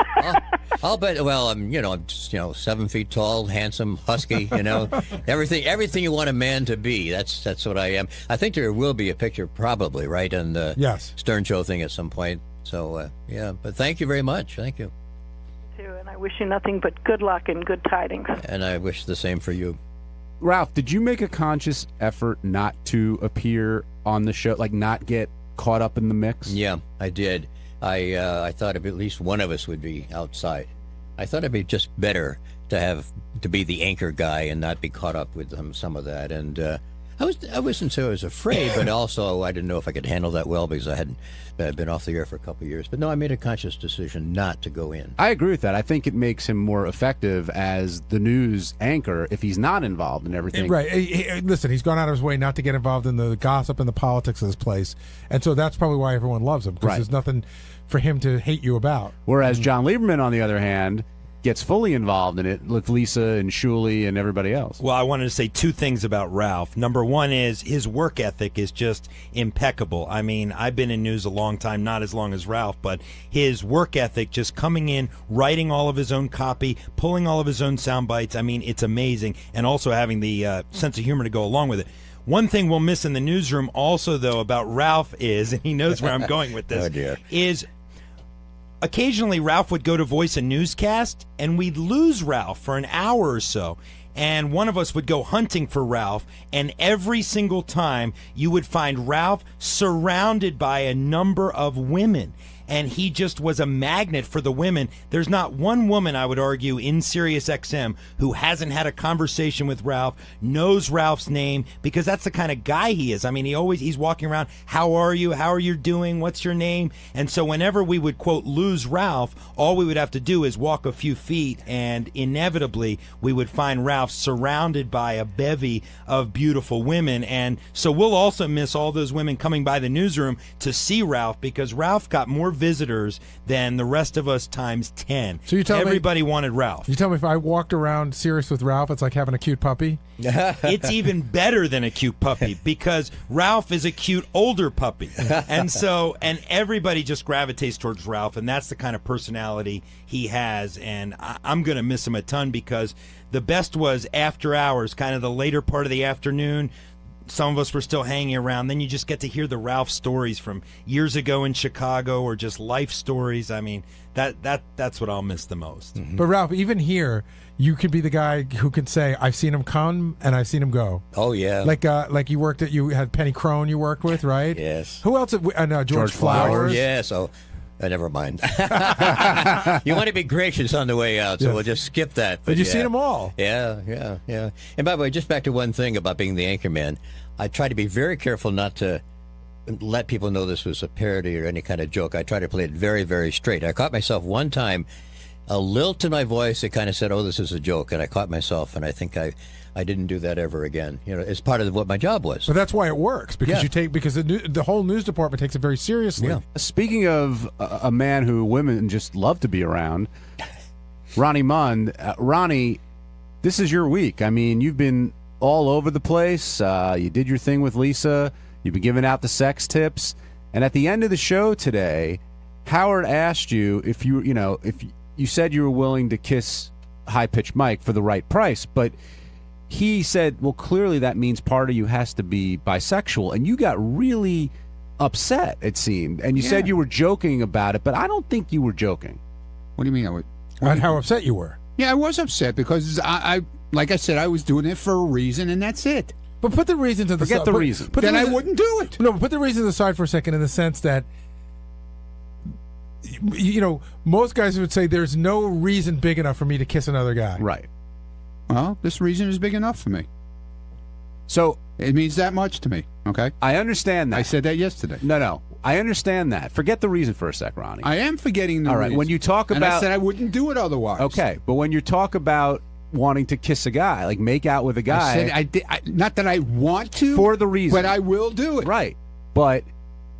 I'll bet. Well, I'm just 7 feet tall, handsome, husky. Everything you want a man to be. That's what I am. I think there will be a picture, probably, right, on the Stern Show thing at some point. So yeah, but thank you very much. Thank you, Too, and I wish you nothing but good luck and good tidings. and I wish the same for you. Ralph, did you make a conscious effort not to appear on the show, like not get caught up in the mix? Yeah, I did. I thought at least one of us would be outside. I thought it'd be just better to be the anchor guy and not be caught up with some of that. And I wasn't so I was afraid, but also I didn't know if I could handle that well because I hadn't been off the air for a couple of years. But no, I made a conscious decision not to go in. I agree with that. I think it makes him more effective as the news anchor if he's not involved in everything. Right. Listen, he's gone out of his way not to get involved in the gossip and the politics of this place. And so that's probably why everyone loves him, because there's nothing for him to hate you about. Whereas John Lieberman, on the other hand, gets fully involved in it with Lisa and Shuli and everybody else. Well, I wanted to say two things about Ralph. Number one is his work ethic is just impeccable. I mean, I've been in news a long time, not as long as Ralph, but his work ethic, just coming in, writing all of his own copy, pulling all of his own sound bites, I mean, it's amazing. And also having the sense of humor to go along with it. One thing we'll miss in the newsroom also, though, about Ralph is, and he knows where I'm going with this, Oh, dear. is occasionally Ralph would go to voice a newscast, and we'd lose Ralph for an hour or so. and one of us would go hunting for Ralph, and every single time you would find Ralph surrounded by a number of women. And he just was a magnet for the women. There's not one woman, I would argue, in Sirius XM who hasn't had a conversation with Ralph, knows Ralph's name, because that's the kind of guy he is. I mean, he's walking around, how are you? How are you doing? What's your name? And so whenever we would, quote, lose Ralph, all we would have to do is walk a few feet, and inevitably we would find Ralph surrounded by a bevy of beautiful women. And so we'll also miss all those women coming by the newsroom to see Ralph, because Ralph got more visitors than the rest of us times 10. So you tell everybody wanted Ralph. You tell me if I walked around Sirius with Ralph, it's like having a cute puppy? It's even better than a cute puppy, because Ralph is a cute older puppy. And everybody just gravitates towards Ralph, and that's the kind of personality he has. And I'm going to miss him a ton, because the best was after hours, kind of the later part of the afternoon. Some of us were still hanging around. Then you just get to hear the Ralph stories from years ago in Chicago, or just life stories. I mean, that's what I'll miss the most. Mm-hmm. But Ralph, even here, you could be the guy who could say, "I've seen him come and I've seen him go." Oh yeah, like you had Penny Crone you worked with, right? Yes. Who else? George Flowers. Yes. Oh. Never mind. You want to be gracious on the way out, so we'll just skip that. But you've seen them all. Yeah. And by the way, just back to one thing about being the anchorman, I try to be very careful not to let people know this was a parody or any kind of joke. I try to play it very, very straight. I caught myself one time, a lilt in my voice that kind of said, "Oh, this is a joke," and I caught myself, and I think I didn't do that ever again. You know, it's part of what my job was. But that's why it works, because the whole news department takes it very seriously. Yeah. Speaking of a man who women just love to be around, Ronnie Mund. Ronnie, this is your week. I mean, you've been all over the place. You did your thing with Lisa. You've been giving out the sex tips. And at the end of the show today, Howard asked you if you said you were willing to kiss high-pitched Mike for the right price, but he said, well, clearly that means part of you has to be bisexual. And you got really upset, it seemed. And you said you were joking about it, but I don't think you were joking. What do you mean? How upset you were? Yeah, I was upset because I like I said, I was doing it for a reason, and that's it. But put the reason to the side. Forget the reason. Then I wouldn't do it. No, but put the reason to the side for a second, in the sense that, most guys would say there's no reason big enough for me to kiss another guy. Right. Well, this reason is big enough for me. So it means that much to me, okay? I understand that. I said that yesterday. No. I understand that. Forget the reason for a sec, Ronnie. I am forgetting the reason. All right, when you talk about... And I said I wouldn't do it otherwise. Okay, but when you talk about wanting to kiss a guy, like make out with a guy... I said I did, not that I want to... For the reason. But I will do it. Right. But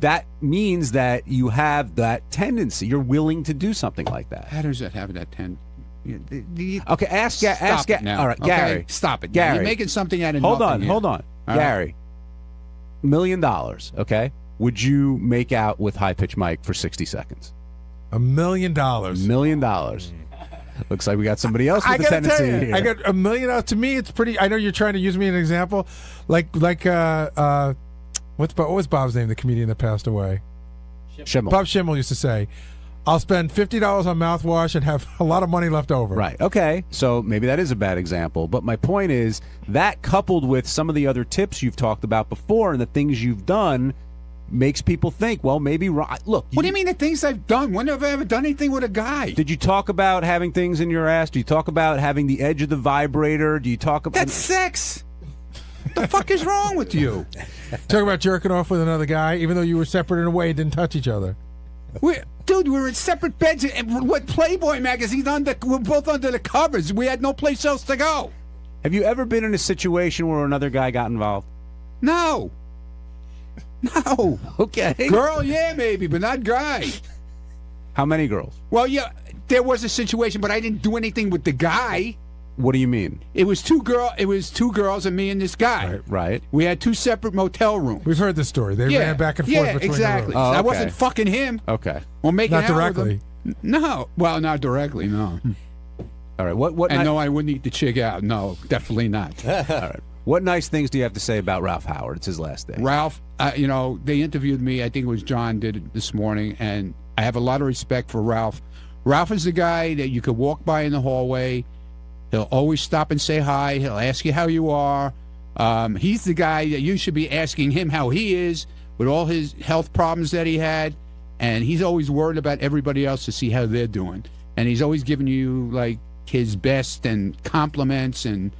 that means that you have that tendency. You're willing to do something like that. How does that have that tendency? Okay, ask it now. All right, okay? Gary. Stop it. Gary. You're making something out of hold nothing. Hold on. All Gary. $1 million, okay? Would you make out with high-pitched Mike for 60 seconds? $1 million. $1 million. Looks like we got somebody else with a tendency here. I got $1 million. To me, it's pretty... I know you're trying to use me as an example. What was Bob's name, the comedian that passed away? Schimmel. Bob Schimmel used to say, I'll spend $50 on mouthwash and have a lot of money left over. Right. Okay. So maybe that is a bad example. But my point is that, coupled with some of the other tips you've talked about before and the things you've done, makes people think, well, maybe... Look. What do you mean the things I've done? When have I ever done anything with a guy? Did you talk about having things in your ass? Do you talk about having the edge of the vibrator? Do you talk about... That's sex! What the fuck is wrong with you? Talk about jerking off with another guy, even though you were separate in a way, didn't touch each other. Dude, we were in separate beds. What Playboy magazine? We're both under the covers. We had no place else to go. Have you ever been in a situation where another guy got involved? No. Okay. Girl, yeah, maybe, but not guy. How many girls? Well, yeah, there was a situation, but I didn't do anything with the guy. What do you mean? It was two girls and me and this guy. Right. We had two separate motel rooms. We've heard this story. They ran back and forth between exactly. the rooms. I wasn't fucking him. Okay. Or making not out directly. With him. No. Well, not directly, no. All right. What? And no, I wouldn't eat the chick out. No, definitely not. All right. What nice things do you have to say about Ralph Howard? It's his last day. Ralph, they interviewed me. I think it was John did it this morning, and I have a lot of respect for Ralph. Ralph is the guy that you could walk by in the hallway, He'll always stop and say hi. He'll ask you how you are. He's the guy that you should be asking him how he is with all his health problems that he had. And he's always worried about everybody else to see how they're doing. And he's always giving you, like, his best and compliments. And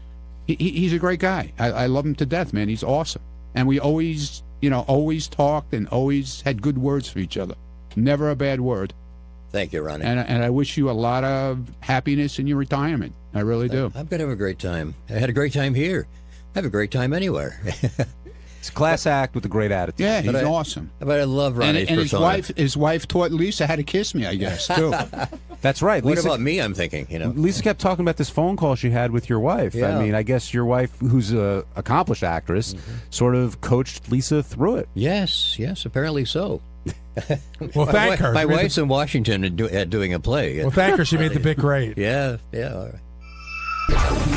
he's a great guy. I love him to death, man. He's awesome. And we always, always talked and always had good words for each other. Never a bad word. Thank you, Ronnie. And I wish you a lot of happiness in your retirement. I really do. I'm going to have a great time. I had a great time here. I have a great time anywhere. It's a class act with a great attitude. Yeah, he's awesome. But I love Ronnie's and persona. his wife taught Lisa how to kiss me, I guess, too. That's right. What about me, I'm thinking, Lisa kept talking about this phone call she had with your wife. Yeah. I mean, I guess your wife, who's an accomplished actress, sort of coached Lisa through it. Yes, apparently so. Well, thank her. My wife's in Washington doing a play. Well, thank her. She made the bit great. Yeah, all right.